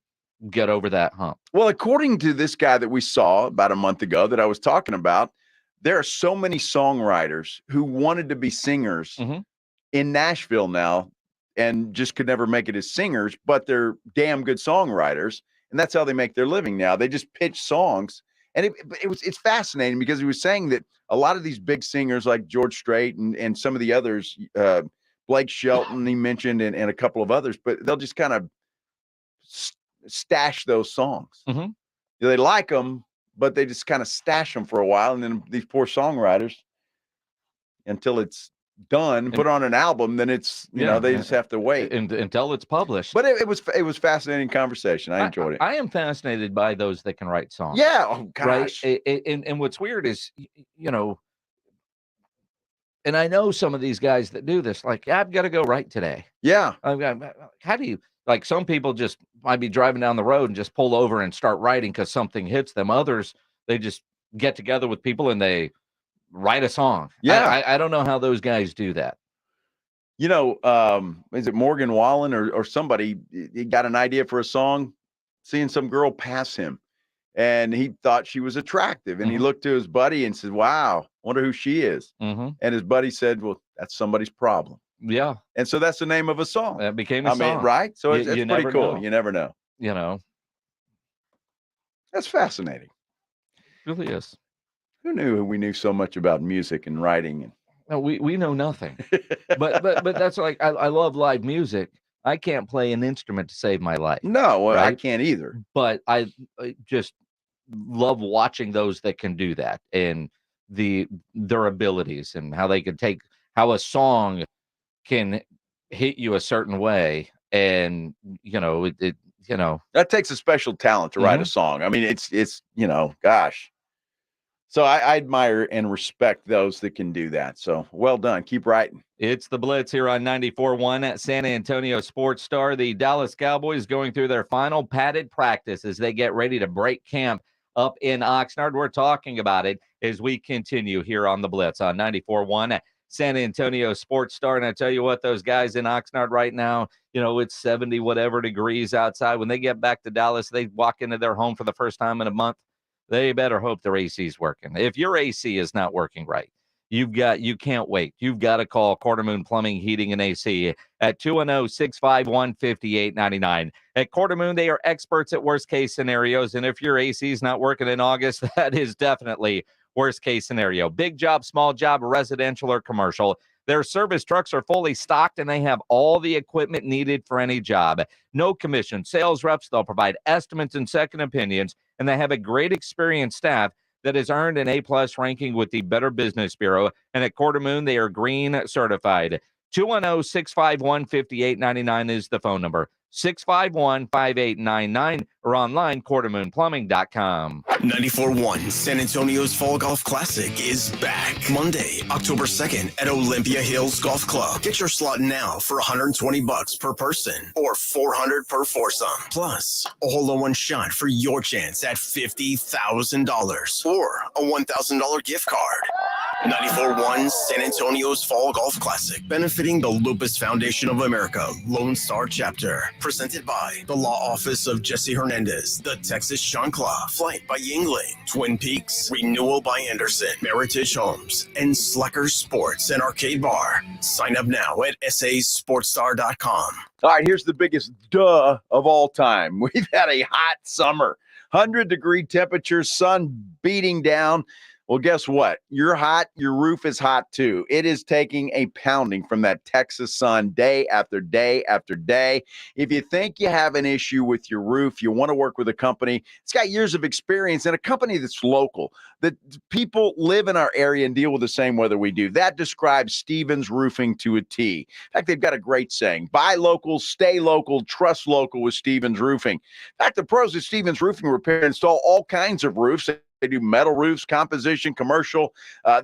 get over that hump. Well, according to this guy that we saw about a month ago that I was talking about, there are so many songwriters who wanted to be singers in Nashville now and just could never make it as singers, but they're damn good songwriters. And that's how they make their living now. They just pitch songs. And it's fascinating because he was saying that a lot of these big singers like George Strait and some of the others, Blake Shelton, he mentioned, and a couple of others, but they'll just kind of stash those songs. They like them, but they just kind of stash them for a while. And then these poor songwriters, until it's done, put on an album, then it's, they just have to wait until it's published. But it was fascinating conversation. I enjoyed it. I am fascinated by those that can write songs. Yeah. Oh, gosh. Right. And what's weird is, and I know some of these guys that do this, like, I've got to go write today. Yeah. How do you, like, some people just might be driving down the road and just pull over and start writing because something hits them. Others, they just get together with people and they write a song. Yeah. I don't know how those guys do that. Is it Morgan Wallen or somebody? He got an idea for a song, seeing some girl pass him, and he thought she was attractive. And he looked to his buddy and said, "Wow, wonder who she is." And his buddy said, "Well, that's somebody's problem." Yeah. And so that's the name of a song. That became a song. Right? So it's pretty cool. Know. You never know. That's fascinating. It really is. Who knew we knew so much about music and writing? No, we know nothing. but that's like, I love live music. I can't play an instrument to save my life. No, right? I can't either. But I just love watching those that can do that and their abilities and how they can take how a song can hit you a certain way. And, that takes a special talent to write a song. I mean, it's gosh. So I admire and respect those that can do that. So well done. Keep writing. It's the Blitz here on 94.1 at San Antonio Sports Star. The Dallas Cowboys going through their final padded practice as they get ready to break camp up in Oxnard. We're talking about it as we continue here on the Blitz on 94.1 at San Antonio Sports Star. And I tell you what, those guys in Oxnard right now, it's 70 whatever degrees outside. When they get back to Dallas, they walk into their home for the first time in a month. They better hope their AC is working. If your AC is not working right, you can't wait. You've got to call Quarter-Moon Plumbing, Heating, and AC at 210-651-5899. At Quarter-Moon, they are experts at worst-case scenarios, and if your AC is not working in August, that is definitely worst-case scenario. Big job, small job, residential or commercial. Their service trucks are fully stocked, and they have all the equipment needed for any job. No commission. Sales reps, they'll provide estimates and second opinions, and they have a great experienced staff that has earned an A-plus ranking with the Better Business Bureau. And at Quarter-Moon, they are green certified. 210-651-5899 is the phone number. 651-5899 or online, quartermoonplumbing.com. 94.1 San Antonio's Fall Golf Classic is back Monday, October 2nd at Olympia Hills Golf Club. Get your slot now for $120 per person or $400 per foursome. Plus, a hole-in-one shot for your chance at $50,000 or a $1,000 gift card. 94.1 San Antonio's Fall Golf Classic, benefiting the Lupus Foundation of America, Lone Star Chapter. Presented by the Law Office of Jesse Hernandez, the Texas Chancla, Flight by Yingling, Twin Peaks, Renewal by Anderson, Meritage Homes, and Slacker Sports and Arcade Bar. Sign up now at sasportstar.com. All right, here's the biggest duh of all time. We've had a hot summer, 100-degree temperatures, sun beating down. Well, guess what? You're hot. Your roof is hot too. It is taking a pounding from that Texas sun day after day after day. If you think you have an issue with your roof, you want to work with a company, it's got years of experience and a company that's local, that people live in our area and deal with the same weather we do. That describes Stevens Roofing to a T. In fact, they've got a great saying: buy local, stay local, trust local with Stevens Roofing. In fact, the pros at Stevens Roofing repair and install all kinds of roofs. They do metal roofs, composition, commercial.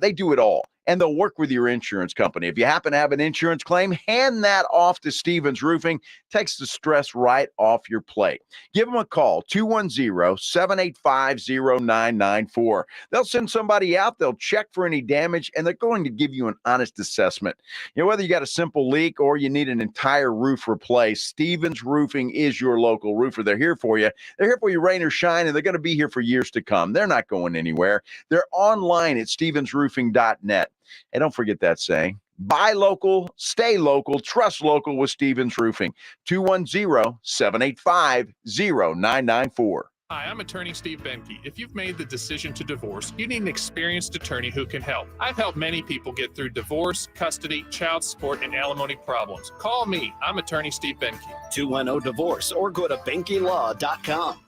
They do it all. And they'll work with your insurance company. If you happen to have an insurance claim, hand that off to Stevens Roofing. Takes the stress right off your plate. Give them a call, 210-785-0994. They'll send somebody out. They'll check for any damage, and they're going to give you an honest assessment. You know, whether you got a simple leak or you need an entire roof replaced, Stevens Roofing is your local roofer. They're here for you. They're here for you, rain or shine, and they're going to be here for years to come. They're not going anywhere. They're online at stevensroofing.net. And don't forget that saying: buy local, stay local, trust local with Stevens Roofing. 210-785-0994. Hi, I'm attorney Steve Benke. If you've made the decision to divorce, you need an experienced attorney who can help. I've helped many people get through divorce, custody, child support, and alimony problems. Call me. I'm attorney Steve Benke. 210-DIVORCE or go to BenkeLaw.com.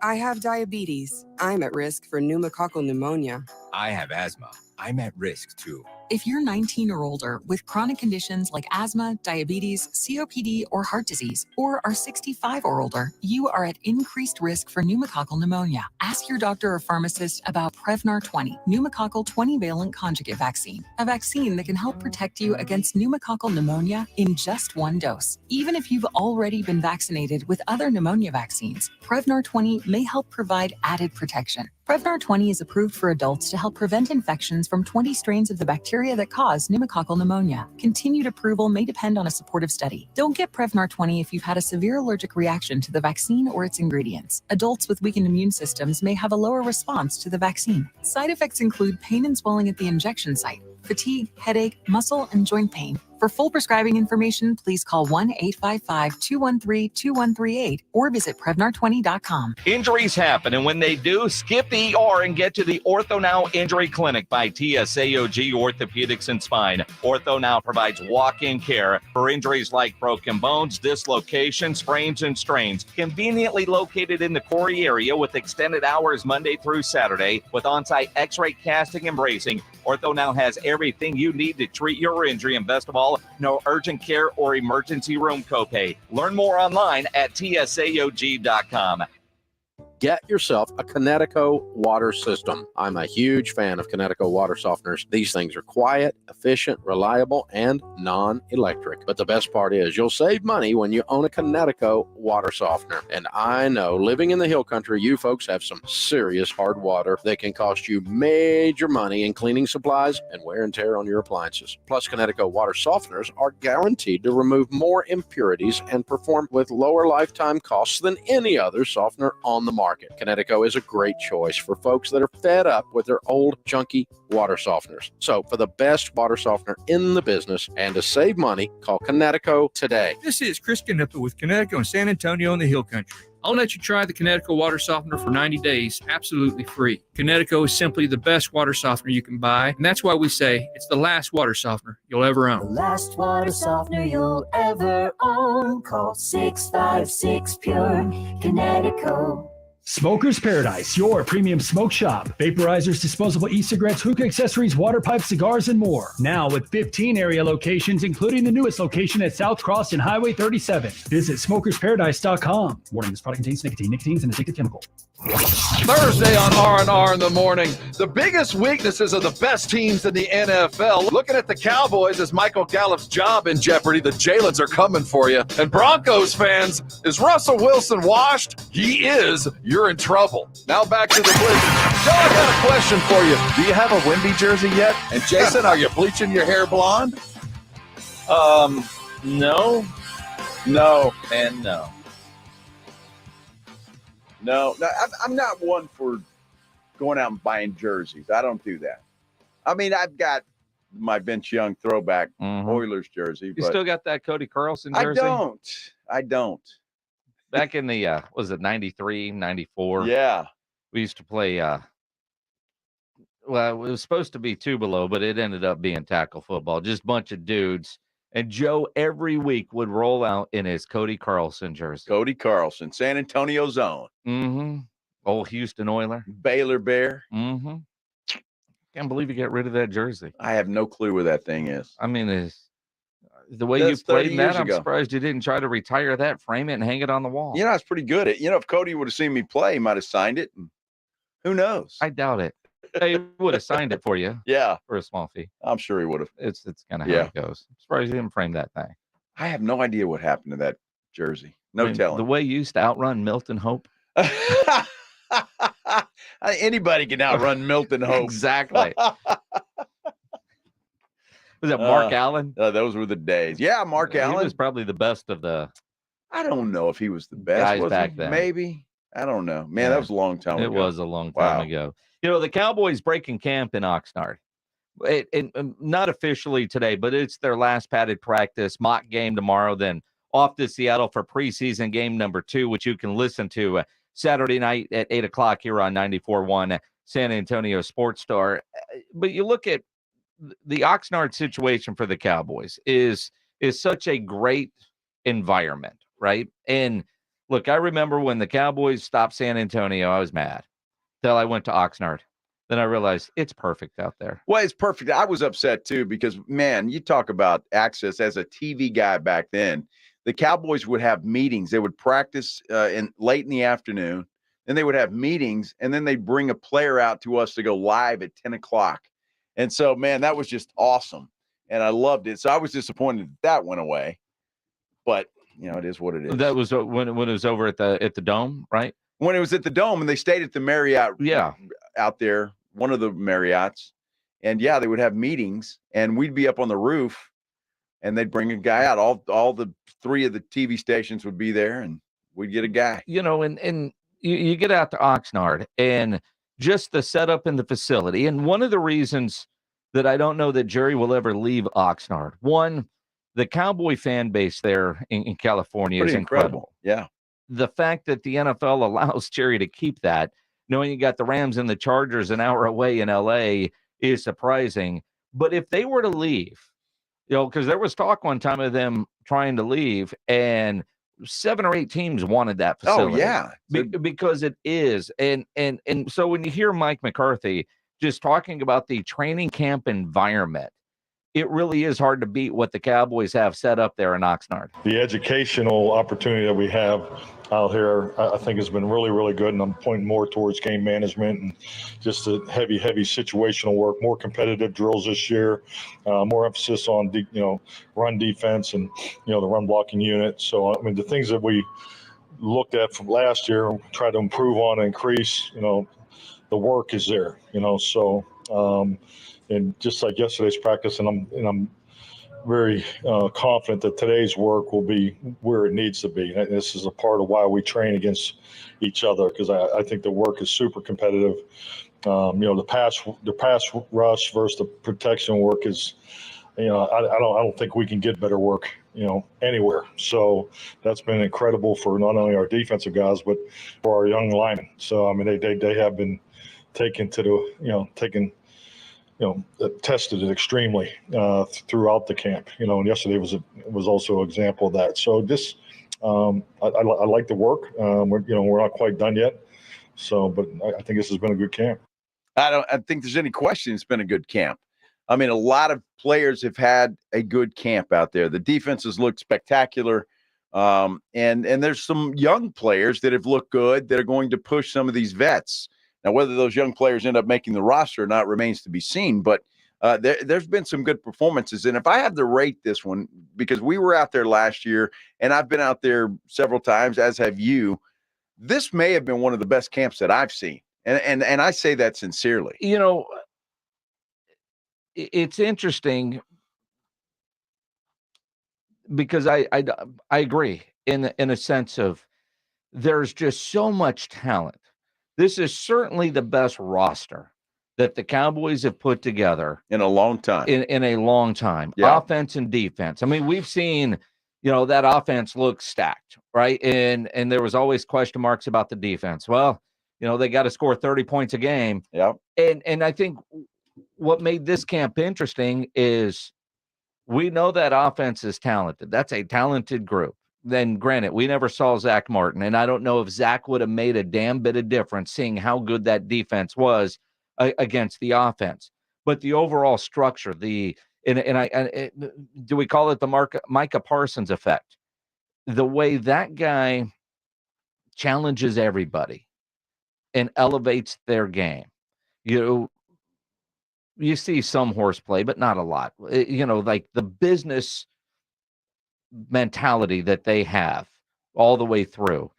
I have diabetes. I'm at risk for pneumococcal pneumonia. I have asthma. I'm at risk too. If you're 19 or older with chronic conditions like asthma, diabetes, COPD, or heart disease, or are 65 or older, you are at increased risk for pneumococcal pneumonia. Ask your doctor or pharmacist about Prevnar 20, pneumococcal 20-valent conjugate vaccine, a vaccine that can help protect you against pneumococcal pneumonia in just one dose. Even if you've already been vaccinated with other pneumonia vaccines, Prevnar 20 may help provide added protection. Prevnar 20 is approved for adults to help prevent infections from 20 strains of the bacteria that cause pneumococcal pneumonia. Continued approval may depend on a supportive study. Don't get Prevnar 20 if you've had a severe allergic reaction to the vaccine or its ingredients. Adults with weakened immune systems may have a lower response to the vaccine. Side effects include pain and swelling at the injection site, fatigue, headache, muscle, and joint pain. For full prescribing information, please call 1-855-213-2138 or visit Prevnar20.com. Injuries happen, and when they do, skip the ER and get to the OrthoNow Injury Clinic by TSAOG Orthopedics and Spine. OrthoNow provides walk-in care for injuries like broken bones, dislocations, sprains, and strains. Conveniently located in the Corey area with extended hours Monday through Saturday with on-site x-ray casting and bracing, OrthoNow has everything you need to treat your injury, and best of all, no urgent care or emergency room copay. Learn more online at tsaog.com. Get yourself a Connecticut water system. I'm a huge fan of Connecticut water softeners. These things are quiet, efficient, reliable, and non-electric. But the best part is you'll save money when you own a Connecticut water softener. And I know, living in the hill country, you folks have some serious hard water that can cost you major money in cleaning supplies and wear and tear on your appliances. Plus, Connecticut water softeners are guaranteed to remove more impurities and perform with lower lifetime costs than any other softener on the market. Connecticut is a great choice for folks that are fed up with their old, junky water softeners. So, for the best water softener in the business and to save money, call Connecticut today. This is Chris Knipper with Connecticut and San Antonio in the Hill Country. I'll let you try the Connecticut water softener for 90 days, absolutely free. Connecticut is simply the best water softener you can buy, and that's why we say it's the last water softener you'll ever own. The last water softener you'll ever own. Call 656-PURE, Connecticut. Smoker's Paradise, your premium smoke shop. Vaporizers, disposable e-cigarettes, hookah accessories, water pipes, cigars, and more. Now with 15 area locations, including the newest location at South Cross and Highway 37. Visit smokersparadise.com. Warning, this product contains nicotine. Nicotine is an addictive chemical. Thursday on R&R in the morning, the biggest weaknesses of the best teams in the NFL. Looking at the Cowboys, as Michael Gallup's job in jeopardy, the Jalen's are coming for you. And Broncos fans, is Russell Wilson washed? He is. You're in trouble. Now back to the Blitz. Joe, I got a question for you. Do you have a Wemby jersey yet? And Jason, are you bleaching your hair blonde? No, and no. No, I'm not one for going out and buying jerseys. I don't do that. I mean, I've got my Vince Young throwback Oilers jersey. You still got that Cody Carlson jersey? I don't. Back in the, was it 93, 94? Yeah. We used to play, well, it was supposed to be two below, but it ended up being tackle football. Just a bunch of dudes. And Joe every week would roll out in his Cody Carlson jersey. Cody Carlson, San Antonio zone. Mm-hmm. Old Houston Oiler. Baylor Bear. Mm-hmm. Can't believe you got rid of that jersey. I have no clue where that thing is. I mean, the way you played that, I'm surprised you didn't try to retire that, frame it, and hang it on the wall. You know, I was pretty good at, if Cody would have seen me play, he might have signed it. And who knows? I doubt it. He would have signed it for you. Yeah. For a small fee. I'm sure he would have. It's kind of how it goes. I'm surprised you didn't frame that thing. I have no idea what happened to that jersey. No telling. The way you used to outrun Milton Hope. Anybody can outrun Milton Hope. Exactly. Was that Mark Allen? Those were the days. Yeah, Mark Allen. He was probably the best of the. I don't know if he was the best. Guys back then. Maybe. I don't know. Man, that was a long time ago. It was a long time ago. The Cowboys breaking camp in Oxnard. Not officially today, but it's their last padded practice, mock game tomorrow, then off to Seattle for preseason game number 2, which you can listen to Saturday night at 8 o'clock here on 94.1 San Antonio Sports Star. But you look at the Oxnard situation for the Cowboys is such a great environment, right? And look, I remember when the Cowboys stopped San Antonio, I was mad till I went to Oxnard. Then I realized it's perfect out there. Well, it's perfect. I was upset too because, man, you talk about access as a TV guy back then. The Cowboys would have meetings. They would practice late in the afternoon. Then they would have meetings, and then they'd bring a player out to us to go live at 10 o'clock. And so, man, that was just awesome. And I loved it. So I was disappointed that went away. But, it is what it is. That was when it was over at the Dome, right? When it was at the Dome, and they stayed at the Marriott out there, one of the Marriotts. And, they would have meetings, and we'd be up on the roof, and they'd bring a guy out. All the 3 of the TV stations would be there, and we'd get a guy. And you get out to Oxnard, and just the setup in the facility. And one of the reasons that I don't know that Jerry will ever leave Oxnard, one, the Cowboy fan base there in California is incredible. Yeah. The fact that the NFL allows Jerry to keep that, knowing you got the Rams and the Chargers an hour away in LA, is surprising. But if they were to leave, because there was talk one time of them trying to leave, and 7 or 8 teams wanted that facility. Oh, yeah. Because it is. And so when you hear Mike McCarthy just talking about the training camp environment, it really is hard to beat what the Cowboys have set up there in Oxnard. The educational opportunity that we have out here, I think has been really, really good. And I'm pointing more towards game management and just the heavy situational work, more competitive drills this year, more emphasis on, run defense and, the run blocking unit. So, I mean, the things that we looked at from last year, tried to improve on and increase, the work is there, so, and just like yesterday's practice, and I'm very confident that today's work will be where it needs to be. And this is a part of why we train against each other, because I think the work is super competitive. The pass rush versus the protection work is, I don't think we can get better work, anywhere. So that's been incredible for not only our defensive guys but for our young linemen. So I mean, they have been taken to the tested it extremely throughout the camp, and yesterday was also an example of that. So just, I like the work. We're not quite done yet. So, but I think this has been a good camp. I think there's any question it's been a good camp. I mean, a lot of players have had a good camp out there. The defenses looked spectacular. And there's some young players that have looked good that are going to push some of these vets. Now, whether those young players end up making the roster or not remains to be seen, but there's been some good performances. And if I had to rate this one, because we were out there last year, and I've been out there several times, as have you, this may have been one of the best camps that I've seen. And I say that sincerely. You know, it's interesting because I agree in a sense of there's just so much talent. This is certainly the best roster that the Cowboys have put together in a long time. In a long time, yeah. Offense and defense. I mean, we've seen, that offense look stacked, right? And there was always question marks about the defense. Well, they got to score 30 points a game. Yeah. And I think what made this camp interesting is we know that offense is talented. That's a talented group. Then granted, we never saw Zach Martin, and I don't know if Zach would have made a damn bit of difference seeing how good that defense was against the offense. But the overall structure, do we call it the Micah Parsons effect? The way that guy challenges everybody and elevates their game. You see some horseplay, but not a lot. Like the business mentality that they have all the way through.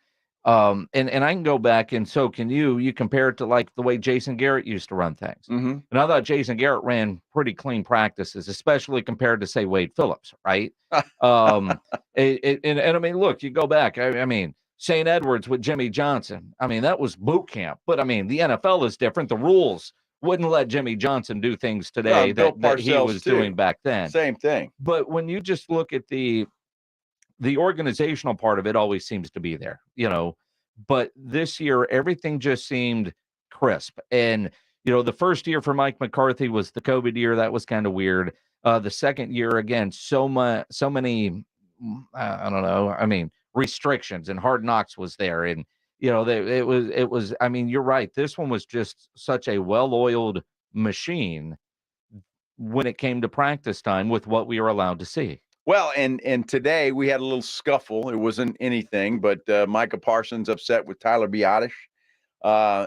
And I can go back, and so can you compare it to like the way Jason Garrett used to run things. Mm-hmm. And I thought Jason Garrett ran pretty clean practices, especially compared to, say, Wade Phillips, right? And I mean, look, you go back, I mean, St. Edwards with Jimmy Johnson. I mean, that was boot camp, but I mean, the NFL is different. The rules wouldn't let Jimmy Johnson do things today that he was doing back then. Same thing. But when you just look at the organizational part of it, always seems to be there, but this year, everything just seemed crisp. And, the first year for Mike McCarthy was the COVID year. That was kind of weird. The second year, again, so many, I don't know. I mean, restrictions, and Hard Knocks was there. And, it was, I mean, you're right. This one was just such a well-oiled machine when it came to practice time with what we were allowed to see. Well, and today we had a little scuffle. It wasn't anything, but Micah Parsons upset with Tyler Biadasz.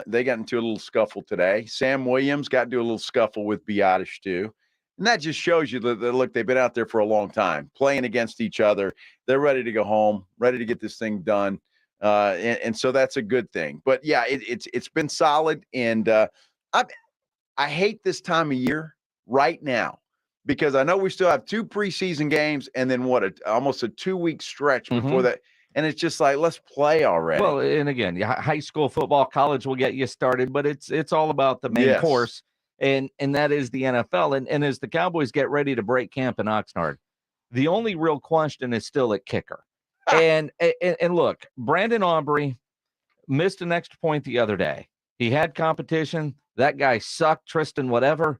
They got into a little scuffle today. Sam Williams got into a little scuffle with Biadasz too. And that just shows you that, look, they've been out there for a long time, playing against each other. They're ready to go home, ready to get this thing done. And so that's a good thing. But, yeah, it's been solid. And I hate this time of year right now, because I know we still have 2 preseason games and then almost a 2-week stretch before that. And it's just like, let's play already. Well, and again, high school football, college will get you started, but it's all about the main course, and that is the NFL. And as the Cowboys get ready to break camp in Oxnard, the only real question is still at kicker. And look, Brandon Aubrey missed an extra point the other day. He had competition. That guy sucked. Tristan, whatever.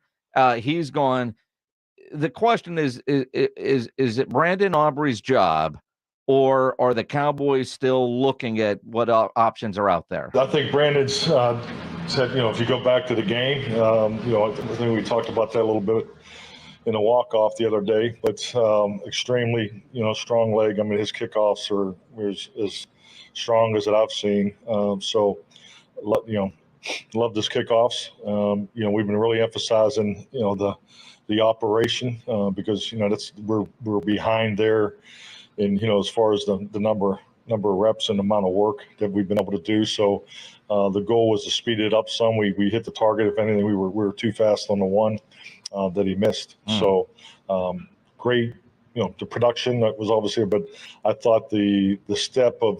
He's gone. The question is it Brandon Aubrey's job, or are the Cowboys still looking at what options are out there? I think Brandon's said, if you go back to the game, I think we talked about that a little bit in a walk-off the other day, but extremely, strong leg. I mean, his kickoffs are as strong as that I've seen. Love his kickoffs. We've been really emphasizing, the operation because, we're behind there. And, as far as the number of reps and the amount of work that we've been able to do. So the goal was to speed it up some. We hit the target. If anything, we were too fast on the one that he missed. So great, the production that was obviously, but I thought the step of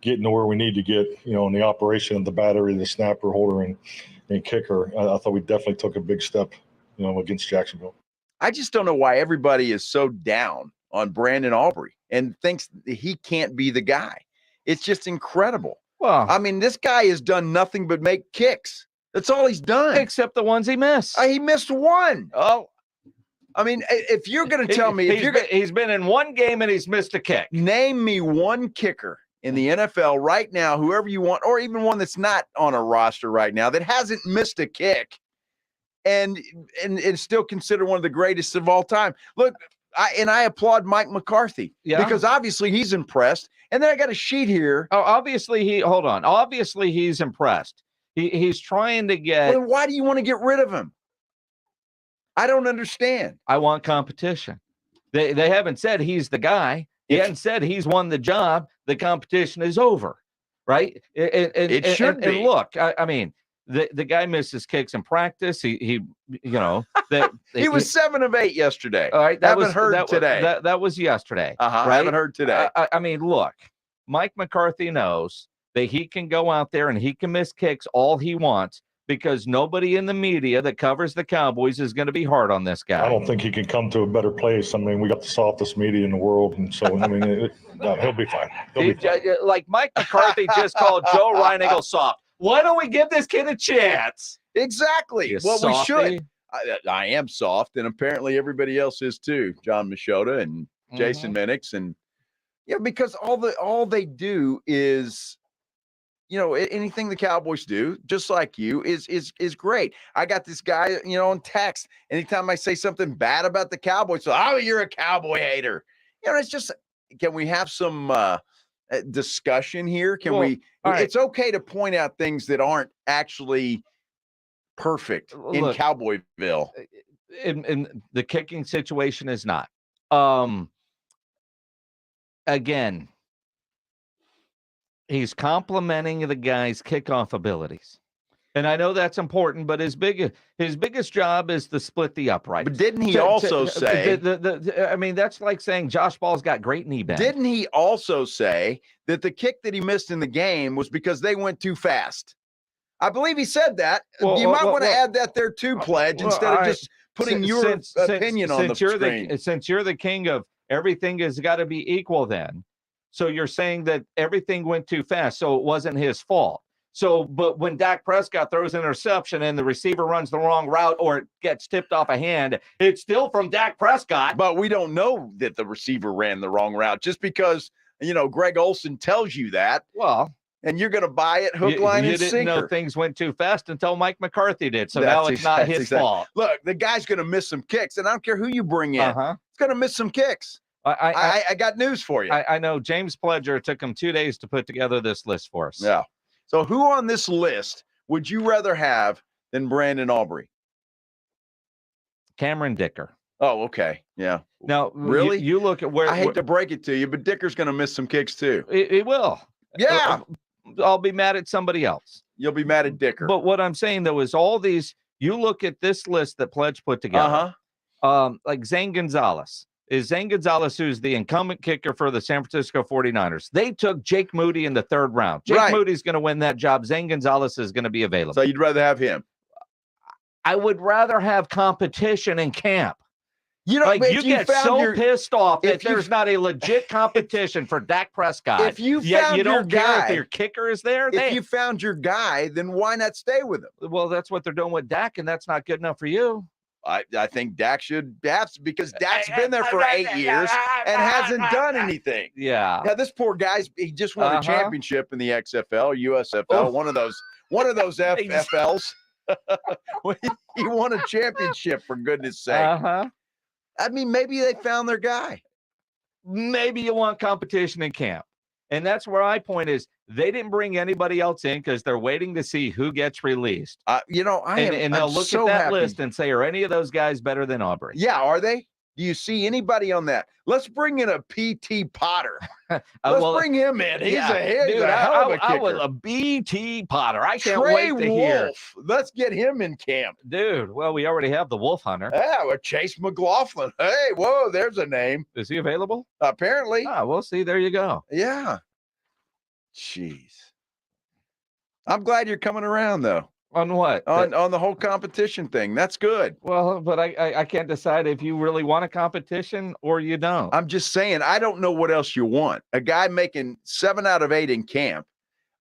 getting to where we need to get, in the operation of the battery, the snapper, holder, and kicker, I thought we definitely took a big step, against Jacksonville. I just don't know why everybody is so down on Brandon Aubrey and thinks he can't be the guy. It's just incredible. Well, I mean, this guy has done nothing but make kicks. That's all he's done. Except the ones he missed. He missed one. Oh, I mean, if you're going to tell me, he's been in one game and he's missed a kick. Name me one kicker in the NFL right now, whoever you want, or even one that's not on a roster right now that hasn't missed a kick and is still considered one of the greatest of all time. Look, I applaud Mike McCarthy because obviously he's impressed. And then I got a sheet here. Oh, obviously he's impressed. He's trying to get. Well, why do you want to get rid of him? I don't understand. I want competition. They haven't said he's the guy. He hasn't said he's won the job. The competition is over, right? It should be. And look, I mean, the guy misses kicks in practice. He he was 7 of 8 yesterday. All right, haven't heard today. That was yesterday. Right? Haven't heard today. I mean, look, Mike McCarthy knows that he can go out there and he can miss kicks all he wants, because nobody in the media that covers the Cowboys is going to be hard on this guy. I don't think he can come to a better place. I mean, we got the softest media in the world, and so I mean, he'll be fine. Like Mike McCarthy just called Joe Reinigle soft. Why don't we give this kid a chance? Exactly. Well, we should. I am soft, and apparently everybody else is too. John Machota and Jason Minix, and because all they do is, anything the Cowboys do, just like you, is great. I got this guy, on text. Anytime I say something bad about the Cowboys, so you're a Cowboy hater. It's just, can we have some discussion here? It's okay to point out things that aren't actually perfect in Cowboyville. In the kicking situation is not. Again, he's complimenting the guy's kickoff abilities. And I know that's important, but his biggest job is to split the upright. But didn't he also say... I mean, that's like saying Josh Ball's got great knee bend. Didn't he also say that the kick that he missed in the game was because they went too fast? I believe he said that. You might want to add that there too, Pledge, instead of just putting your opinion on the screen. Since you're the king of everything has got to be equal then. So you're saying that everything went too fast, so it wasn't his fault. So, but when Dak Prescott throws an interception and the receiver runs the wrong route or it gets tipped off a hand, it's still from Dak Prescott. But we don't know that the receiver ran the wrong route just because, Greg Olson tells you that. Well, and you're going to buy it hook, line, and sinker. You didn't know things went too fast until Mike McCarthy did. So now it's not his fault. Look, the guy's going to miss some kicks, and I don't care who you bring in. He's going to miss some kicks. I got news for you. I know James Pledger took him 2 days to put together this list for us. Yeah. So who on this list would you rather have than Brandon Aubrey? Cameron Dicker. Oh, okay. Yeah. Now, really? You look at where... I hate to break it to you, but Dicker's going to miss some kicks too. He will. Yeah. I'll be mad at somebody else. You'll be mad at Dicker. But what I'm saying, though, is all these... You look at this list that Pledge put together. Like Zane Gonzalez. Is Zane Gonzalez, who's the incumbent kicker for the San Francisco 49ers. They took Jake Moody in the 3rd round. Jake Moody's going to win that job. Zane Gonzalez is going to be available. So you'd rather have him? I would rather have competition in camp. You get so pissed off that there's not a legit competition for Dak Prescott. If you found your guy, if your kicker is there. If you found your guy, then why not stay with him? Well, that's what they're doing with Dak, and that's not good enough for you. I think Dak should have, because Dak's been there for 8 years and hasn't done anything. Yeah. Now this poor guy's, he just won a championship in the XFL, USFL, one of those FFLs. He won a championship, for goodness sake. I mean, maybe they found their guy. Maybe you want competition in camp. And that's where I point is they didn't bring anybody else in because they're waiting to see who gets released. And they'll look at that list and say, are any of those guys better than Aubrey? Yeah, are they? Do you see anybody on that? Let's bring in a P.T. Potter. Let's bring him in. He's a hell of a kicker. I was a B.T. Potter. I can't Trey wait to hear. Let's get him in camp. Dude, well, we already have the Wolf Hunter. Yeah, with Chase McLaughlin. Hey, whoa, there's a name. Is he available? Apparently. We'll see. There you go. Yeah. Jeez. I'm glad you're coming around, though. On what? On the whole competition thing. That's good. Well, but I can't decide if you really want a competition or you don't. I'm just saying, I don't know what else you want. A guy making 7 out of 8 in camp.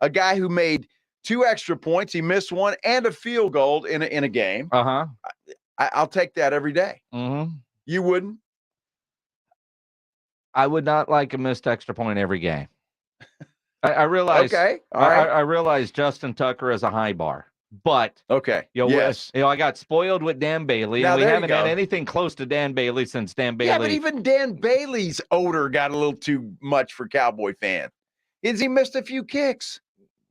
A guy who made 2 extra points. He missed 1 and a field goal in a game. I'll take that every day. You wouldn't? I would not like a missed extra point every game. I realize. Okay. All right. I realize Justin Tucker is a high bar. But yes. I got spoiled with Dan Bailey, and we haven't had anything close to Dan Bailey since Dan Bailey. Yeah, but even Dan Bailey's odor got a little too much for Cowboy fan. He missed a few kicks.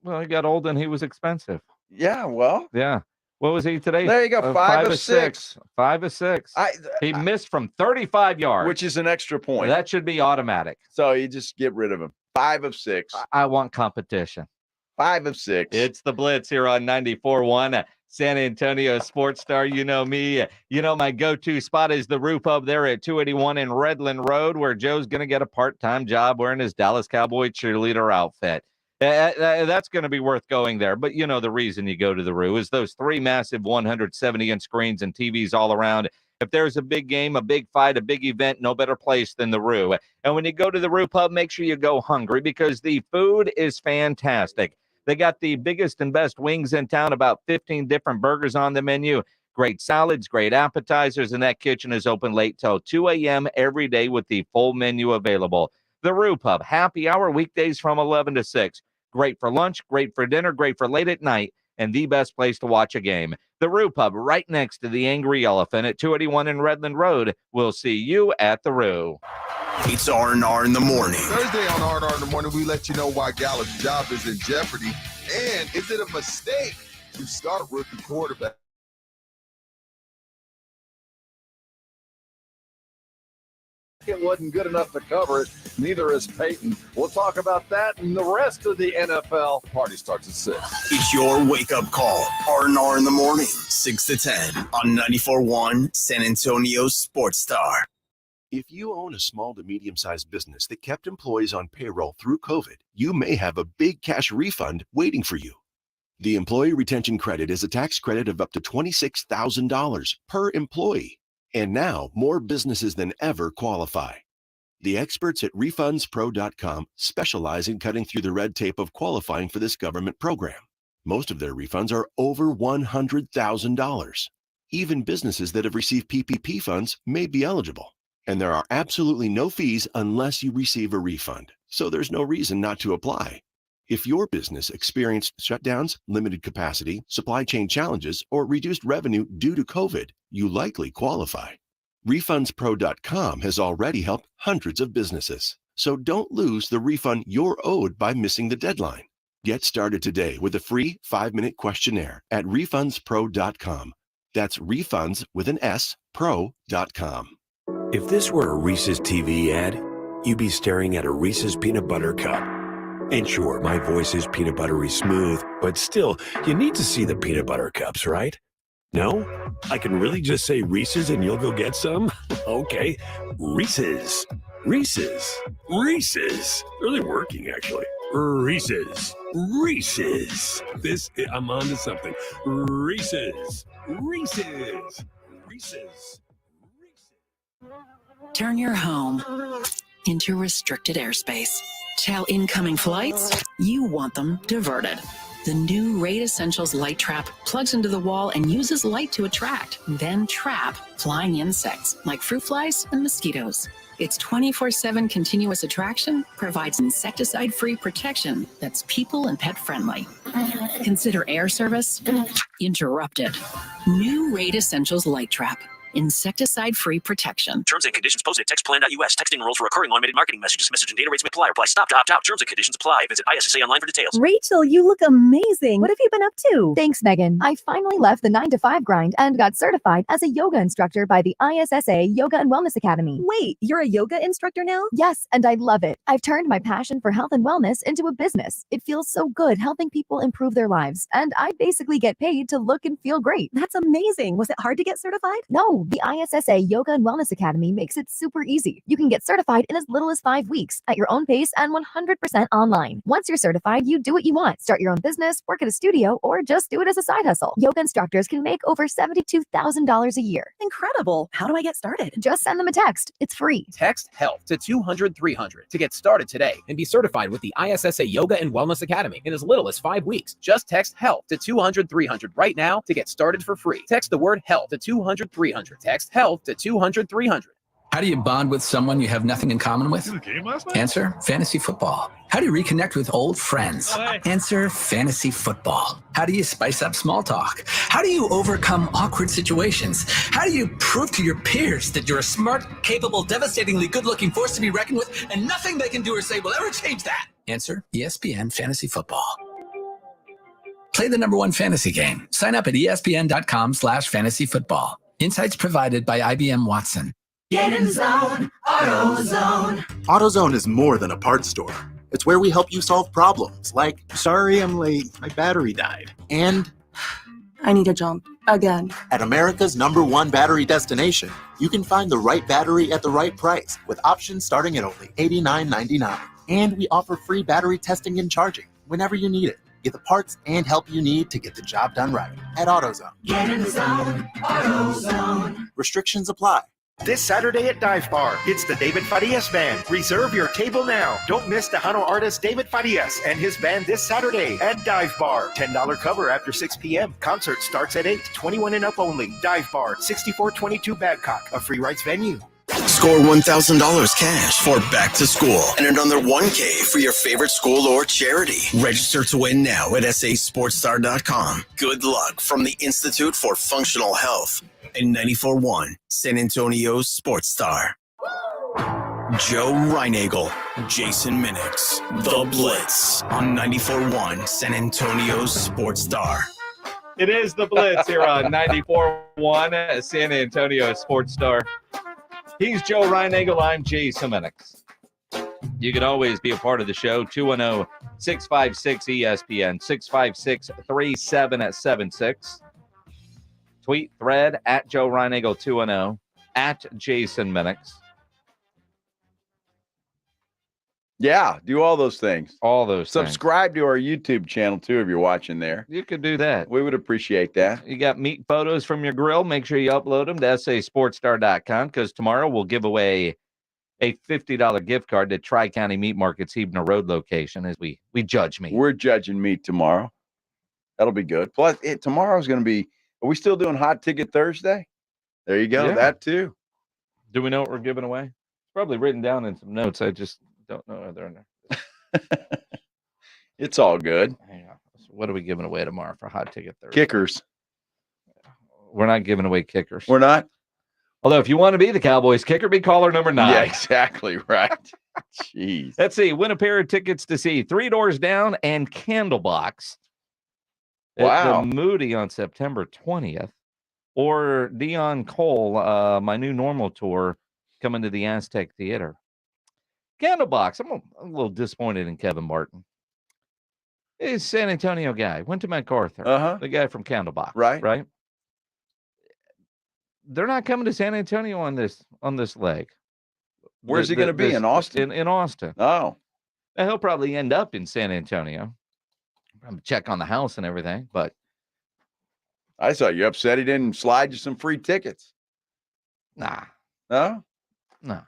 Well, he got old and he was expensive. Yeah, well. Yeah. What was he today? There you go. 5 of 6. 5 of 6. He missed from 35 yards, which is an extra point. That should be automatic. So you just get rid of him. 5 of 6. I want competition. 5 of 6. It's the Blitz here on 94.1 San Antonio Sports Star. You know me. You know my go-to spot is the Roof Up there at 281 in Redland Road, where Joe's going to get a part-time job wearing his Dallas Cowboy cheerleader outfit. That's going to be worth going there. But you know the reason you go to the Roo is those 3 massive 170-inch screens and TVs all around. If there's a big game, a big fight, a big event, no better place than the Roo. And when you go to the Roo Pub, make sure you go hungry because the food is fantastic. They got the biggest and best wings in town, about 15 different burgers on the menu, great salads, great appetizers, and that kitchen is open late till 2 a.m. every day with the full menu available. The Roo Pub, happy hour weekdays from 11 to 6. Great for lunch, great for dinner, great for late at night, and the best place to watch a game. The Roo Pub, right next to the Angry Elephant at 281 in Redland Road. We'll see you at the Roo. It's R&R in the morning. Thursday on R&R in the morning, we let you know why Gallup's job is in jeopardy. And is it a mistake to start rookie quarterback? It wasn't good enough to cover it. Neither is Peyton. We'll talk about that and the rest of the NFL. Party starts at 6. It's your wake-up call. R&R in the morning, 6 to 10 on 94.1 San Antonio Sports Star. If you own a small to medium-sized business that kept employees on payroll through COVID, you may have a big cash refund waiting for you. The Employee Retention Credit is a tax credit of up to $26,000 per employee. And now, more businesses than ever qualify. The experts at RefundsPro.com specialize in cutting through the red tape of qualifying for this government program. Most of their refunds are over $100,000. Even businesses that have received PPP funds may be eligible. And there are absolutely no fees unless you receive a refund. So there's no reason not to apply. If your business experienced shutdowns, limited capacity, supply chain challenges, or reduced revenue due to COVID, you likely qualify. RefundsPro.com has already helped hundreds of businesses. So don't lose the refund you're owed by missing the deadline. Get started today with a free 5-minute questionnaire at RefundsPro.com. That's refunds with an S, pro.com. If this were a Reese's TV ad, you'd be staring at a Reese's peanut butter cup. And sure, my voice is peanut buttery smooth, but still, you need to see the peanut butter cups, right? No? I can really just say Reese's and you'll go get some? Okay, Reese's. Reese's. Reese's. Really working, actually. Reese's. Reese's. I'm on to something. Reese's. Reese's. Reese's. Turn your home into restricted airspace. Tell incoming flights you want them diverted. The new Raid Essentials Light Trap plugs into the wall and uses light to attract, then trap flying insects like fruit flies and mosquitoes. Its 24/7 continuous attraction provides insecticide-free protection that's people and pet friendly. Consider air service interrupted. New Raid Essentials Light Trap. Insecticide-free protection. Terms and conditions posted at textplan.us. Texting enrolls for recurring automated marketing messages. Message and data rates may apply. Reply stop to opt out. Terms and conditions apply. Visit ISSA online for details. Rachel, you look amazing. What have you been up to? Thanks, Megan. I finally left the 9-to-5 grind and got certified as a yoga instructor by the ISSA Yoga and Wellness Academy. Wait, you're a yoga instructor now? Yes, and I love it. I've turned my passion for health and wellness into a business. It feels so good helping people improve their lives, and I basically get paid to look and feel great. That's amazing. Was it hard to get certified? No. The ISSA Yoga and Wellness Academy makes it super easy. You can get certified in as little as 5 weeks at your own pace and 100% online. Once you're certified, you do what you want. Start your own business, work at a studio, or just do it as a side hustle. Yoga instructors can make over $72,000 a year. Incredible. How do I get started? Just send them a text. It's free. Text HELP to 200-300 to get started today and be certified with the ISSA Yoga and Wellness Academy in as little as 5 weeks. Just text HELP to 200-300 right now to get started for free. Text the word HELP to 200-300. Text HELP to 200-300. How do you bond with someone you have nothing in common with? Answer, fantasy football. How do you reconnect with old friends? Answer, fantasy football. How do you spice up small talk? How do you overcome awkward situations? How do you prove to your peers that you're a smart, capable, devastatingly good-looking force to be reckoned with, and nothing they can do or say will ever change that? Answer, ESPN Fantasy Football. Play the #1 fantasy game. Sign up at ESPN.com/fantasyfootball. Insights provided by IBM Watson. Get in zone, AutoZone. AutoZone is more than a parts store. It's where we help you solve problems like, sorry I'm late, my battery died. And I need a jump. Again. at America's #1 battery destination, you can find the right battery at the right price with options starting at only $89.99. And we offer free battery testing and charging whenever you need it. Get the parts and help you need to get the job done right at AutoZone. Get in the zone, AutoZone. Restrictions apply. This Saturday at Dive Bar, it's the David Farias Band. Reserve your table now. Don't miss Tejano artist David Farias and his band this Saturday at Dive Bar. $10 cover after 6 p.m. Concert starts at 8. 21 and up only. Dive Bar, 6422 Babcock, a free rights venue. Score $1,000 cash for back to school and another $1K for your favorite school or charity. Register to win now at sasportstar.com. Good luck from the Institute for Functional Health and 94.1 San Antonio's Sports Star. Joe Reinagel, Jason Minix, The Blitz on 94.1 San Antonio's Sports Star. It is The Blitz here on 94.1 San Antonio Sports Star. He's Joe Reinagel. I'm Jason Minix. You can always be a part of the show. 210-656-ESPN, 656-3776. Tweet, thread, at Joe Reinagel 210, at Jason Minix. Yeah, do all those things. All those things. Subscribe to our YouTube channel, too, if you're watching there. You could do that. We would appreciate that. You got meat photos from your grill. Make sure you upload them to sasportstar.com because tomorrow we'll give away a $50 gift card to Tri-County Meat Market's Hebner Road location as we judge meat. We're judging meat tomorrow. That'll be good. Plus, tomorrow's going to be, are we still doing Hot Ticket Thursday? There you go. Yeah. That, too. Do we know what we're giving away? It's probably written down in some notes. I just don't know if they're in there. It's all good. Hang on. So what are we giving away tomorrow for Hot Ticket Thursday? Kickers. We're not giving away kickers. We're not? Although if you want to be the Cowboys kicker, be caller number 9. Yeah, exactly right. Jeez. Let's see. Win a pair of tickets to see Three Doors Down and Candlebox. Wow. At the Moody on September 20th. Or Dion Cole, My New Normal tour, coming to the Aztec Theater. Candlebox. I'm a little disappointed in Kevin Martin. He's a San Antonio guy. Went to MacArthur. The guy from Candlebox. Right. They're not coming to San Antonio on this leg. Where's he going to be? In Austin? In Austin. Oh. Now, he'll probably end up in San Antonio. Check on the house and everything, but I saw you upset he didn't slide you some free tickets. Nah. No? No.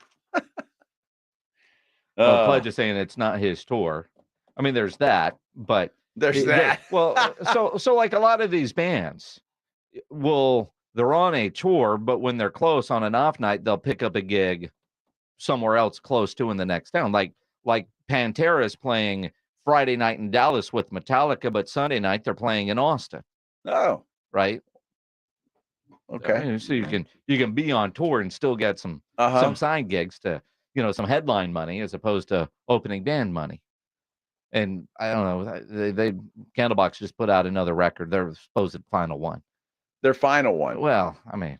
Well, Pledge is saying it's not his tour. I mean, there's that, but there's that. So like a lot of these bands they're on a tour, but when they're close on an off night, they'll pick up a gig somewhere else close to in the next town. Like Pantera is playing Friday night in Dallas with Metallica, but Sunday night they're playing in Austin. Oh, right. Okay. I mean, so you can be on tour and still get some side gigs to, some headline money as opposed to opening band money. And I don't know, they Candlebox just put out another record, their supposed final one. Their final one. Well, I mean,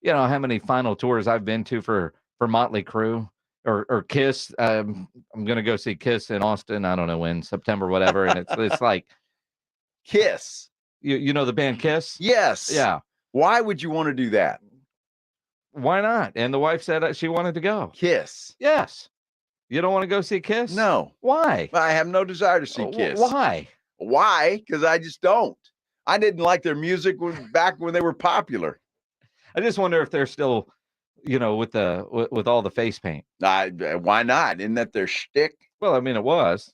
how many final tours I've been to for Motley Crue or Kiss. I'm going to go see Kiss in Austin. I don't know when, September, whatever. And it's like Kiss. You know the band Kiss? Yes. Yeah. Why would you want to do that? Why not? And the wife said that she wanted to go. Kiss. Yes. You don't want to go see Kiss? No. Why? I have no desire to see Kiss. Why? Why? Because I just don't. I didn't like their music back when they were popular. I just wonder if they're still, with all the face paint. Why not? Isn't that their shtick? Well, I mean, it was.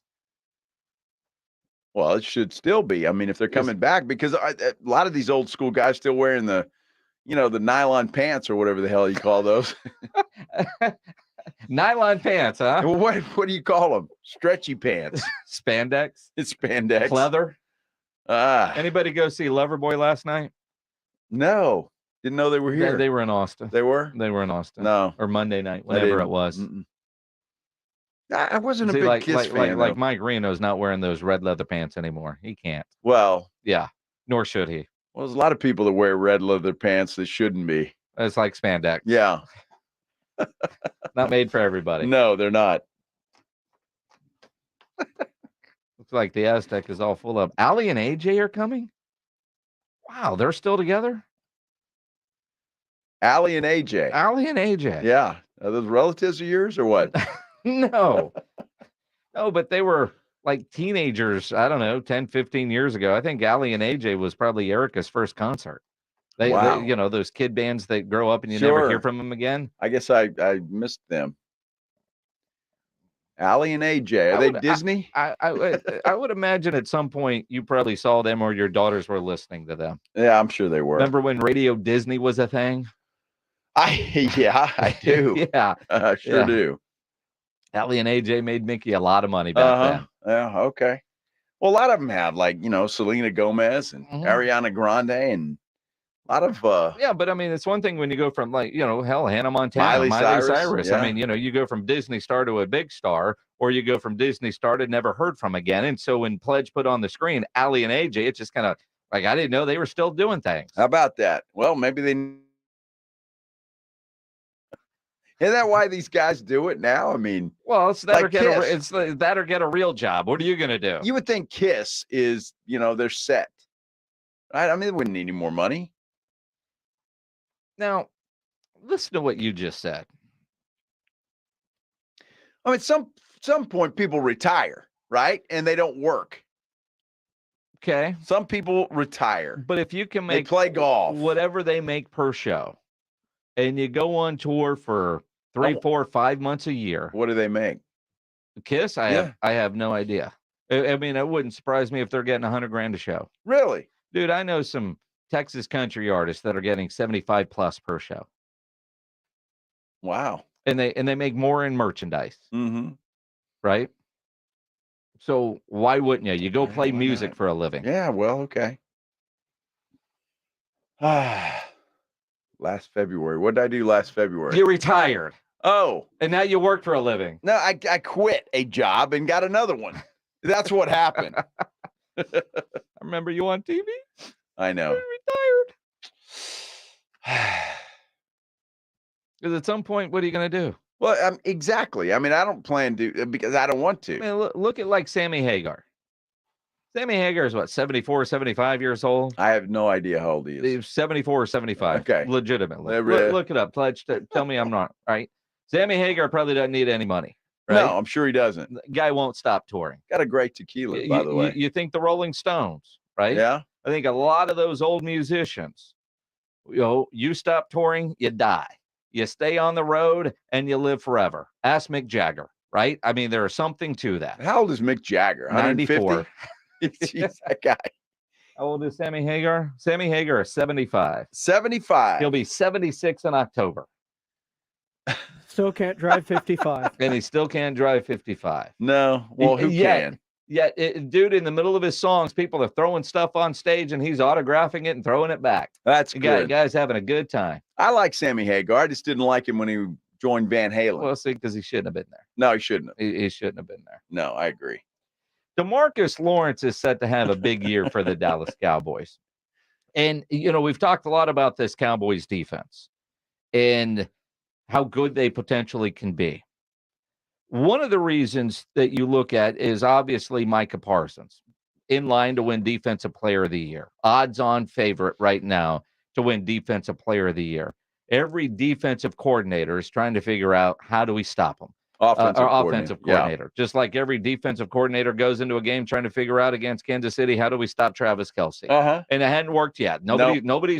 Well, it should still be. I mean, if they're coming back, because a lot of these old school guys still wearing the nylon pants or whatever the hell you call those. Nylon pants, huh? Well, what do you call them? Stretchy pants. Spandex? It's spandex. Leather? Anybody go see Loverboy last night? No. Didn't know they were here. They were in Austin. They were? They were in Austin. No. Or Monday night, whatever it was. Mm-mm. I wasn't a big Kiss fan. Like Mike Reno's not wearing those red leather pants anymore. He can't. Well. Yeah. Nor should he. Well, there's a lot of people that wear red leather pants that shouldn't be. It's like spandex. Yeah. Not made for everybody. No, they're not. Looks like the Aztec is all full of. Allie and AJ are coming? Wow, they're still together? Allie and AJ. Allie and AJ. Yeah. Are those relatives of yours or what? No. No, but they were like teenagers, I don't know, 10, 15 years ago. I think Allie and AJ was probably Erica's first concert. They you know, those kid bands that grow up and you never hear from them again. I guess I missed them. Allie and AJ, are they Disney? I would imagine at some point you probably saw them or your daughters were listening to them. Yeah, I'm sure they were. Remember when Radio Disney was a thing? I do. Yeah. I sure do. Allie and AJ made Mickey a lot of money back then. Yeah, okay. Well, a lot of them have, like, you know, Selena Gomez and Ariana Grande and a lot of yeah, but I mean, it's one thing when you go from, like, you know, hell, Hannah Montana, Miley Cyrus. Yeah. I mean, you know, you go from Disney star to a big star, or you go from Disney star to never heard from again. And so when Pledge put on the screen Allie and AJ, it's just kind of like, I didn't know they were still doing things. How about that? Well, maybe they. Isn't that why these guys do it now? I mean, well, it's that, like or get a real job. What are you going to do? You would think Kiss is, you know, they're set. Right? I mean, they wouldn't need any more money. Now, listen to what you just said. I mean, some point people retire, right? And they don't work. Okay. Some people retire. But if you can make they play golf, whatever they make per show, and you go on tour for 3, 4, 5 months a year. What do they make? Kiss? I have no idea. I mean, it wouldn't surprise me if they're getting $100,000 a show. Really? Dude, I know some Texas country artists that are getting 75 plus per show. Wow. And they make more in merchandise. Mm-hmm. Right? So why wouldn't you? You go play music for a living. Yeah, well, okay. Last February. What did I do last February? You retired. Oh. And now you work for a living. No, I quit a job and got another one. That's what happened. I remember you on TV. I know. You retired. Because at some point, what are you going to do? Well, exactly. I mean, I don't plan to because I don't want to. I mean, look at like Sammy Hagar. Sammy Hagar is what, 74, 75 years old? I have no idea how old he is. He's 74 or 75. Okay. Legitimately. Look it up. Pledge. Tell me I'm not, right? Sammy Hagar probably doesn't need any money. Right? No, I'm sure he doesn't. The guy won't stop touring. Got a great tequila, by the way. You think the Rolling Stones, right? Yeah. I think a lot of those old musicians, you know, you stop touring, you die. You stay on the road and you live forever. Ask Mick Jagger, right? I mean, there is something to that. How old is Mick Jagger? 94. Jeez, that guy. How old is Sammy Hagar? Sammy Hagar is 75. 75. He'll be 76 in October. Still can't drive 55. And he still can't drive 55. No. Well, who can? Yeah, dude, in the middle of his songs, people are throwing stuff on stage and he's autographing it and throwing it back. That's good. Guy's having a good time. I like Sammy Hagar. I just didn't like him when he joined Van Halen. Well, see, because he shouldn't have been there. No, he shouldn't have. He shouldn't have been there. No, I agree. DeMarcus Lawrence is set to have a big year for the Dallas Cowboys. And, you know, we've talked a lot about this Cowboys defense and how good they potentially can be. One of the reasons that you look at is obviously Micah Parsons, in line to win Defensive Player of the Year. Odds-on favorite right now to win Defensive Player of the Year. Every defensive coordinator is trying to figure out how do we stop them. Offensive coordinator. Yeah. Just like every defensive coordinator goes into a game trying to figure out against Kansas City, how do we stop Travis Kelce? And it hadn't worked yet. Nobody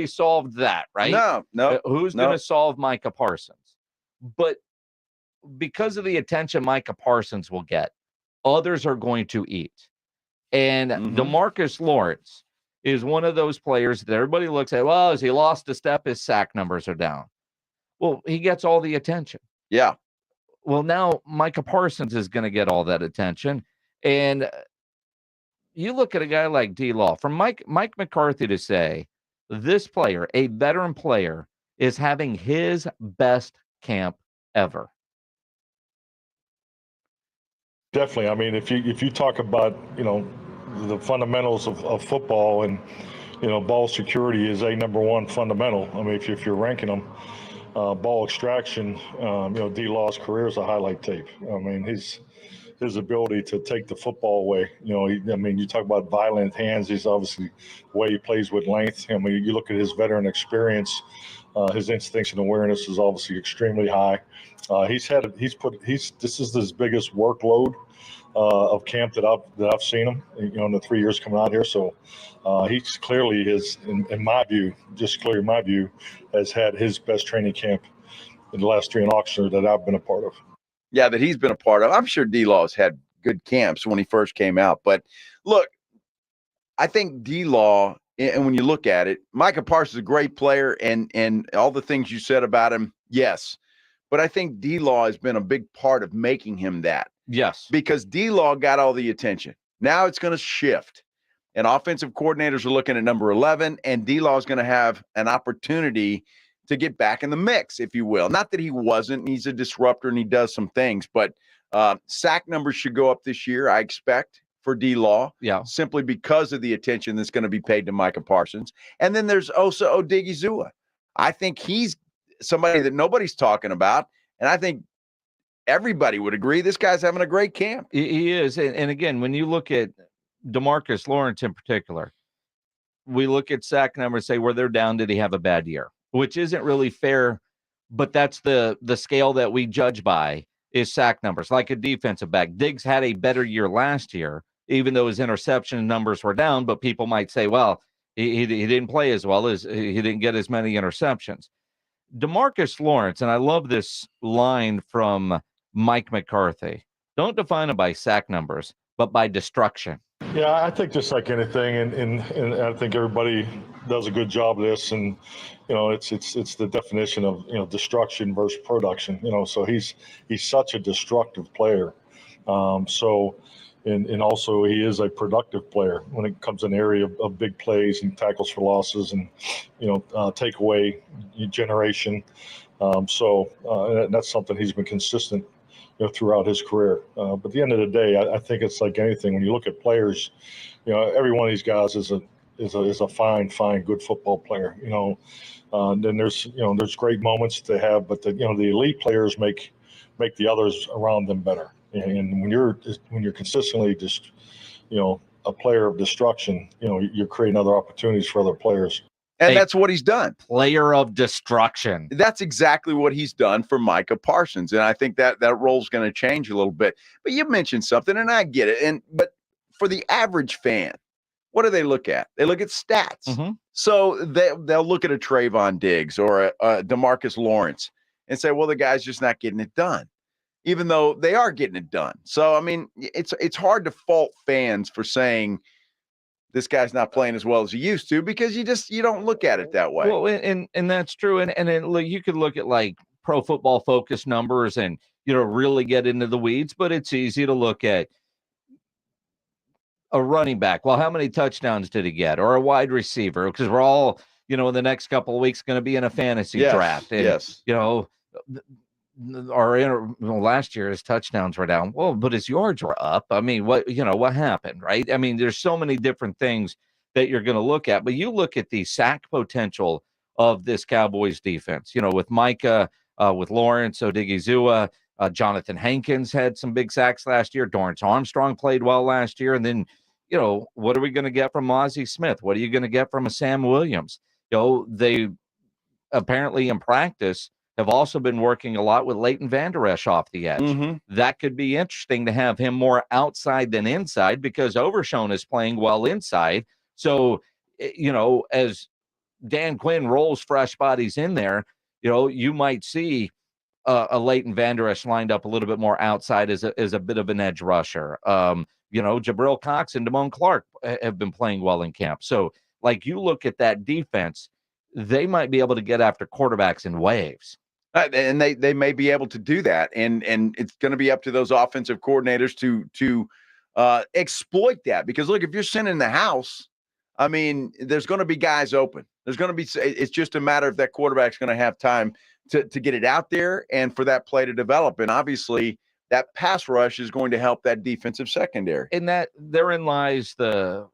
solved that, right? No. Who's going to solve Micah Parsons? But because of the attention Micah Parsons will get, others are going to eat. And DeMarcus Lawrence is one of those players that everybody looks at, well, as he lost a step, his sack numbers are down. Well, he gets all the attention. Yeah. Well, now Micah Parsons is going to get all that attention. And you look at a guy like D-Law, from Mike McCarthy to say, this player, a veteran player, is having his best camp ever. Definitely. I mean, if you talk about, you know, the fundamentals of football and, you know, ball security is a number one fundamental. I mean, if you're ranking them, ball extraction, you know, D-Law's career is a highlight tape. I mean, his his ability to take the football away. You know, you talk about violent hands. He's obviously the way he plays with length. I mean, you look at his veteran experience. His instincts and awareness is obviously extremely high. This is his biggest workload of camp that I've seen him. You know, in the 3 years coming out here. So he's clearly in my view, has had his best training camp in the last 3 in Oxford that I've been a part of. Yeah, that he's been a part of. I'm sure D-Law's had good camps when he first came out. But look, I think D-Law, and when you look at it, Micah Parsons is a great player, and all the things you said about him, yes. But I think D-Law has been a big part of making him that. Yes. Because D-Law got all the attention. Now it's going to shift. And offensive coordinators are looking at number 11, and D-Law is going to have an opportunity to get back in the mix, if you will. Not that he wasn't. He's a disruptor, and he does some things. But sack numbers should go up this year, I expect, for D-Law. Yeah. Simply because of the attention that's going to be paid to Micah Parsons. And then there's Osa Odigizua. I think he's somebody that nobody's talking about, and I think everybody would agree this guy's having a great camp. He is. And again, when you look at DeMarcus Lawrence in particular, we look at sack numbers and say, where they're down, did he have a bad year? Which isn't really fair, but that's the scale that we judge by is sack numbers, like a defensive back. Diggs had a better year last year, even though his interception numbers were down, but people might say, well, he didn't play as well, as he didn't get as many interceptions. DeMarcus Lawrence, and I love this line from Mike McCarthy, don't define him by sack numbers, but by destruction. Yeah, I think just like anything, and I think everybody does a good job of this, and you know, it's the definition of, you know, destruction versus production. You know, so he's such a destructive player. And also he is a productive player when it comes in area of big plays and tackles for losses and, you know, takeaway generation. That's something he's been consistent, you know, throughout his career. But at the end of the day, I think it's like anything. When you look at players, you know, every one of these guys is a fine, good football player. You know, then there's great moments they have, but the elite players make the others around them better. And when you're consistently just, you know, a player of destruction, you know, you're creating other opportunities for other players. And that's what he's done. Player of destruction. That's exactly what he's done for Micah Parsons. And I think that role's going to change a little bit. But you mentioned something, and I get it. But for the average fan, what do they look at? They look at stats. Mm-hmm. So they'll look at a Trayvon Diggs or a DeMarcus Lawrence and say, well, the guy's just not getting it done, even though they are getting it done. So, I mean, it's hard to fault fans for saying this guy's not playing as well as he used to, because you don't look at it that way. Well, and that's true. And then you could look at like Pro Football Focus numbers and, you know, really get into the weeds, but it's easy to look at a running back. Well, how many touchdowns did he get? Or a wide receiver? Because we're all, you know, in the next couple of weeks going to be in a fantasy draft. And, you know, last year his touchdowns were down. Well, but his yards were up. I mean, what happened, right? I mean, there's so many different things that you're going to look at, but you look at the sack potential of this Cowboys defense, you know, with Micah, with Lawrence, Odigizua, Jonathan Hankins had some big sacks last year. Dorrance Armstrong played well last year. And then, you know, what are we going to get from Mozzie Smith? What are you going to get from a Sam Williams? You know, they apparently in practice have also been working a lot with Leighton Vander Esch off the edge. Mm-hmm. That could be interesting to have him more outside than inside, because Overshown is playing well inside. So, you know, as Dan Quinn rolls fresh bodies in there, you know, you might see a Leighton Vander Esch lined up a little bit more outside as a bit of an edge rusher. You know, Jabril Cox and Damone Clark have been playing well in camp. So, like, you look at that defense, they might be able to get after quarterbacks in waves. And they may be able to do that. And it's going to be up to those offensive coordinators to exploit that. Because, look, if you're sitting in the house, I mean, there's going to be guys open. There's going to be – it's just a matter of that quarterback's going to have time to get it out there and for that play to develop. And obviously that pass rush is going to help that defensive secondary. And that therein lies the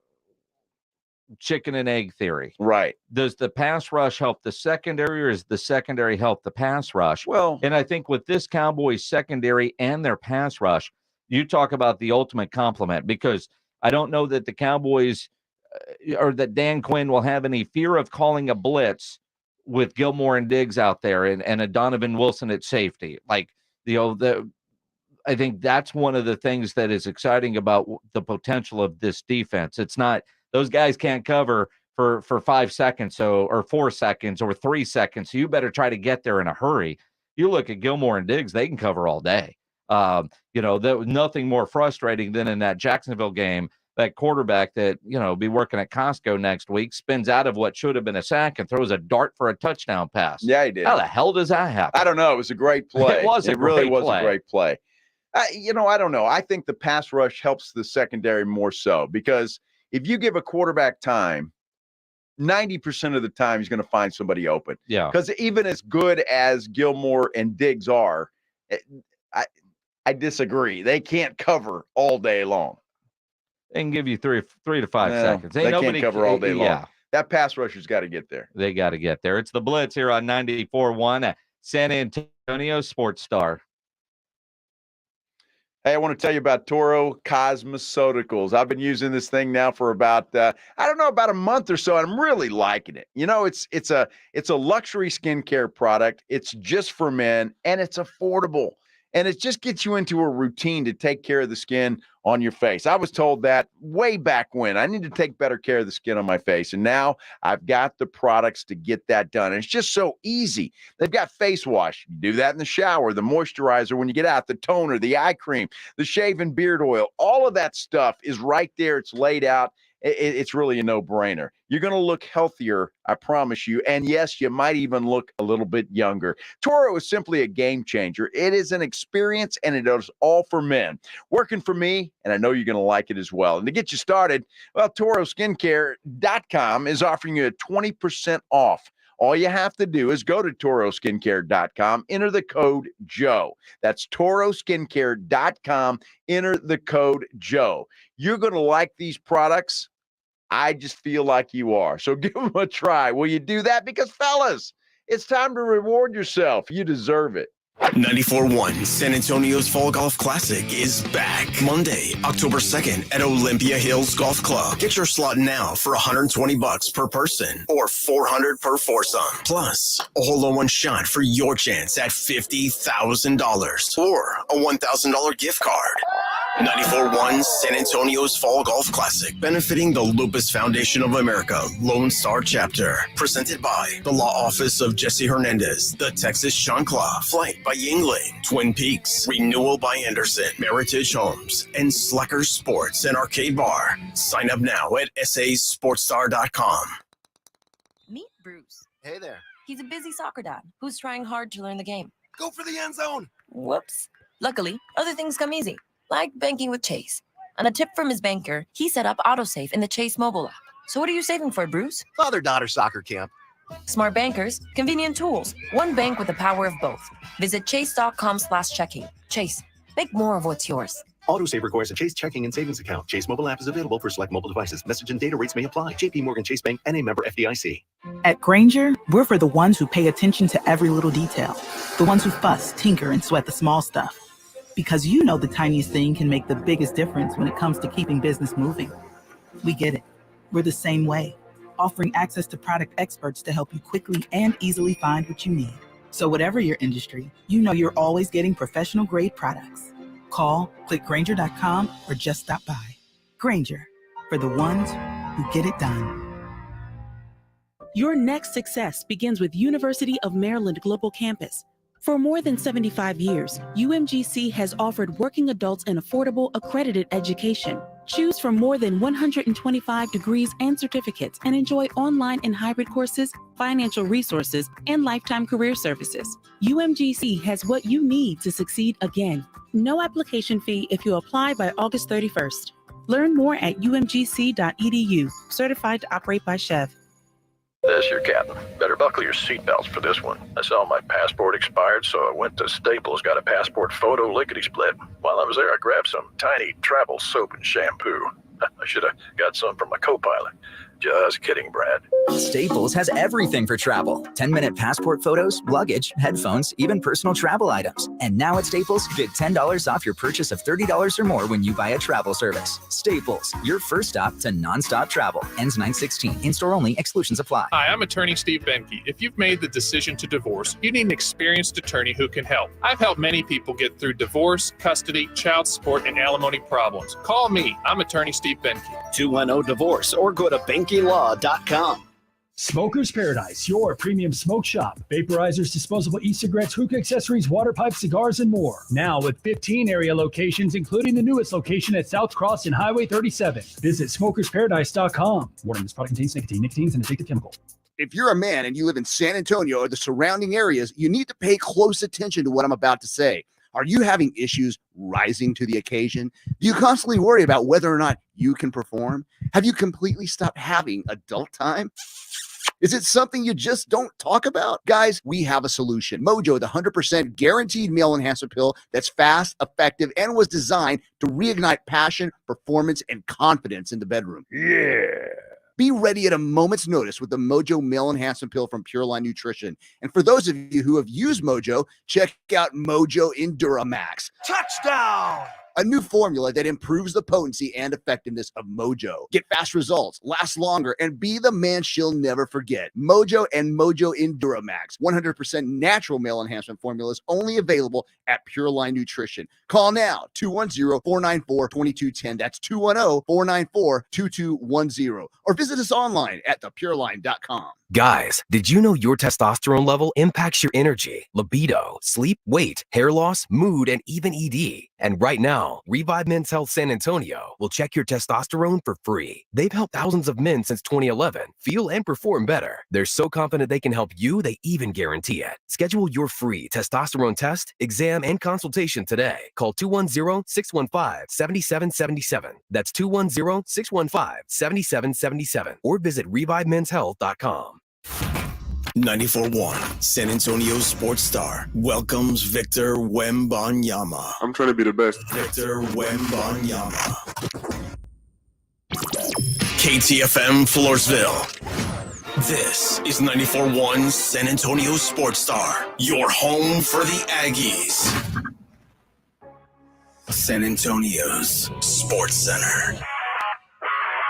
chicken and egg theory. Right. Does the pass rush help the secondary, or does the secondary help the pass rush? Well, and I think with this Cowboys secondary and their pass rush, You talk about the ultimate compliment, because I don't know that the Cowboys or that Dan Quinn will have any fear of calling a blitz with Gilmore and Diggs out there and a Donovan Wilson at safety. Like, I think that's one of the things that is exciting about the potential of this defense. It's not, those guys can't cover for 5 seconds or 4 seconds or 3 seconds. So you better try to get there in a hurry. You look at Gilmore and Diggs, they can cover all day. There was nothing more frustrating than in that Jacksonville game, that quarterback that, be working at Costco next week spins out of what should have been a sack and throws a dart for a touchdown pass. Yeah, he did. How the hell does that happen? I don't know. It was a great play. It really was a great play. I don't know. I think the pass rush helps the secondary more so, because if you give a quarterback time, 90% of the time he's going to find somebody open. Yeah. Because even as good as Gilmore and Diggs are, I disagree. They can't cover all day long. They can give you three to 5 seconds. They can't cover all day long. Yeah. That pass rusher's got to get there. They got to get there. It's the Blitz here on 94.1 San Antonio Sports Star. Hey, I want to tell you about Toro Cosmeceuticals. I've been using this thing now for about a month or so, and I'm really liking it. It's a luxury skincare product. It's just for men, and it's affordable. And it just gets you into a routine to take care of the skin on your face. I was told that way back when. I need to take better care of the skin on my face. And now I've got the products to get that done. And it's just so easy. They've got face wash. You do that in the shower, the moisturizer when you get out, the toner, the eye cream, the shave and beard oil. All of that stuff is right there. It's laid out. It's really a no-brainer. You're going to look healthier, I promise you. And yes, you might even look a little bit younger. Toro is simply a game changer. It is an experience, and it is all for men. Working for me, and I know you're going to like it as well. And to get you started, well, ToroSkincare.com is offering you a 20% off. All you have to do is go to ToroSkincare.com, enter the code Joe. That's ToroSkincare.com, enter the code Joe. You're going to like these products. I just feel like you are. So give them a try. Will you do that? Because, fellas, it's time to reward yourself. You deserve it. 94.1 San Antonio's Fall Golf Classic is back Monday, October 2nd at Olympia Hills Golf Club. Get your slot now for $120 per person or $400 per foursome. Plus, a hole-in-one shot for your chance at $50,000 or a $1,000 gift card. 94.1 San Antonio's Fall Golf Classic, benefiting the Lupus Foundation of America Lone Star Chapter. Presented by the Law Office of Jesse Hernandez, the Texas Chancla, Flight by Yingling, Twin Peaks, Renewal by Anderson, Meritage Homes, and Slacker Sports and Arcade Bar. Sign up now at sasportstar.com. Meet Bruce. Hey there. He's a busy soccer dad who's trying hard to learn the game. Go for the end zone. Whoops. Luckily, other things come easy, like banking with Chase. On a tip from his banker, he set up autosave in the Chase mobile app. So what are you saving for, Bruce? Father-daughter soccer camp. Smart bankers, convenient tools. One bank with the power of both. Visit chase.com/checking. Chase, make more of what's yours. Autosave requires a Chase checking and savings account. Chase mobile app is available for select mobile devices. Message and data rates may apply. JP Morgan Chase Bank and a member FDIC. At Grainger, we're for the ones who pay attention to every little detail. The ones who fuss, tinker, and sweat the small stuff. Because you know the tiniest thing can make the biggest difference when it comes to keeping business moving. We get it. We're the same way, offering access to product experts to help you quickly and easily find what you need. So whatever your industry, you know you're always getting professional grade products. Call, click Grainger.com, or just stop by. Grainger, for the ones who get it done. Your next success begins with University of Maryland Global Campus. For more than 75 years, UMGC has offered working adults an affordable, accredited education. Choose from more than 125 degrees and certificates and enjoy online and hybrid courses, financial resources, and lifetime career services. UMGC has what you need to succeed again. No application fee if you apply by August 31st. Learn more at umgc.edu, certified to operate by Chev. This your captain. Better buckle your seatbelts for this one. I saw my passport expired, so I went to Staples, got a passport photo lickety-split. While I was there, I grabbed some tiny travel soap and shampoo. I should have got some from my co-pilot. Just kidding, Brad. Staples has everything for travel. 10-minute passport photos, luggage, headphones, even personal travel items. And now at Staples, get $10 off your purchase of $30 or more when you buy a travel service. Staples, your first stop to nonstop travel. Ends 9/16. In-store only. Exclusions apply. Hi, I'm attorney Steve Benke. If you've made the decision to divorce, you need an experienced attorney who can help. I've helped many people get through divorce, custody, child support, and alimony problems. Call me. I'm attorney Steve Benke. 210-DIVORCE or go to BenkeLaw.com. Smoker's Paradise, your premium smoke shop. Vaporizers, disposable e-cigarettes, hookah accessories, water pipes, cigars, and more. Now with 15 area locations, including the newest location at South Cross and Highway 37. Visit smokersparadise.com. Warning, this product contains nicotine. Nicotine is an addictive chemical. If you're a man and you live in San Antonio or the surrounding areas, you need to pay close attention to what I'm about to say. Are you having issues rising to the occasion? Do you constantly worry about whether or not you can perform? Have you completely stopped having adult time? Is it something you just don't talk about? Guys, we have a solution. Mojo, the 100% guaranteed male enhancer pill that's fast, effective, and was designed to reignite passion, performance, and confidence in the bedroom. Yeah. Be ready at a moment's notice with the Mojo Male Enhancement Pill from Pure Line Nutrition. And for those of you who have used Mojo, check out Mojo Enduramax. Touchdown! A new formula that improves the potency and effectiveness of Mojo. Get fast results, last longer, and be the man she'll never forget. Mojo and Mojo Enduramax. 100% natural male enhancement formulas only available at Pure Line Nutrition. Call now, 210-494-2210. That's 210-494-2210. Or visit us online at thepureline.com. Guys, did you know your testosterone level impacts your energy, libido, sleep, weight, hair loss, mood, and even ED? And right now, Revive Men's Health San Antonio will check your testosterone for free. They've helped thousands of men since 2011 feel and perform better. They're so confident they can help you, they even guarantee it. Schedule your free testosterone test, exam, and consultation today. Call 210-615-7777. That's 210-615-7777. Or visit ReviveMen'sHealth.com. 94.1 San Antonio Sports Star welcomes Victor Wembanyama. I'm trying to be the best. Victor Wembanyama. KTFM Floresville. This is 94.1 San Antonio Sports Star, your home for the Aggies. San Antonio's Sports Center.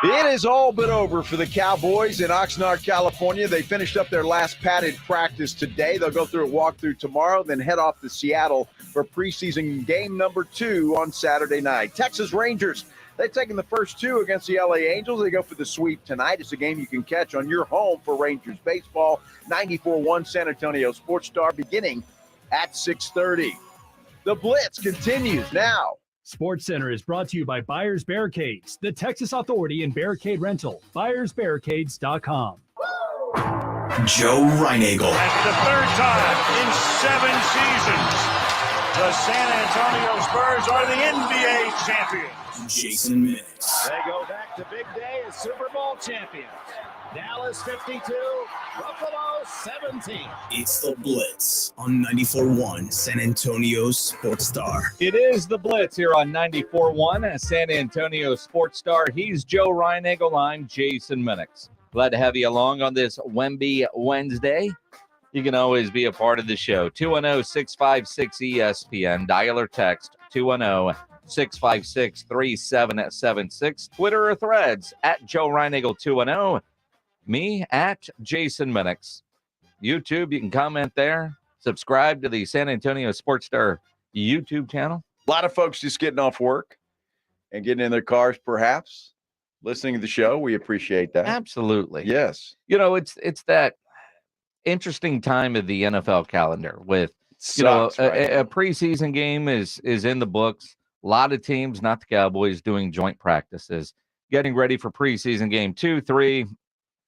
It is all but over for the Cowboys in Oxnard, California. They finished up their last padded practice today. They'll go through a walkthrough tomorrow, then head off to Seattle for preseason game number 2 on Saturday night. Texas Rangers, they've taken the first 2 against the LA Angels. They go for the sweep tonight. It's a game you can catch on your home for Rangers baseball. 94.1 San Antonio Sports Star beginning at 6:30. The Blitz continues now. Sports Center is brought to you by Buyers Barricades, the Texas Authority in Barricade Rental. BuyersBarricades.com. Joe Reinagel. That's the third time in 7 seasons, the San Antonio Spurs are the NBA champions. Jason Minix. They go back to big day as Super Bowl champions. Dallas 52, Buffalo 17. It's the Blitz on 94.1 San Antonio Sports Star. It is the Blitz here on 94.1 San Antonio Sports Star. He's Joe Reinagel. I'm Jason Minix. Glad to have you along on this Wemby Wednesday. You can always be a part of the show. 210-656-ESPN. Dial or text 210-656-3776. Twitter or Threads at Joe Reinagel 210. Me at Jason Minix. YouTube, you can comment there. Subscribe to the San Antonio Sports Star YouTube channel. A lot of folks just getting off work and getting in their cars, perhaps listening to the show. We appreciate that. Absolutely. Yes. You know, it's that interesting time of the NFL calendar with, Sucks, a preseason game is in the books. A lot of teams, not the Cowboys, doing joint practices, getting ready for preseason game 2, 3.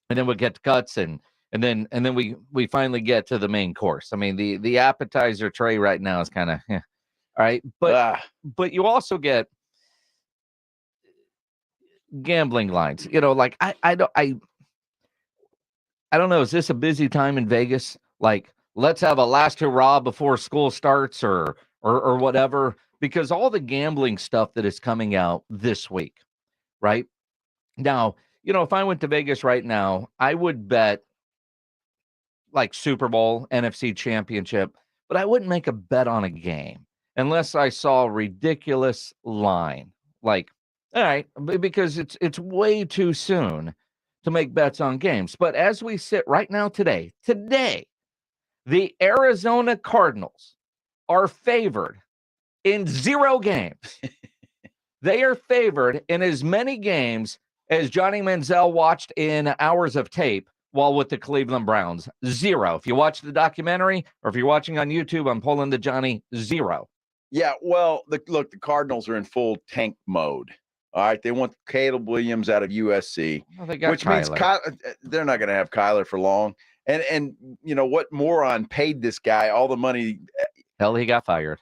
And then we'll get to cuts, and then we finally get to the main course. I mean, the appetizer tray right now is kind of, all right. But you also get gambling lines. Like I don't know. Is this a busy time in Vegas? Like, let's have a last hurrah before school starts, or whatever. Because all the gambling stuff that is coming out this week, right now. if I went to Vegas right now, I would bet like Super Bowl, NFC Championship, but I wouldn't make a bet on a game unless I saw a ridiculous line. Like, all right, because it's way too soon to make bets on games. But as we sit right now today, the Arizona Cardinals are favored in 0 games. They are favored in as many games as Johnny Manziel watched in hours of tape while with the Cleveland Browns. 0. If you watch the documentary or if you're watching on YouTube, I'm pulling the Johnny 0. Yeah, well, the Cardinals are in full tank mode. All right, they want Caleb Williams out of USC, which means they're not going to have Kyler for long. And what moron paid this guy all the money? Hell, he got fired.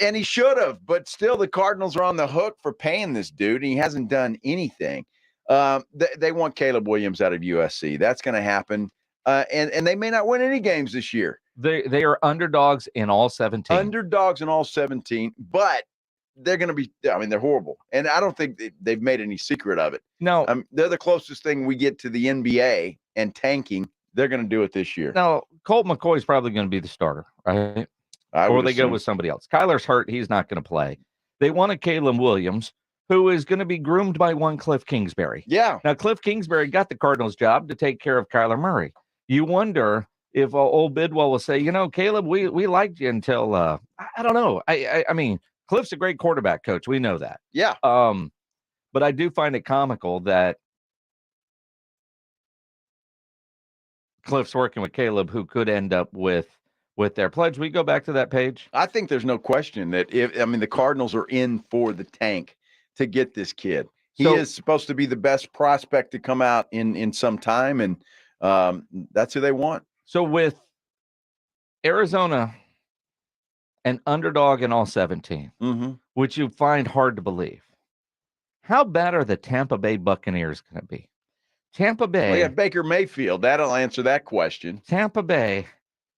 And he should have, but still the Cardinals are on the hook for paying this dude, and he hasn't done anything. They want Caleb Williams out of USC. That's going to happen. And they may not win any games this year. They are underdogs in all 17. Underdogs in all 17, but they're going to be, they're horrible. And I don't think they've made any secret of it. No. They're the closest thing we get to the NBA and tanking. They're going to do it this year. Now, Colt McCoy is probably going to be the starter, right? Or they go with somebody else. Kyler's hurt. He's not going to play. They want a Caleb Williams, who is going to be groomed by one Cliff Kingsbury. Yeah. Now, Cliff Kingsbury got the Cardinals job to take care of Kyler Murray. You wonder if old Bidwell will say, Caleb, we liked you until, I don't know. I mean, Cliff's a great quarterback coach. We know that. Yeah. But I do find it comical that Cliff's working with Caleb, who could end up with their pledge. We go back to that page. I think there's no question that the Cardinals are in for the tank to get this kid. He is supposed to be the best prospect to come out in some time, and that's who they want. So with Arizona, an underdog in all 17, which you find hard to believe, how bad are the Tampa Bay Buccaneers going to be? Tampa Bay. Well, yeah, Baker Mayfield. That'll answer that question. Tampa Bay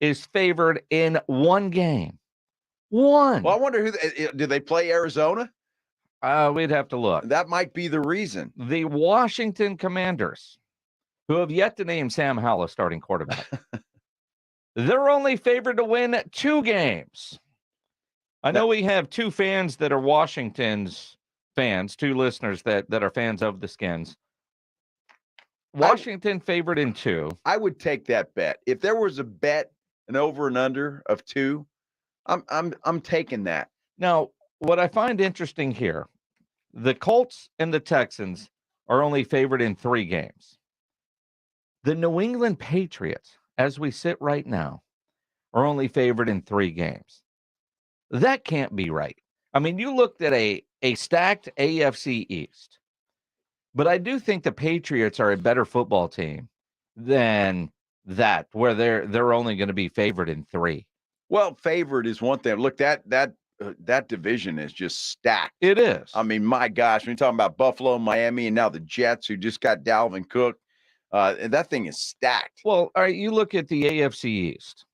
is favored in 1 game. 1. Well, I wonder do they play Arizona? We'd have to look. That might be the reason. The Washington Commanders, who have yet to name Sam Howell starting quarterback, they're only favored to win 2 games. I know we have 2 fans that are Washington's fans, 2 listeners that are fans of the Skins. Washington favored in 2. I would take that bet. If there was a bet, an over and under of 2, I'm taking that. Now, what I find interesting here, the Colts and the Texans are only favored in 3 games. The New England Patriots, as we sit right now, are only favored in 3 games. That can't be right. I mean, you looked at a stacked AFC East, but I do think the Patriots are a better football team than that, where they're only going to be favored in 3. Well, favored is one thing. Look, that division is just stacked. It is. I mean, my gosh, when you're talking about Buffalo, Miami, and now the Jets, who just got Dalvin Cook, and that thing is stacked. Well, all right, you look at the AFC East.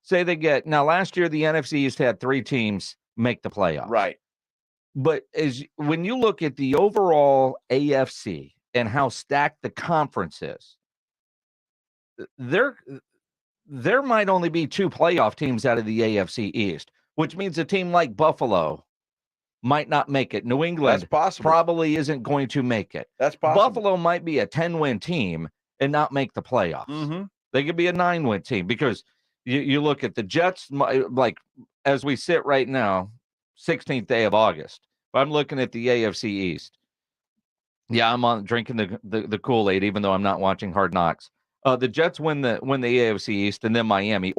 Say they get, now last year the NFC East had 3 teams make the playoffs. Right. But when you look at the overall AFC and how stacked the conference is, there might only be 2 playoff teams out of the AFC East, which means a team like Buffalo might not make it. New England probably isn't going to make it. That's possible. Buffalo might be a 10-win team and not make the playoffs. They could be a 9-win team because you look at the Jets, like as we sit right now, 16th day of August. If I'm looking at the AFC East, yeah, I'm drinking the Kool-Aid, even though I'm not watching Hard Knocks. The Jets win the AFC East, and then Miami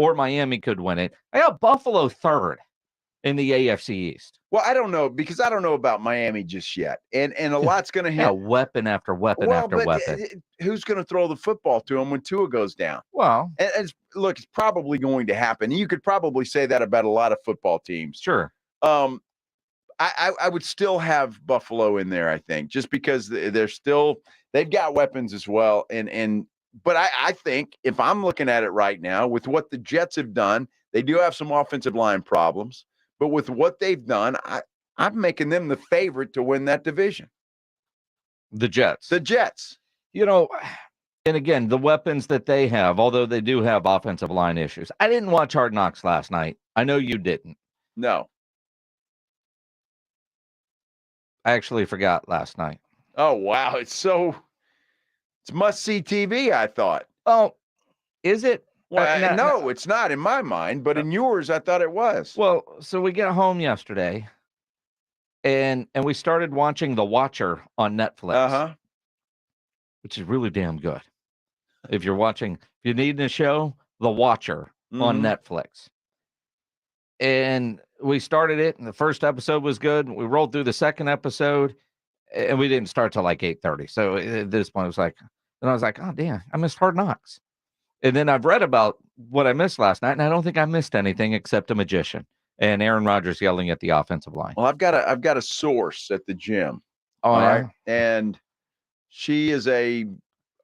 could win it. I got Buffalo 3rd in the AFC East. Well, I don't know, because I don't know about Miami just yet, and a lot's going to happen. Yeah, weapon after weapon after weapon. Who's going to throw the football to them when Tua goes down? Well, and look, it's probably going to happen. You could probably say that about a lot of football teams. Sure. I would still have Buffalo in there, I think, just because they've got weapons as well. But I think if I'm looking at it right now, with what the Jets have done, they do have some offensive line problems, but with what they've done, I'm making them the favorite to win that division. The Jets. You know, and again, the weapons that they have, although they do have offensive line issues. I didn't watch Hard Knocks last night. I know you didn't. No. I actually forgot last night. Oh, wow. It's must-see TV, I thought. Oh, is it? Well, no, it's not in my mind, but in yours, I thought it was. Well, so we got home yesterday, and we started watching The Watcher on Netflix, which is really damn good. If you need a show, The Watcher on Netflix. And we started it, and the first episode was good. We rolled through the second episode, and we didn't start till like 8:30. So at this point, I was like, oh, damn, I missed Hard Knocks. And then I've read about what I missed last night, and I don't think I missed anything except a magician and Aaron Rodgers yelling at the offensive line. Well, I've got a source at the gym. Oh, all yeah? right, and she is a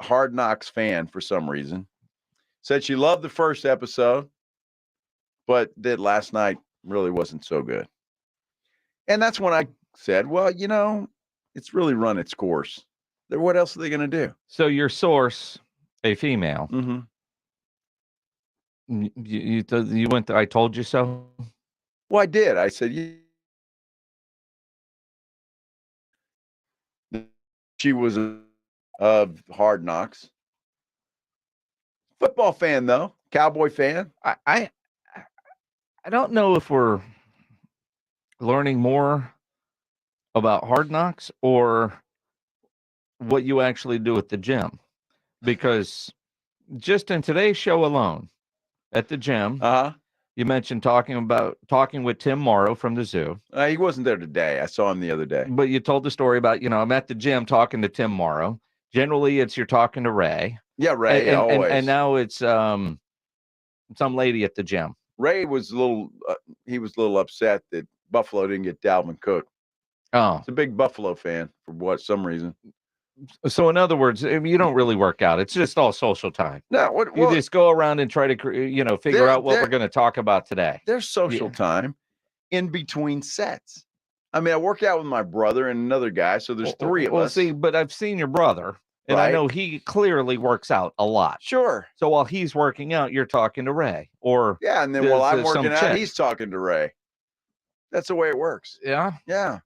Hard Knocks fan for some reason. Said she loved the first episode, but that last night really wasn't so good. And that's when I said, well, it's really run its course. What else are they going to do? So your source, a female, you went to I Told You So? Well, I did. I said, she was of Hard Knocks. Football fan, though. Cowboy fan. I don't know if we're learning more about Hard Knocks or what you actually do at the gym, because just in today's show alone at the gym, you mentioned talking with Tim Morrow from the zoo. He wasn't there today. I saw him the other day. But you told the story about, I'm at the gym talking to Tim Morrow. Generally, it's you're talking to Ray. Yeah, Ray, always. And now it's some lady at the gym. Ray was a little upset that Buffalo didn't get Dalvin Cook. Oh. He's a big Buffalo fan for some reason. So in other words, you don't really work out. It's just all social time. No, you just go around and try to, figure out what we're going to talk about today. There's social time in between sets. I mean, I work out with my brother and another guy, so there's three of us. See, but I've seen your brother, and I know he clearly works out a lot. Sure. So while he's working out, you're talking to Ray, or and then while I'm working out, he's talking to Ray. That's the way it works. Yeah. Yeah.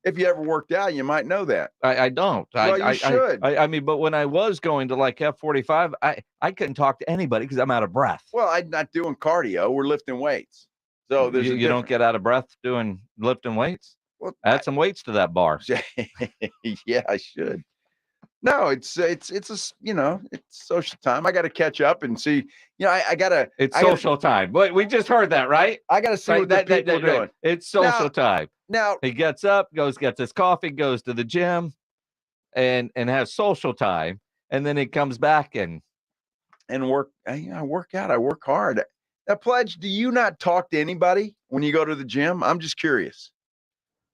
If you ever worked out, you might know that. I don't. Well, you should. I mean, but when I was going to like F45, I couldn't talk to anybody because I'm out of breath. Well, I'm not doing cardio. We're lifting weights. So there's you don't get out of breath doing lifting weights? Well, add some weights to that bar. Yeah, I should. No, it's it's social time. I got to catch up and see. I gotta. It's social time. But we just heard that, right? I got to see what the people are doing. It's social time. Now he gets up, gets his coffee, goes to the gym, and has social time, and then he comes back and work. I work out. I work hard. Now, Pledge, do you not talk to anybody when you go to the gym? I'm just curious.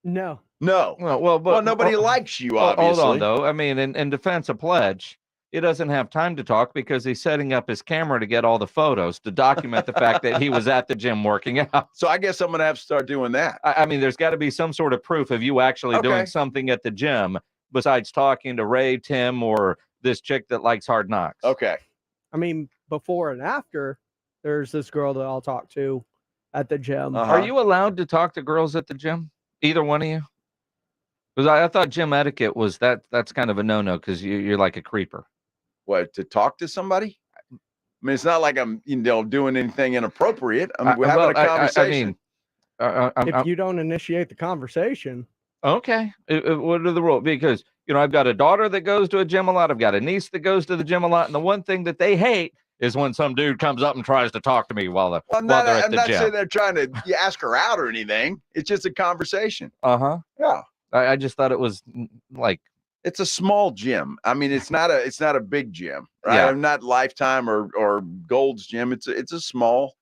No. Well, nobody likes you, obviously. Hold on, though. I mean, in defense of Pledge, he doesn't have time to talk because he's setting up his camera to get all the photos to document the fact that he was at the gym working out. So I guess I'm going to have to start doing that. I mean, there's got to be some sort of proof of you actually doing something at the gym besides talking to Ray, Tim, or this chick that likes Hard Knocks. Okay. I mean, before and after, there's this girl that I'll talk to at the gym. Are you allowed to talk to girls at the gym? Either one of you? Because I thought gym etiquette was that's kind of a no-no because you're like a creeper. What, to talk to somebody? I mean, it's not like I'm doing anything inappropriate. We're having a conversation. If you don't initiate the conversation. Okay. What are the rules? Because, I've got a daughter that goes to a gym a lot. I've got a niece that goes to the gym a lot. And the one thing that they hate is when some dude comes up and tries to talk to me while they're at the gym. I'm not saying they're trying to ask her out or anything. It's just a conversation. Yeah. I just thought it was like, it's a small gym. I mean, it's not a big gym, right? Yeah. I'm not Lifetime or Gold's Gym. It's a small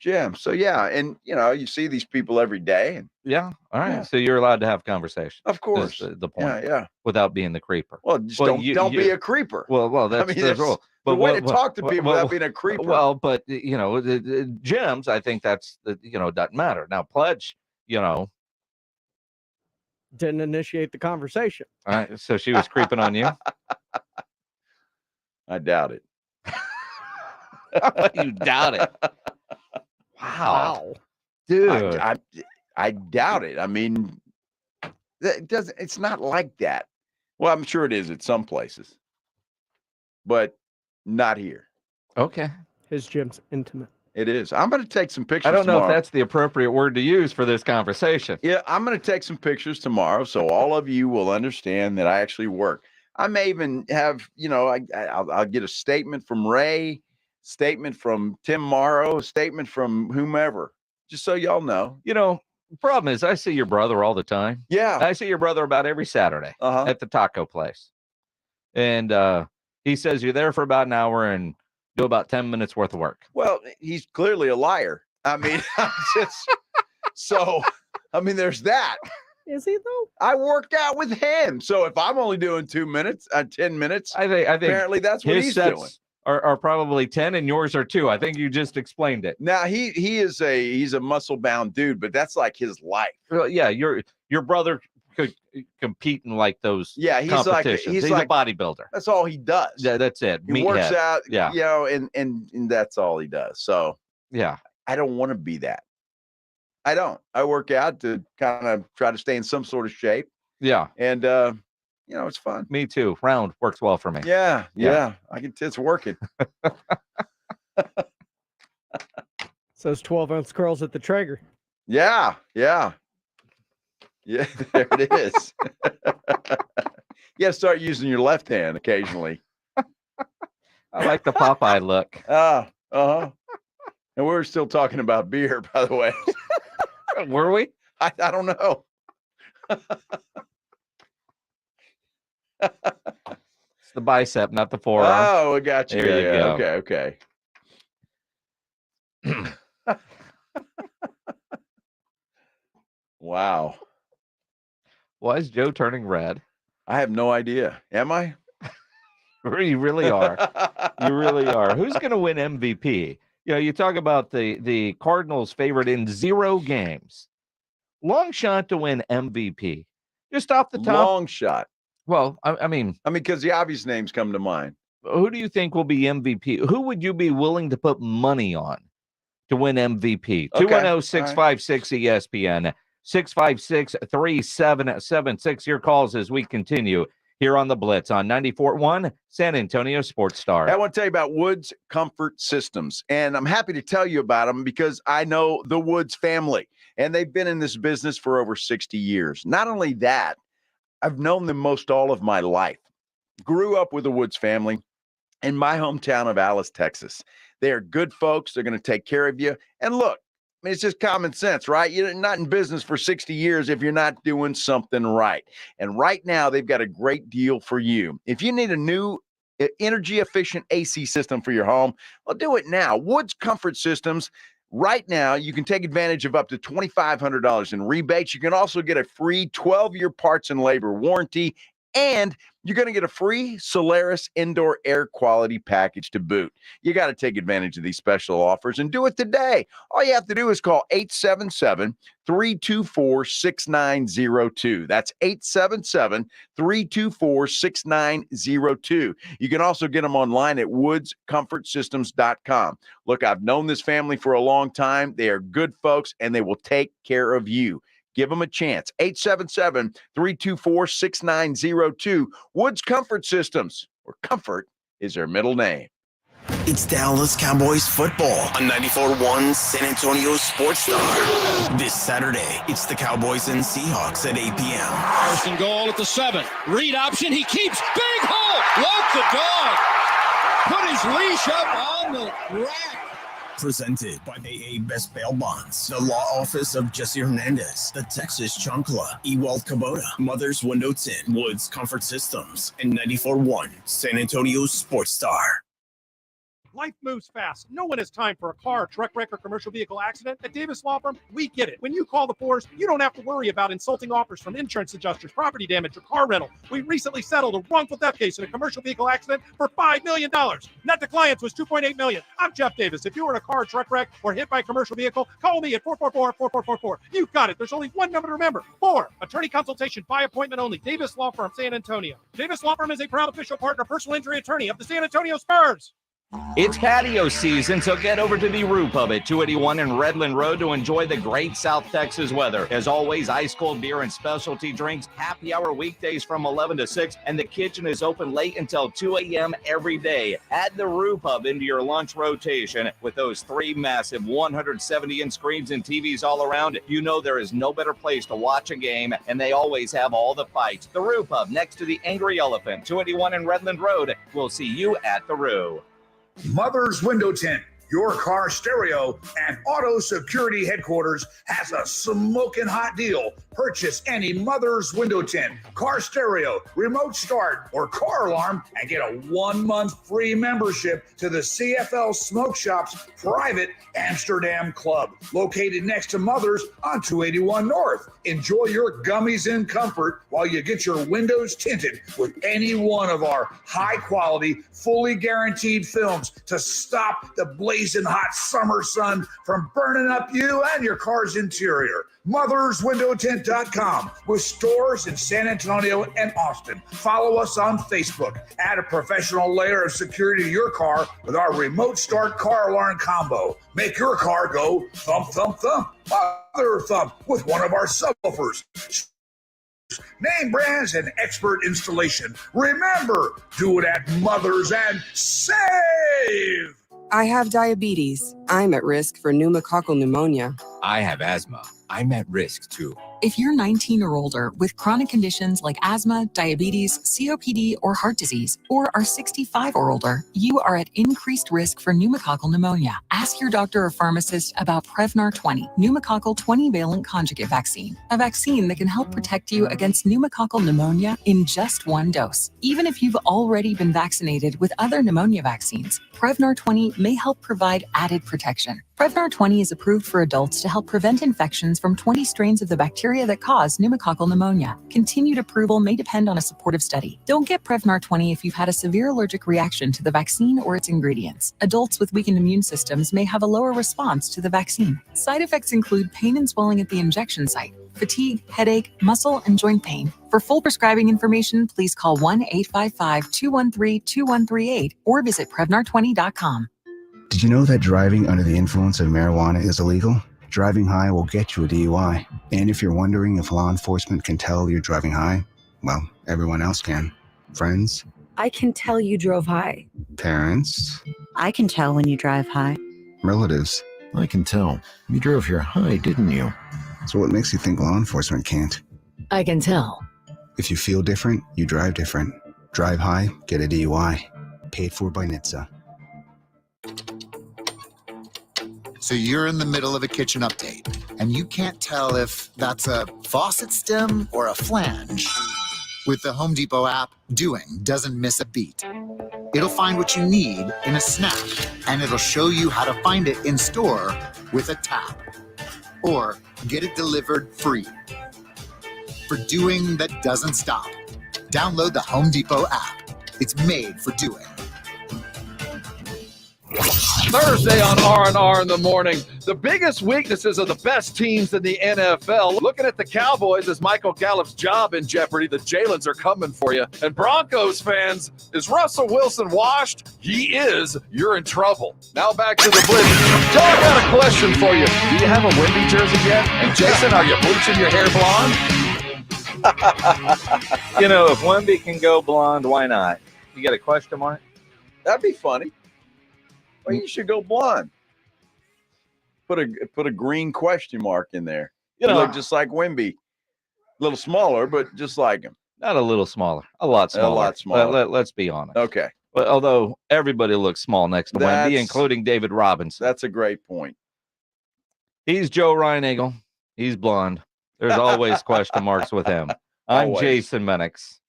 gym. So yeah, and you see these people every day. And yeah, all right. Yeah. So you're allowed to have conversation. Of course, the point. Yeah. Without being the creeper. Well, just don't be a creeper. Well, that's the rule. But the way to talk to people without being a creeper. Well, but the gyms, I think that's doesn't matter. Now, Pledge, didn't initiate the conversation. All right, so she was creeping on you. I doubt it. You doubt it. Wow. Dude. I doubt it. I mean, it's not like that. Well, I'm sure it is at some places, but not here. Okay. His gym's intimate. It is. I'm going to take some pictures. I don't know tomorrow. if that's the appropriate word to use for this conversation. Yeah, I'm going to take some pictures tomorrow, so all of you will understand that I actually work. I may even have, I'll get a statement from Ray, statement from Tim Morrow, a statement from whomever, just so y'all know. The problem is I see your brother all the time. Yeah. I see your brother about every Saturday at the taco place. And he says you're there for about an hour and do about 10 minutes worth of work. Well, he's clearly a liar. I mean, there's that. Is he though? I worked out with him. So if I'm only doing 2 minutes, 10 minutes, I think apparently that's what he's doing. Are probably 10 and yours are 2. I think you just explained it. Now he's a muscle bound dude, but that's like his life. Well, yeah, your brother could compete in like those he's competitions. He's like a bodybuilder. That's all he does. Yeah, that's it. He works out, yeah. And that's all he does. So yeah, I don't want to be that. I don't. I work out to kind of try to stay in some sort of shape. Yeah. And it's fun. Me too. Round works well for me. Yeah. I can it's working. Says 12-ounce curls at the Traeger. Yeah, there it is. You got to start using your left hand occasionally. I like the Popeye look. And we're still talking about beer, by the way. Were we? I don't know. It's the bicep, not the forearm. Oh, I got you. There you go. Okay. Wow. Why is Joe turning red? I have no idea. Am I? You really are. You really are. Who's going to win MVP? You talk about the Cardinals favorite in 0 games. Long shot to win MVP. Just off the top. Long shot. Well, I mean, because the obvious names come to mind. Who do you think will be MVP? Who would you be willing to put money on to win MVP? 210-656-ESPN, 656-3776. Your calls as we continue here on the Blitz on 94.1 San Antonio Sports Star. I want to tell you about Woods Comfort Systems, and I'm happy to tell you about them because I know the Woods family, and they've been in this business for over 60 years. Not only that, I've known them most all of my life. Grew up with the Woods family in my hometown of Alice, Texas. They are good folks. They're going to take care of you. And look, it's just common sense, right? You're not in business for 60 years if you're not doing something right. And right now, they've got a great deal for you. If you need a new energy-efficient AC system for your home, well, do it now. Woods Comfort Systems. Right now, you can take advantage of up to $2,500 in rebates. You can also get a free 12-year parts and labor warranty, and you're going to get a free Solaris indoor air quality package to boot. You got to take advantage of these special offers and do it today. All you have to do is call 877-324-6902. That's 877-324-6902. You can also get them online at woodscomfortsystems.com. Look, I've known this family for a long time. They are good folks, and they will take care of you. Give them a chance. 877-324-6902. Woods Comfort Systems, where comfort is their middle name. It's Dallas Cowboys football on 94.1 San Antonio Sports Star. This Saturday, it's the Cowboys and Seahawks at 8 p.m. First and goal at the 7. Read option. He keeps. Big hole. Walk the dog. Put his leash up on the rack. Presented by AA Best Bail Bonds, the law office of Jesse Hernandez, the Texas Chancla, Ewald Kubota, Mother's Window Tint, Woods Comfort Systems, and 94.1 San Antonio Sports Star. Life moves fast. No one has time for a car, truck wreck, or commercial vehicle accident. At Davis Law Firm, we get it. When you call the force, you don't have to worry about insulting offers from insurance adjusters, property damage, or car rental. We recently settled a wrongful death case in a commercial vehicle accident for $5 million. Net to clients was $2.8 million. I'm Jeff Davis. If you were in a car, truck wreck, or hit by a commercial vehicle, call me at 444-4444. You've got it. There's only one number to remember. 4. Attorney consultation by appointment only. Davis Law Firm, San Antonio. Davis Law Firm is a proud official partner, personal injury attorney of the San Antonio Spurs. It's patio season, so get over to the Roo Pub at 281 and Redland Road to enjoy the great South Texas weather. As always, ice cold beer and specialty drinks, happy hour weekdays from 11 to 6, and the kitchen is open late until 2 a.m. every day. Add the Roo Pub into your lunch rotation with those 3 massive 170-inch screens and TVs all around. You know there is no better place to watch a game, and they always have all the fights. The Roo Pub next to the Angry Elephant, 281 and Redland Road. We'll see you at the Roo. Mother's Window Tint, your car stereo and auto security headquarters, has a smoking hot deal. Purchase any Mother's Window Tint, car stereo, remote start, or car alarm and get a 1-month free membership to the CFL Smoke Shop's private Amsterdam Club, located next to Mother's on 281 North. Enjoy your gummies in comfort while you get your windows tinted with any one of our high-quality, fully guaranteed films to stop the blazing hot summer sun from burning up you and your car's interior. MothersWindowTint.com with stores in San Antonio and Austin. Follow us on Facebook. Add a professional layer of security to your car with our remote start car alarm combo. Make your car go thump, thump, thump. Mother thump with one of our subwoofers. Name brands and expert installation. Remember, do it at Mother's and save. I have diabetes. I'm at risk for pneumococcal pneumonia. I have asthma. I'm at risk too. If you're 19 or older with chronic conditions like asthma, diabetes, COPD, or heart disease, or are 65 or older, you are at increased risk for pneumococcal pneumonia. Ask your doctor or pharmacist about Prevnar 20, pneumococcal 20-valent conjugate vaccine, a vaccine that can help protect you against pneumococcal pneumonia in just 1 dose. Even if you've already been vaccinated with other pneumonia vaccines, Prevnar 20 may help provide added protection. Prevnar 20 is approved for adults to help prevent infections from 20 strains of the bacteria that cause pneumococcal pneumonia. Continued approval may depend on a supportive study. Don't get Prevnar 20 if you've had a severe allergic reaction to the vaccine or its ingredients. Adults with weakened immune systems may have a lower response to the vaccine. Side effects include pain and swelling at the injection site, fatigue, headache, muscle, and joint pain. For full prescribing information, please call 1-855-213-2138 or visit Prevnar20.com. Did you know that driving under the influence of marijuana is illegal? Driving high will get you a DUI. And if you're wondering if law enforcement can tell you're driving high, well, everyone else can. Friends? I can tell you drove high. Parents? I can tell when you drive high. Relatives? I can tell. You drove here high, didn't you? So what makes you think law enforcement can't? I can tell. If you feel different, you drive different. Drive high, get a DUI. Paid for by NHTSA. So you're in the middle of a kitchen update, and you can't tell if that's a faucet stem or a flange. With the Home Depot app, doing doesn't miss a beat. It'll find what you need in a snap, and it'll show you how to find it in store with a tap. Or get it delivered free. For doing that doesn't stop, download the Home Depot app. It's made for doing. Thursday on R&R in the morning, the biggest weaknesses of the best teams in the NFL. Looking at the Cowboys, as Michael Gallup's job in jeopardy, the Jalen's are coming for you. And Broncos fans, is Russell Wilson washed? He is. You're in trouble. Now back to the Blitz. Joe, I got a question for you. Do you have a Wemby jersey yet? And Jason, are you bleaching your hair blonde? You know, if Wemby can go blonde, why not? You got a question mark? That'd be funny. Well, you should go blonde. Put a green question mark in there. You look just like Wemby. A little smaller, but just like him. Not a little smaller. A lot smaller. A lot smaller. Let's be honest. Okay. But although everybody looks small next to Wemby, including David Robinson. That's a great point. He's Joe Reinagle. He's blonde. There's always question marks with him. I'm Always. Jason Menix.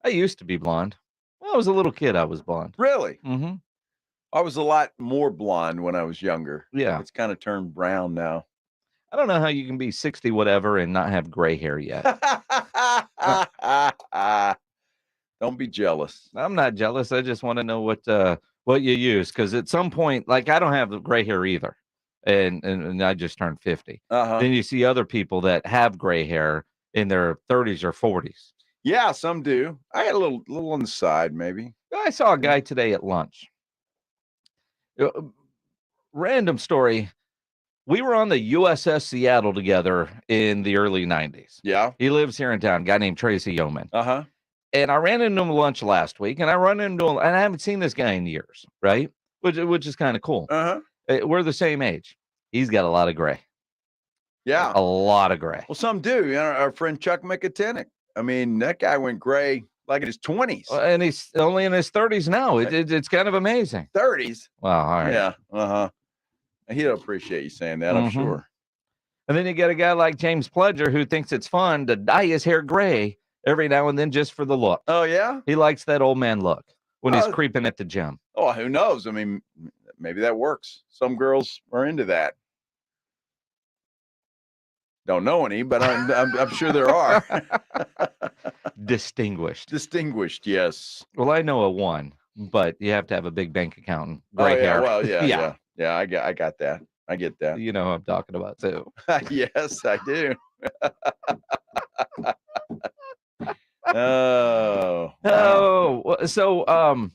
I used to be blonde. When I was a little kid, I was blonde. Really? Mm-hmm. I was a lot more blonde when I was younger. Yeah. It's kind of turned brown now. I don't know how you can be 60 whatever and not have gray hair yet. Don't be jealous. I'm not jealous. I just want to know what you use, because at some point, like, I don't have gray hair either, and I just turned 50. Then you see other people that have gray hair in their 30s or 40s. Yeah, some do. I got a little on the side, maybe. I saw a guy today at lunch. Random story. We were on the USS Seattle together in the early 90s. Yeah. He lives here in town, a guy named Tracy Yeoman. Uh-huh. And I ran into him lunch last week, and I run into him, and I haven't seen this guy in years, right? Which is kind of cool. Uh-huh. We're the same age. He's got a lot of gray. Yeah. A lot of gray. Well, some do. You know, our friend Chuck McAtenick. I mean, that guy went gray like in his 20s. And he's only in his 30s now. It's kind of amazing. 30s? Wow. All right. Yeah. Uh-huh. He'll appreciate you saying that, I'm sure. And then you get a guy like James Pledger who thinks it's fun to dye his hair gray every now and then just for the look. Oh, yeah? He likes that old man look when he's creeping at the gym. Oh, who knows? I mean, maybe that works. Some girls are into that. Don't know any, but I'm sure there are. Distinguished. Distinguished, yes. Well, I know a one, but you have to have a big bank account and gray hair. Well, yeah. I got that. I get that. You know who I'm talking about too. Yes, I do. Oh. Wow. So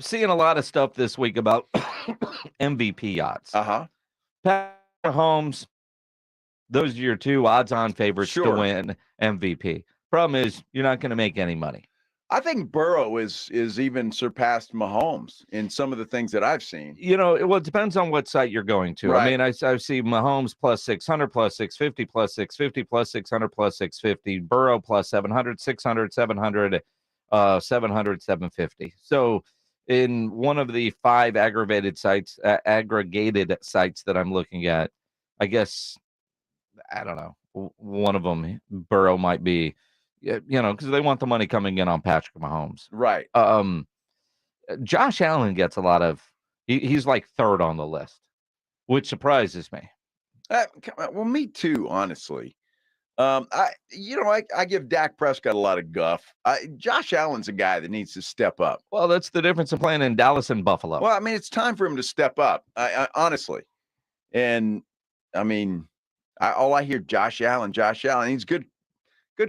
seeing a lot of stuff this week about MVP odds. Patrick Mahomes, those are your two odds-on favorites to win MVP. Problem is, you're not going to make any money. I think Burrow is even surpassed Mahomes in some of the things that I've seen. You know, it depends on what site you're going to. Right. I mean, I see Mahomes plus 600, plus 650, plus 650, plus 600, plus 650. Burrow plus 700, 600, 700, 700, 750. So in one of the 5 aggregated sites that I'm looking at, I guess, I don't know, one of them, Burrow might be, you know, because they want the money coming in on Patrick Mahomes. Right. Josh Allen gets a lot of, he's like 3rd on the list, which surprises me. Well, me too, honestly. I give Dak Prescott a lot of guff. Josh Allen's a guy that needs to step up. Well, that's the difference in playing in Dallas and Buffalo. Well, I mean, it's time for him to step up, honestly. And, I mean, all I hear, Josh Allen. He's good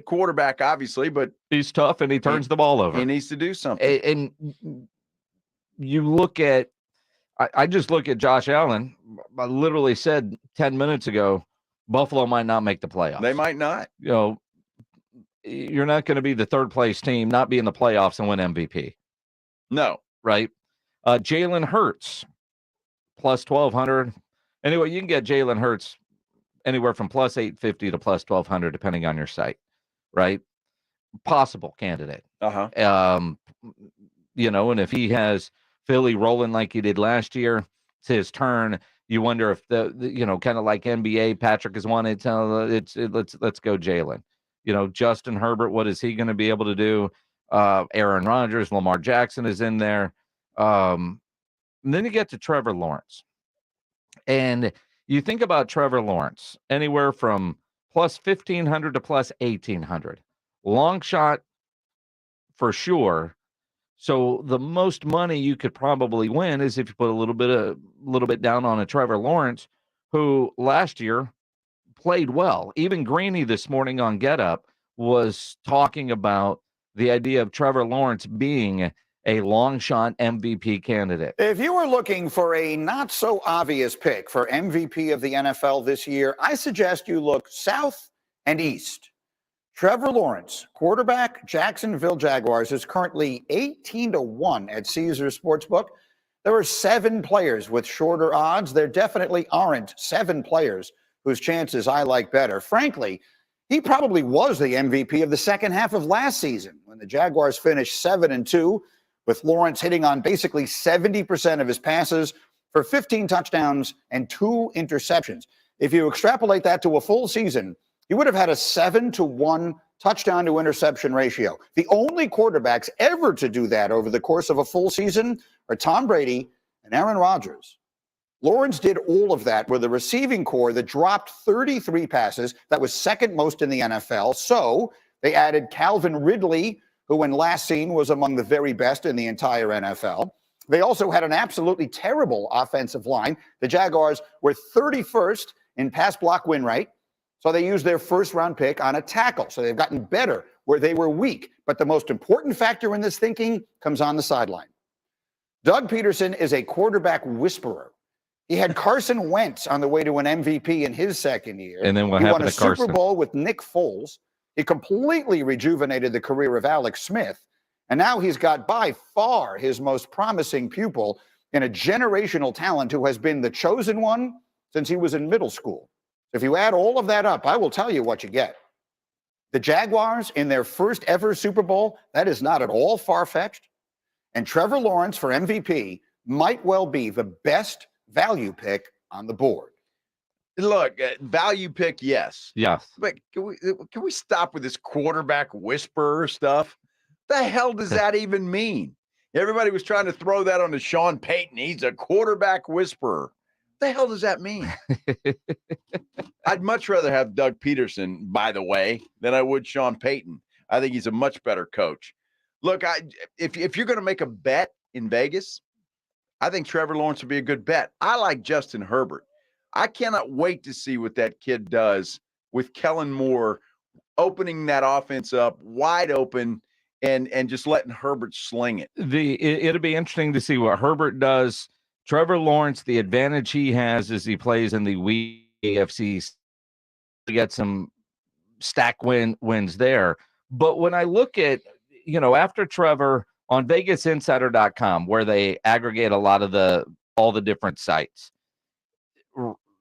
quarterback, obviously, but he's tough and he turns the ball over. He needs to do something. And you look at, I just look at Josh Allen. I literally said 10 minutes ago, Buffalo might not make the playoffs. They might not. You know, you're not going to be the 3rd place team, not be in the playoffs and win MVP. No. Right? Jalen Hurts, plus 1,200. Anyway, you can get Jalen Hurts anywhere from plus 850 to plus 1,200, depending on your site. Right? Possible candidate. You know, and if he has Philly rolling like he did last year, it's his turn. You wonder if the you know, kind of like NBA, Patrick has wanted to, let's go Jalen. You know, Justin Herbert, what is he going to be able to do? Aaron Rodgers, Lamar Jackson is in there. And then you get to Trevor Lawrence. And you think about Trevor Lawrence, anywhere from plus 1,500 to plus 1,800. Long shot for sure. So the most money you could probably win is if you put a little bit down on a Trevor Lawrence, who last year played well. Even Greeny this morning on Get Up was talking about the idea of Trevor Lawrence being a long shot MVP candidate. If you were looking for a not so obvious pick for MVP of the NFL this year, I suggest you look south and east. Trevor Lawrence, quarterback, Jacksonville Jaguars, is currently 18-1 at Caesars Sportsbook. There are 7 players with shorter odds. There definitely aren't 7 players whose chances I like better. Frankly, he probably was the MVP of the second half of last season when the Jaguars finished 7-2, with Lawrence hitting on basically 70% of his passes for 15 touchdowns and 2 interceptions. If you extrapolate that to a full season, he would have had a 7-1 touchdown to interception ratio. The only quarterbacks ever to do that over the course of a full season are Tom Brady and Aaron Rodgers. Lawrence did all of that with a receiving core that dropped 33 passes. That was second most in the NFL. So they added Calvin Ridley, who when last seen was among the very best in the entire NFL. They also had an absolutely terrible offensive line. The Jaguars were 31st in pass block win rate. So they used their first-round pick on a tackle. So they've gotten better where they were weak. But the most important factor in this thinking comes on the sideline. Doug Peterson is a quarterback whisperer. He had Carson Wentz on the way to an MVP in his second year. And then what he happened won a to Carson? Super Bowl with Nick Foles. He completely rejuvenated the career of Alex Smith. And now he's got by far his most promising pupil in a generational talent who has been the chosen one since he was in middle school. If you add all of that up, I will tell you what you get. The Jaguars in their first ever Super Bowl, that is not at all far-fetched. And Trevor Lawrence for MVP might well be the best value pick on the board. Look, value pick, yes. Yes. But can we stop with this quarterback whisperer stuff? The hell does that even mean? Everybody was trying to throw that on to Sean Payton. He's a quarterback whisperer. The hell does that mean? I'd much rather have Doug Peterson, by the way, than I would Sean Payton. I think he's a much better coach. Look, if you're going to make a bet in Vegas, I think Trevor Lawrence would be a good bet. I like Justin Herbert. I cannot wait to see what that kid does with Kellen Moore opening that offense up wide open and just letting Herbert sling it. It'll be interesting to see what Herbert does. Trevor Lawrence, the advantage he has is he plays in the weak AFC to get some stack wins there. But when I look at, after Trevor on VegasInsider.com, where they aggregate a lot of all the different sites,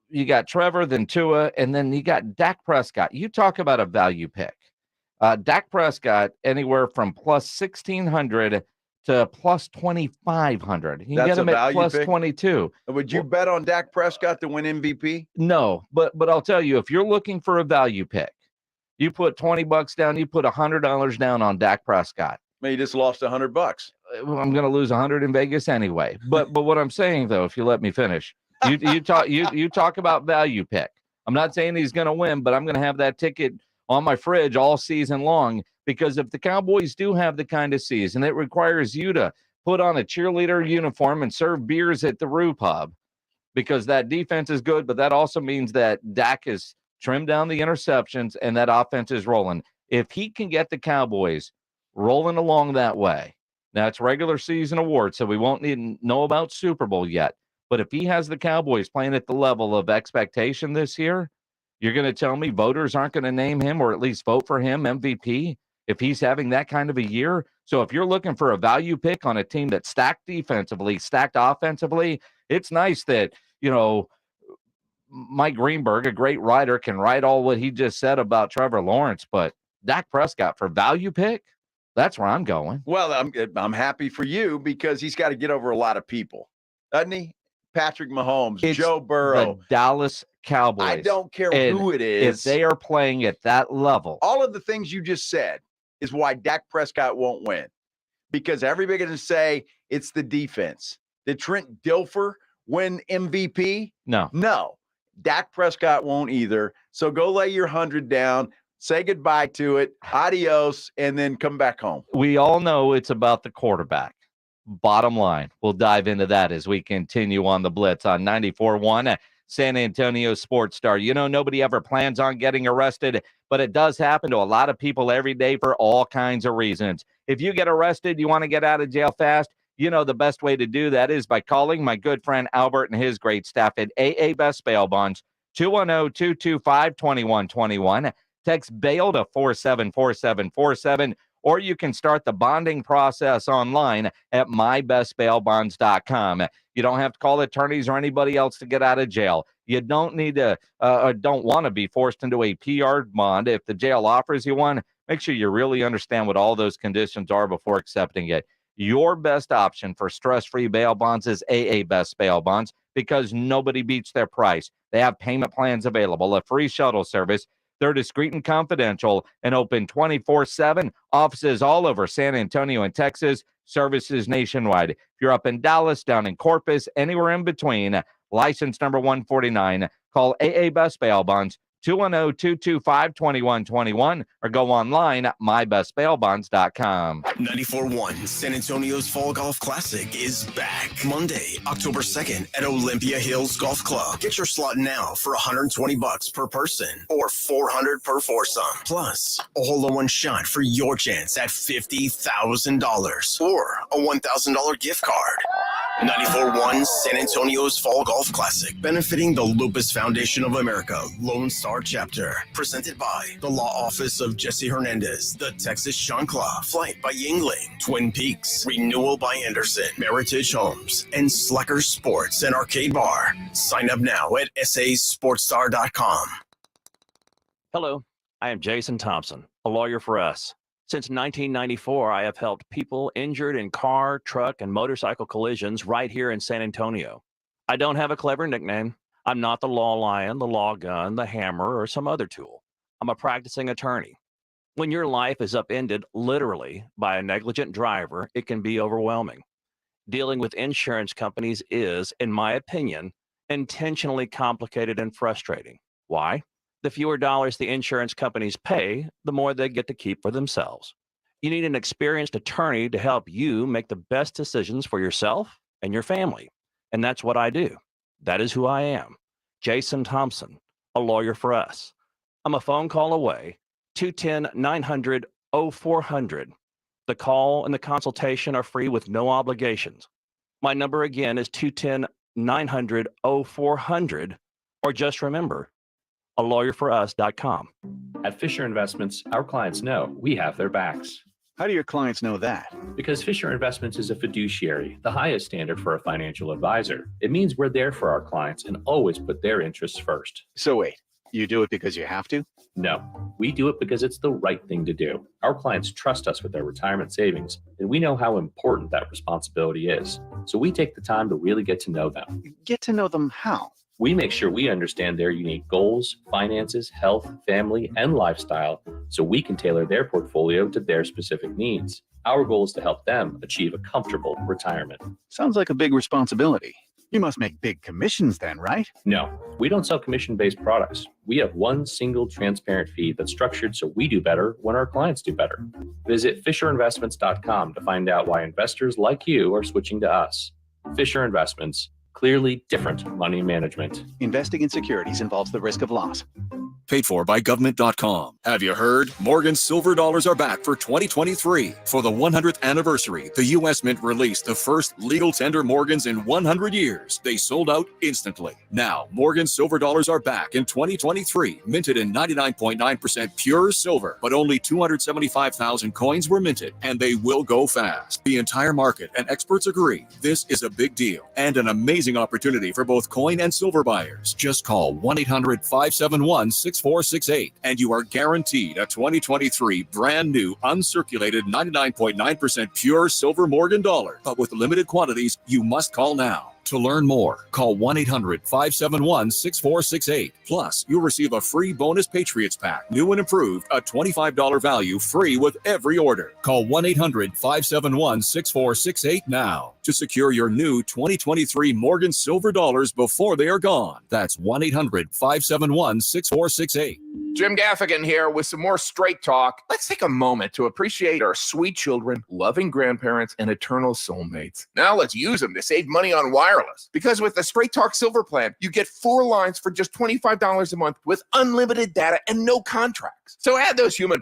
you got Trevor, then Tua, and then you got Dak Prescott. You talk about a value pick. Dak Prescott anywhere from plus 1,600 to plus 2,500. You get him at plus pick? 22. Would you bet on Dak Prescott to win MVP? No, but I'll tell you, if you're looking for a value pick, you put $20 down, you put $100 down on Dak Prescott. You just lost $100. I'm going to lose 100 in Vegas anyway. But what I'm saying though, if you let me finish, you talk about value pick. I'm not saying he's going to win, but I'm going to have that ticket on my fridge all season long, because if the Cowboys do have the kind of season, it requires you to put on a cheerleader uniform and serve beers at the Roo Pub, because that defense is good, but that also means that Dak has trimmed down the interceptions and that offense is rolling. If he can get the Cowboys rolling along that way, now it's regular season award, so we won't need to know about Super Bowl yet, but if he has the Cowboys playing at the level of expectation this year, you're going to tell me voters aren't going to name him or at least vote for him MVP if he's having that kind of a year? So if you're looking for a value pick on a team that's stacked defensively, stacked offensively, it's nice that, Mike Greenberg, a great writer, can write all what he just said about Trevor Lawrence, but Dak Prescott for value pick, that's where I'm going. Well, I'm happy for you because he's got to get over a lot of people, doesn't he? Patrick Mahomes, It's Joe Burrow, the Dallas Cowboys. I don't care And who it is. if they are playing at that level. All of the things you just said is why Dak Prescott won't win, because everybody going to say it's the defense. Did Trent Dilfer win MVP? No. Dak Prescott won't either. So go lay your 100 down, say goodbye to it, adios, and then come back home. We all know it's about the quarterback. Bottom line, we'll dive into that as we continue on the Blitz on 94.1 San Antonio Sports Star. Nobody ever plans on getting arrested, but it does happen to a lot of people every day for all kinds of reasons. If you get arrested, you want to get out of jail fast, the best way to do that is by calling my good friend Albert and his great staff at AA Best Bail Bonds, 210-225-2121. Text bail to 474747. Or you can start the bonding process online at mybestbailbonds.com. You don't have to call attorneys or anybody else to get out of jail. You don't need to or don't want to be forced into a PR bond. If the jail offers you one, make sure you really understand what all those conditions are before accepting it. Your best option for stress-free bail bonds is AA Best Bail Bonds, because nobody beats their price. They have payment plans available, a free shuttle service, They're discreet and confidential and open 24/7. Offices all over San Antonio and Texas. Services nationwide. If you're up in Dallas, down in Corpus, anywhere in between, license number 149, call AA Best Bail Bonds 210-225-2121 or go online at mybestbailbonds.com. 94.1 San Antonio's Fall Golf Classic is back Monday, October 2nd at Olympia Hills Golf Club. Get your slot now for $120 per person or $400 per foursome. Plus, a hole-in-one shot for your chance at $50,000 or a $1,000 gift card. 94.1 San Antonio's Fall Golf Classic, benefiting the Lupus Foundation of America, Lone Star Chapter. Presented by the Law Office of Jesse Hernandez, the Texas Chancla, Flight by Yingling, Twin Peaks, Renewal by Anderson, Meritage Homes, and Slacker Sports and Arcade Bar. Sign up now at sasportstar.com. Hello, I am Jason Thompson, a lawyer for us. Since 1994, I have helped people injured in car, truck, and motorcycle collisions right here in San Antonio. I don't have a clever nickname. I'm not the law lion, the law gun, the hammer, or some other tool. I'm a practicing attorney. When your life is upended literally by a negligent driver, it can be overwhelming. Dealing with insurance companies is, in my opinion, intentionally complicated and frustrating. Why? The fewer dollars the insurance companies pay, the more they get to keep for themselves. You need an experienced attorney to help you make the best decisions for yourself and your family. And that's what I do. That is who I am. Jason Thompson, a lawyer for us. I'm a phone call away, 210-900-0400. The call and the consultation are free with no obligations. My number again is 210-900-0400, or just remember, alawyer4us.com. At Fisher Investments, our clients know we have their backs. How do your clients know that? Because Fisher Investments is a fiduciary, the highest standard for a financial advisor. It means we're there for our clients and always put their interests first. So wait, you do it because you have to? No, we do it because it's the right thing to do. Our clients trust us with their retirement savings, and we know how important that responsibility is. So we take the time to really get to know them. Get to know them how? We make sure we understand their unique goals, finances, health, family, and lifestyle so we can tailor their portfolio to their specific needs. Our goal is to help them achieve a comfortable retirement. Sounds like a big responsibility. You must make big commissions then, right? No, we don't sell commission-based products. We have one single transparent fee that's structured so we do better when our clients do better. Visit FisherInvestments.com to find out why investors like you are switching to us. Fisher Investments. Clearly different money management. Investing in securities involves the risk of loss. Paid for by government.com. Have you heard? Morgan's silver dollars are back for 2023. For the 100th anniversary, the U.S. Mint released the first legal tender Morgans in 100 years. They sold out instantly. Now, Morgan's silver dollars are back in 2023, minted in 99.9% pure silver, but only 275,000 coins were minted, and they will go fast. The entire market and experts agree this is a big deal and an amazing opportunity for both coin and silver buyers. Just call 1-800-571-6468 and you are guaranteed a 2023 brand new uncirculated 99.9% pure silver Morgan dollar. But with limited quantities, you must call now. To learn more, call 1-800-571-6468. Plus, you'll receive a free bonus Patriots pack, new and improved, a $25 value free with every order. Call 1-800-571-6468 now to secure your new 2023 Morgan silver dollars before they are gone. That's 1-800-571-6468. Jim Gaffigan here with some more Straight Talk. Let's take a moment to appreciate our sweet children, loving grandparents, and eternal soulmates. Now let's use them to save money on wireless. Because with the Straight Talk Silver Plan, you get 4 lines for just $25 a month with unlimited data and no contracts. So add those human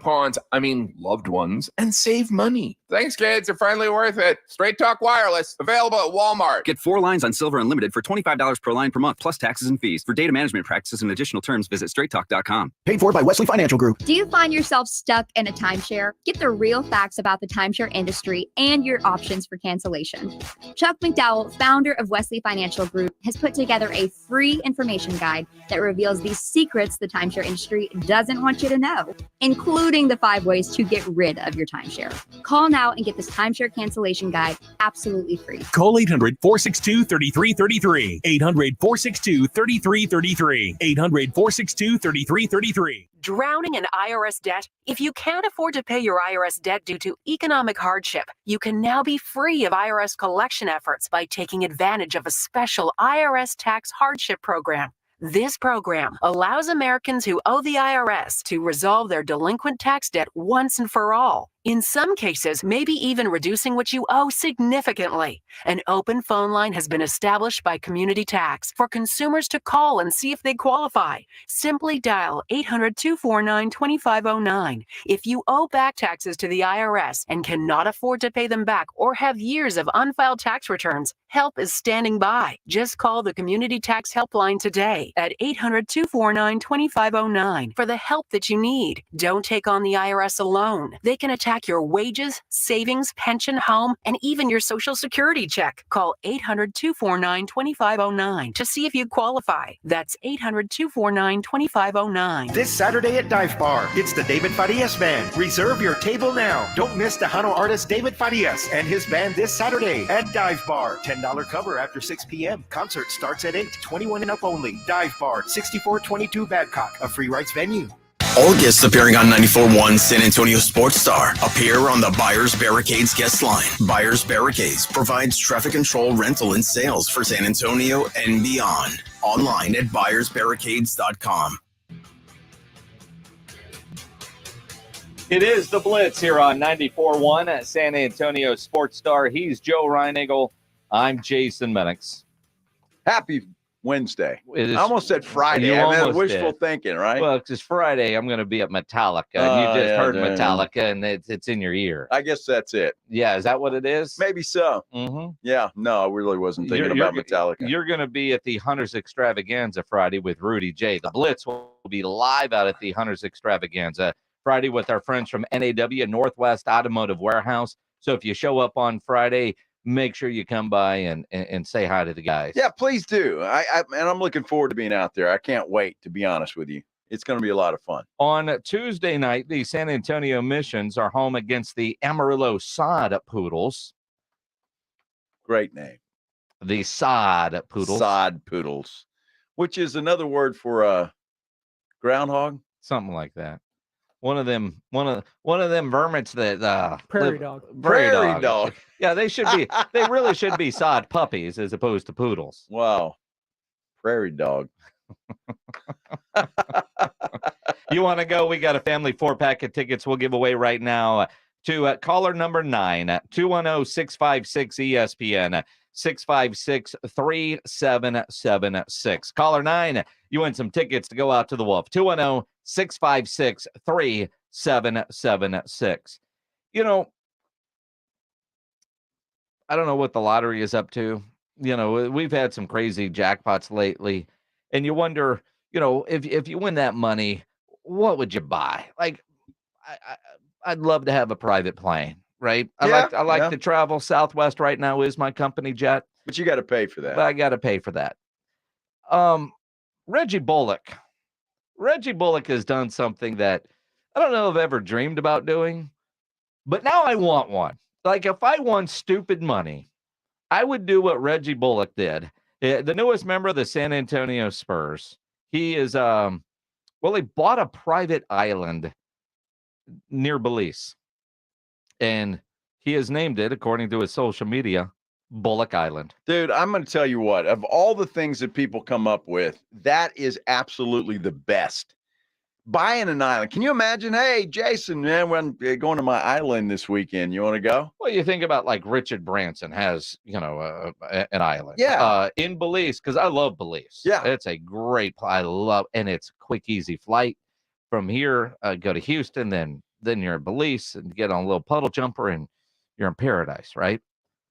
loved ones, and save money. Thanks, kids. They're finally worth it. Straight Talk Wireless, available at Walmart. Get 4 lines on Silver Unlimited for $25 per line per month, plus taxes and fees. For data management practices and additional terms, visit straighttalk.com. Paid for by Wesley Financial Group. Do you find yourself stuck in a timeshare? Get the real facts about the timeshare industry and your options for cancellation. Chuck McDowell, founder of Wesley Financial Group, has put together a free information guide that reveals the secrets the timeshare industry doesn't want you to know. go, including the 5 ways to get rid of your timeshare. Call now and get this timeshare cancellation guide absolutely free. Call 800-462-3333. 800-462-3333. 800-462-3333. Drowning in IRS debt? If you can't afford to pay your IRS debt due to economic hardship, you can now be free of IRS collection efforts by taking advantage of a special IRS tax hardship program. This program allows Americans who owe the IRS to resolve their delinquent tax debt once and for all. In some cases, maybe even reducing what you owe significantly. An open phone line has been established by Community Tax for consumers to call and see if they qualify. Simply dial 800-249-2509. If you owe back taxes to the IRS and cannot afford to pay them back or have years of unfiled tax returns, help is standing by. Just call the Community Tax Helpline today at 800-249-2509 for the help that you need. Don't take on the IRS alone. They can attack your wages, savings, pension, home, and even your Social Security check. Call 800-249-2509 to see if you qualify. That's 800-249-2509. This Saturday at Dive Bar, it's the David Farias Band. Reserve your table now. Don't miss Tejano artist David Farias and his band this Saturday at Dive Bar. $10 cover after 6 p.m. Concert starts at 8. 21 and up only. Dive Bar, 6422 Babcock, a free rights venue. All guests appearing on 94.1 San Antonio Sports Star appear on the Buyers Barricades guest line. Buyers Barricades provides traffic control, rental, and sales for San Antonio and beyond. Online at buyersbarricades.com. It is the Blitz here on 94.1 at San Antonio Sports Star. He's Joe Reinagle. I'm Jason Minix. Happy Wednesday. I almost said Friday. I mean, wishful thinking, right? Well, it's Friday. I'm going to be at Metallica. And you just heard Metallica, and it's in your ear. I guess that's it. Yeah, is that what it is? Maybe so. Mm-hmm. Yeah, no, I really wasn't thinking about Metallica. You're going to be at the Hunters Extravaganza Friday with Rudy J. The Blitz will be live out at the Hunters Extravaganza Friday with our friends from NAW, Northwest Automotive Warehouse. So if you show up on Friday, make sure you come by and say hi to the guys. Yeah, please do. And I'm looking forward to being out there. I can't wait, to be honest with you. It's going to be a lot of fun. On Tuesday night, the San Antonio Missions are home against the Amarillo Sod Poodles. Great name. The Sod Poodles. Sod Poodles, which is another word for groundhog. Something like that. One of them vermins that prairie dog. Prairie dog. Yeah, they really should be sod puppies as opposed to poodles. Wow. Prairie dog. You want to go? We got a family 4-pack of tickets we'll give away right now to caller number 9, 210-656-ESPN, 656-3776. Caller 9, you win some tickets to go out to the Wolf. 210-656-3776. You know, I don't know what the lottery is up to. You know, we've had some crazy jackpots lately, and you wonder, you know, if you win that money, what would you buy? Like, I'd love to have a private plane, right? I like to travel. Southwest right now is my company jet. But you got to pay for that. But I got to pay for that. Reggie Bullock has done something that I don't know if I've ever dreamed about doing, but now I want one. Like, if I won stupid money, I would do what Reggie Bullock did. The newest member of the San Antonio Spurs. He is, he bought a private island near Belize, and he has named it, according to his social media, Bullock Island. Dude, I'm going to tell you what, of all the things that people come up with, that is absolutely the best. Buying an island. Can you imagine? Hey, Jason, man, we're going to my island this weekend. You want to go? Well, you think about like Richard Branson has, you know, an island. Yeah. In Belize, because I love Belize. Yeah. It's a great, and it's a quick, easy flight from here. Go to Houston, then you're in Belize and get on a little puddle jumper and you're in paradise, right?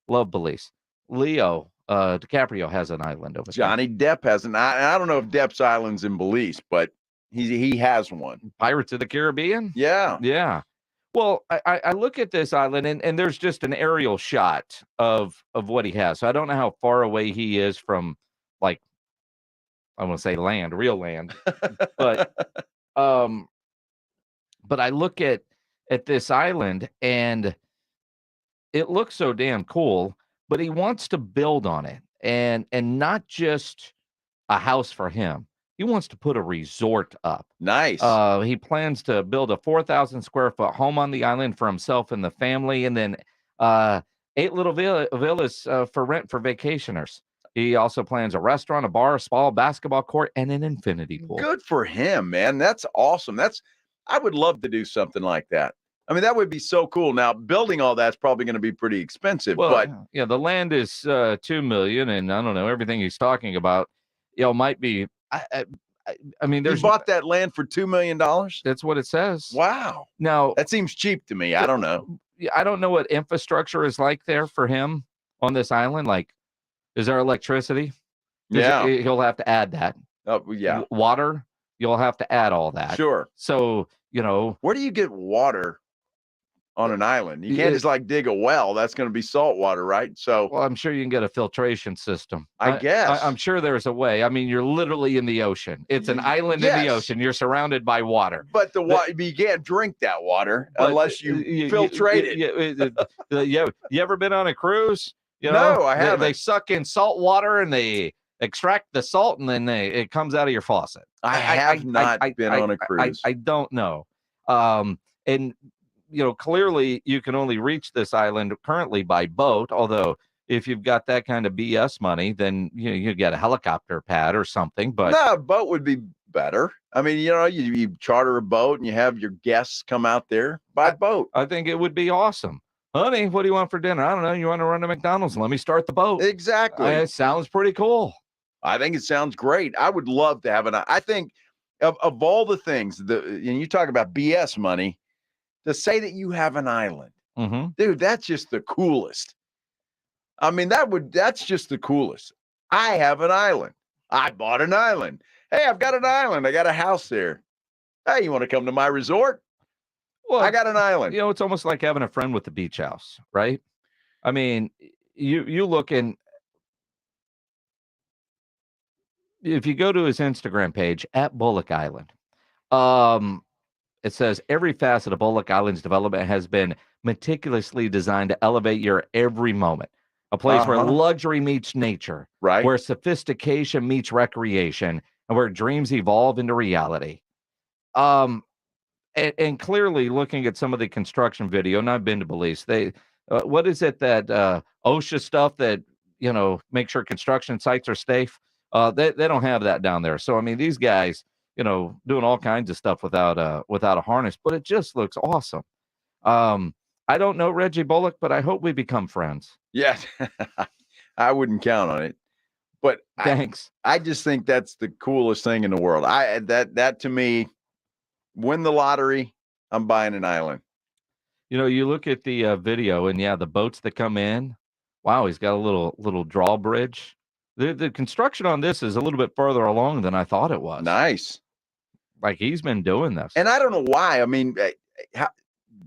Love Belize. Leo DiCaprio has an island over there. Johnny Depp has an island. I don't know if Depp's island's in Belize, but he has one. Pirates of the Caribbean? Yeah. Yeah. Well, I look at this island and there's just an aerial shot of what he has. So I don't know how far away he is from, like, I want to say land, real land. But But I look at this island and it looks so damn cool, but he wants to build on it and not just a house for him. He wants to put a resort up. Nice. He plans to build a 4,000 square foot home on the island for himself and the family, and then 8 little villas for rent for vacationers. He also plans a restaurant, a bar, a spa, basketball court, and an infinity pool. Good for him, man. That's awesome. I would love to do something like that. I mean, that would be so cool. Now, building all that's probably going to be pretty expensive. Well, but yeah, the land is $2 million, and I don't know, everything he's talking about, might be. I mean, you bought that land for $2 million. That's what it says. Wow. Now that seems cheap to me. I don't know. I don't know what infrastructure is like there for him on this island. Like, is there electricity? Yeah, he'll have to add that. Oh, yeah. Water, you'll have to add all that. Sure. So, where do you get water on an island? You can't just like dig a well. That's going to be salt water, right? So, well, I'm sure you can get a filtration system. I guess. I'm sure there's a way. I mean, you're literally in the ocean. It's an island in the ocean. You're surrounded by water. But the water, you can't drink that water unless you filtrate it. You ever been on a cruise? No, I haven't. They suck in salt water and they extract the salt, and then it comes out of your faucet. I have not been on a cruise. I don't know. And clearly you can only reach this island currently by boat. Although if you've got that kind of BS money, then you get a helicopter pad or something. But no, a boat would be better. I mean, you charter a boat and you have your guests come out there by boat. I think it would be awesome. Honey, what do you want for dinner? I don't know. You want to run to McDonald's? Let me start the boat. Exactly. It sounds pretty cool. I think it sounds great. I would love to have I think of all the things and you talk about BS money, to say that you have an island, dude, that's just the coolest. I mean, that's just the coolest. I have an island. I bought an island. Hey, I've got an island. I got a house there. Hey, you want to come to my resort? Well, I got an island. It's almost like having a friend with the beach house, right? I mean, you look in, if you go to his Instagram page at Bullock Island, it says every facet of Bullock Island's development has been meticulously designed to elevate your every moment. A place where luxury meets nature, right? Where sophistication meets recreation, and where dreams evolve into reality. And clearly, looking at some of the construction video, and I've been to Belize, what is it that OSHA stuff that make sure construction sites are safe? They don't have that down there. So I mean, these guys, doing all kinds of stuff without a harness, but it just looks awesome. I don't know Reggie Bullock, but I hope we become friends. Yeah, I wouldn't count on it. But thanks. I just think that's the coolest thing in the world. That to me, win the lottery, I'm buying an island. You look at the video, and the boats that come in. Wow, he's got a little drawbridge. The construction on this is a little bit further along than I thought it was. Nice. Like he's been doing this. And I don't know why. I mean,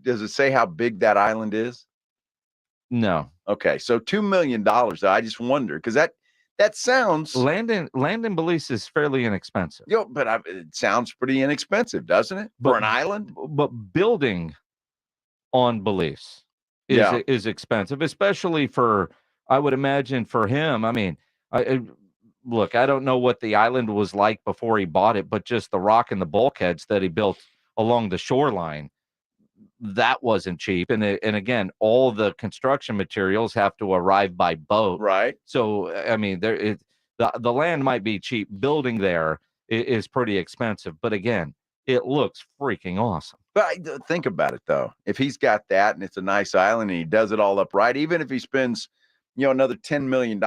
does it say how big that island is? No. Okay, so $2 million. I just wonder because that sounds land in Belize is fairly inexpensive. But it sounds pretty inexpensive, doesn't it, for an island? But building on Belize is expensive, especially for, I would imagine, for him. I mean, look, I don't know what the island was like before he bought it, but just the rock and the bulkheads that he built along the shoreline, that wasn't cheap. And again, all the construction materials have to arrive by boat. Right. So, I mean, the land might be cheap. Building there is pretty expensive. But again, it looks freaking awesome. But think about it, though. If he's got that and it's a nice island and he does it all up right, even if he spends, another $10 million,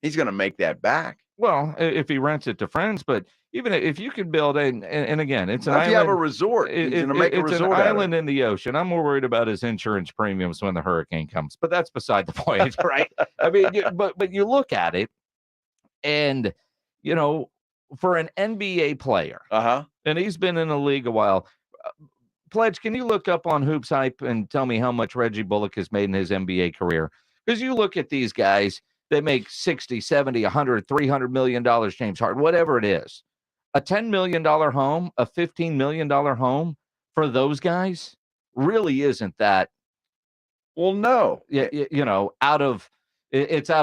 he's going to make that back. Well, if he rents it to friends, but even if you can build and again, it's an island. If you have a resort, he's going to make a resort. It's an island in the ocean. I'm more worried about his insurance premiums when the hurricane comes, but that's beside the point, right? I mean, but you look at it, and for an NBA player, and he's been in the league a while. Pledge, can you look up on Hoops Hype and tell me how much Reggie Bullock has made in his NBA career? Because you look at these guys. They make 60, 70, 100, $300 million, James Harden, whatever it is. A $10 million home, a $15 million home for those guys really isn't that. Well, no. It's out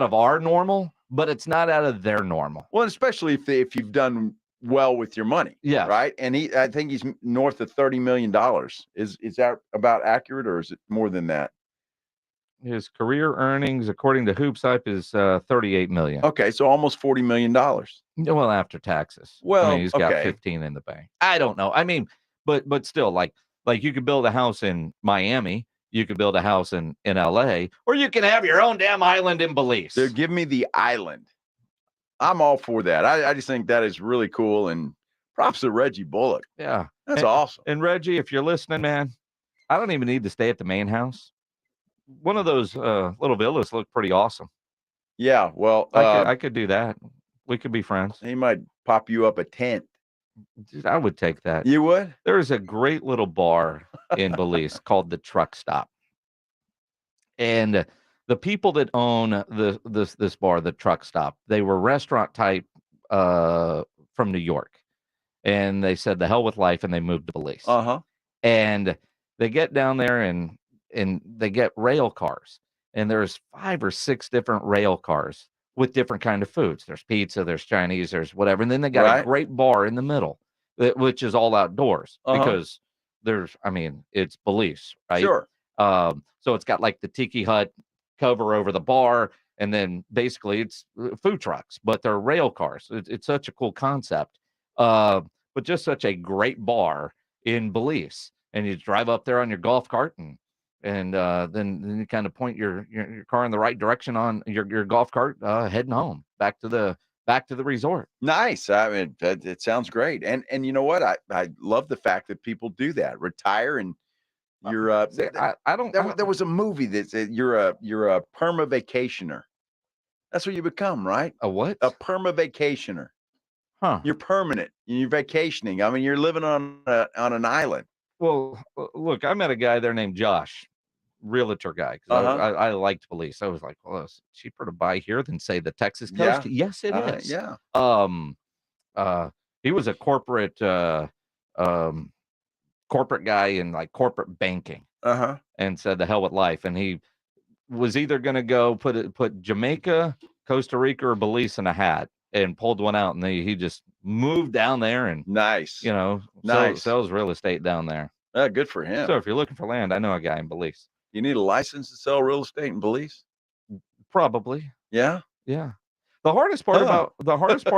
of our normal, but it's not out of their normal. Well, especially if you've done well with your money. Yeah. Right. And I think he's north of $30 million. Is that about accurate, or is it more than that? His career earnings, according to Hoops Hype, is $38 million. Okay, so almost $40 million. Well, after taxes. Well, I mean, he's got 15 in the bank. I don't know. I mean, but still, like you could build a house in Miami, you could build a house in LA, or you can have your own damn island in Belize. Dude, give me the island. I'm all for that. I just think that is really cool, and props to Reggie Bullock. Yeah, that's awesome. And Reggie, if you're listening, man, I don't even need to stay at the main house. One of those little villas look pretty awesome. Yeah, well, I could do that. We could be friends. He might pop you up a tent. Dude, I would take that. You would? There's a great little bar in Belize called the Truck Stop, and the people that own this bar, the Truck Stop, they were restaurant type from New York, and they said the hell with life, and they moved to Belize. And they get down there and they get rail cars, and there's 5 or 6 different rail cars with different kind of foods. There's pizza, there's Chinese, there's whatever. And then they got a great bar in the middle, which is all outdoors because it's Belize, right? Sure. So it's got like the tiki hut cover over the bar, and then basically it's food trucks, but they're rail cars. It's such a cool concept, but just such a great bar in Belize. And you drive up there on your golf cart, and then you kind of point your car in the right direction on your golf cart, heading home back to the resort. Nice. I mean, it sounds great. And you know what? I love the fact that people do that. Retire and you're there was a movie that said you're a perma vacationer. That's what you become, right? A what? A perma vacationer. Huh. You're permanent. You're vacationing. I mean, you're living on an island. Well, look, I met a guy there named Josh, realtor guy. I liked Belize. I was like, well, it's cheaper to buy here than say the Texas coast. Yeah. Yes, it is. Yeah. He was a corporate guy in like corporate banking. And said the hell with life. And he was either going to go put Jamaica, Costa Rica, or Belize in a hat, and pulled one out, and he just moved down there and sells real estate down there. Good for him. So if you're looking for land, I know a guy in Belize. You need a license to sell real estate in Belize? Probably. Yeah. Yeah. The hardest part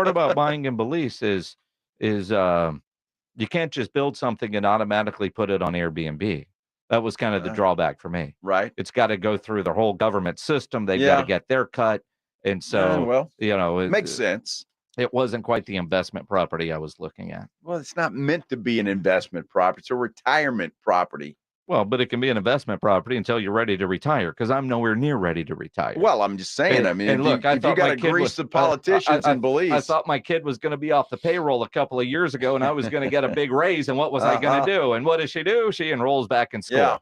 about buying in Belize is you can't just build something and automatically put it on Airbnb. That was kind of the drawback for me. Right. It's got to go through the whole government system. They've got to get their cut. And so, it makes sense. It wasn't quite the investment property I was looking at. Well, it's not meant to be an investment property. It's a retirement property. Well, but it can be an investment property until you're ready to retire, because I'm nowhere near ready to retire. Well, I'm just saying. And if you got to grease the politicians in Belize. I thought my kid was going to be off the payroll a couple of years ago, and I was going to get a big raise. And what was I going to do? And what does she do? She enrolls back in school. Yeah.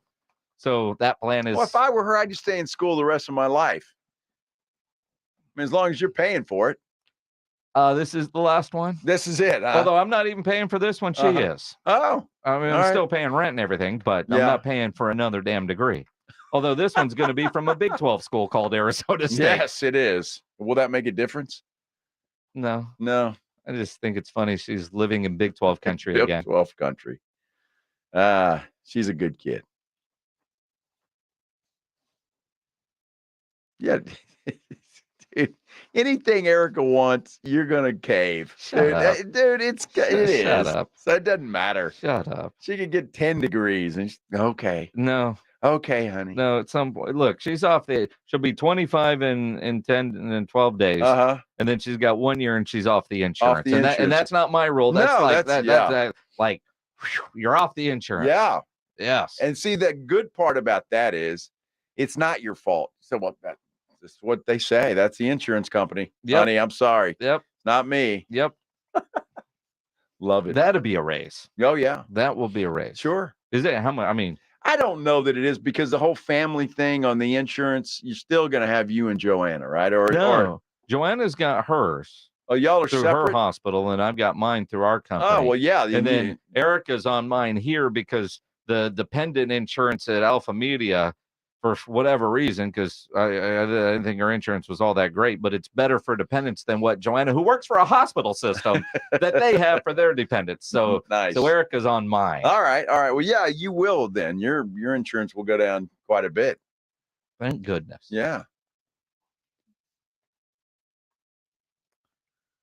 So that plan is. Well, if I were her, I'd just stay in school the rest of my life. I mean, as long as you're paying for it. This is the last one. This is it. Although I'm not even paying for this one. She is. Oh. I mean, I'm still paying rent and everything, but I'm not paying for another damn degree. Although this one's going to be from a Big 12 school called Arizona State. Yes, it is. Will that make a difference? No. I just think it's funny. She's living in Big 12 country Big again. 12 country. She's a good kid. Yeah. Dude, anything Erica wants, you're gonna cave. Dude, it is. Shut up. So it doesn't matter. Shut up. She could get 10 degrees and okay. No. Okay, honey. No, at some point. Look, she'll be 25 in 10 and then 12 days. And then she's got 1 year and she's off the insurance. And that's not my rule. That's like you're off the insurance. Yeah. Yes. And see, the good part about that is it's not your fault. So that's what they say. That's the insurance company. Yep. Honey, I'm sorry. Yep. Not me. Yep. Love it. That'll be a raise. Oh, yeah. That will be a raise. Sure. Is it? How much? I mean, I don't know that it is, because the whole family thing on the insurance, you're still going to have you and Joanna, right? No. Joanna's got hers. Oh, y'all are through separate? her hospital, and I've got mine through our company. Oh, well, yeah. And then Erica's on mine here because the dependent insurance at Alpha Media, for whatever reason, because I didn't think her insurance was all that great, but it's better for dependents than what Joanna, who works for a hospital system, that they have for their dependents. So, nice. So Erica's on mine. All right. Well, yeah, you will then. Your insurance will go down quite a bit. Thank goodness. Yeah.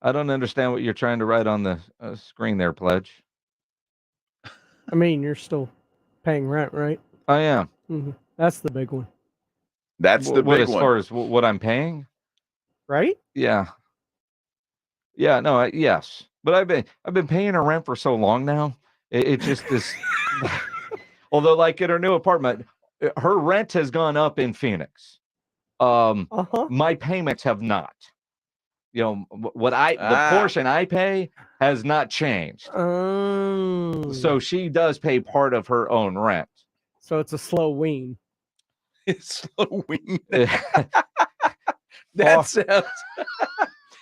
I don't understand what you're trying to write on the screen there, Pledge. I mean, you're still paying rent, right? I am. Mm-hmm. That's the big one. That's the big one. As far as what I'm paying? Right? Yeah. Yeah, no, yes. But I've been paying her rent for so long now. It just is. Although, like in her new apartment, her rent has gone up in Phoenix. My payments have not. You know, the portion I pay has not changed. So she does pay part of her own rent. So it's a slow wean. It's slow wean. That sounds.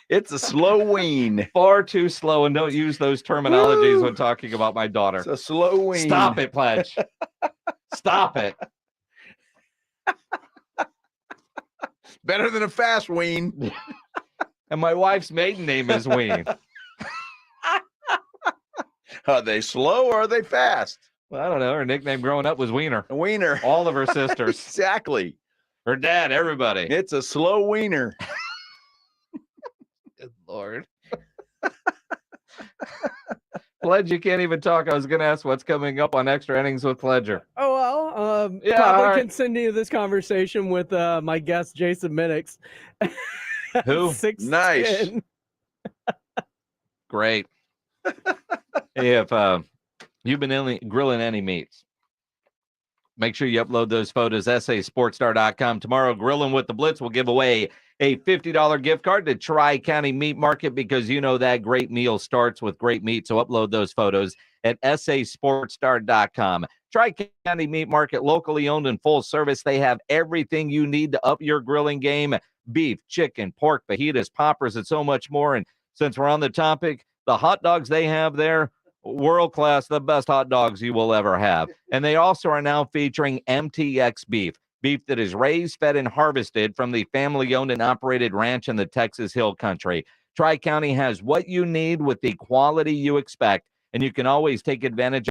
It's a slow wean. Far too slow, and don't use those terminologies when talking about my daughter. It's a slow wean. Stop it, Pledge. Stop it. Better than a fast wean. And my wife's maiden name is Ween. Are they slow or are they fast? Well, I don't know. Her nickname growing up was Wiener. Wiener. All of her sisters. Exactly. Her dad, everybody. It's a slow wiener. Good Lord. Pledge, you can't even talk. I was going to ask what's coming up on Extra Innings with Pledger. Oh, well, Yeah, probably all right. continue this conversation with my guest, Jason Minix. Who? 6'10". Nice. Great. Hey, if you've been grilling any meats, make sure you upload those photos, sasportstar.com. Tomorrow, Grilling with the Blitz will give away a $50 gift card to Tri-County Meat Market, because you know that great meal starts with great meat. So upload those photos at sasportstar.com. Tri-County Meat Market, locally owned and full service. They have everything you need to up your grilling game. Beef, chicken, pork, fajitas, poppers, and so much more. And since we're on the topic, the hot dogs they have there, world class, the best hot dogs you will ever have. And they also are now featuring MTX beef that is raised, fed, and harvested from the family-owned and operated ranch in the Texas Hill Country. Tri-County has what you need with the quality you expect, and you can always take advantage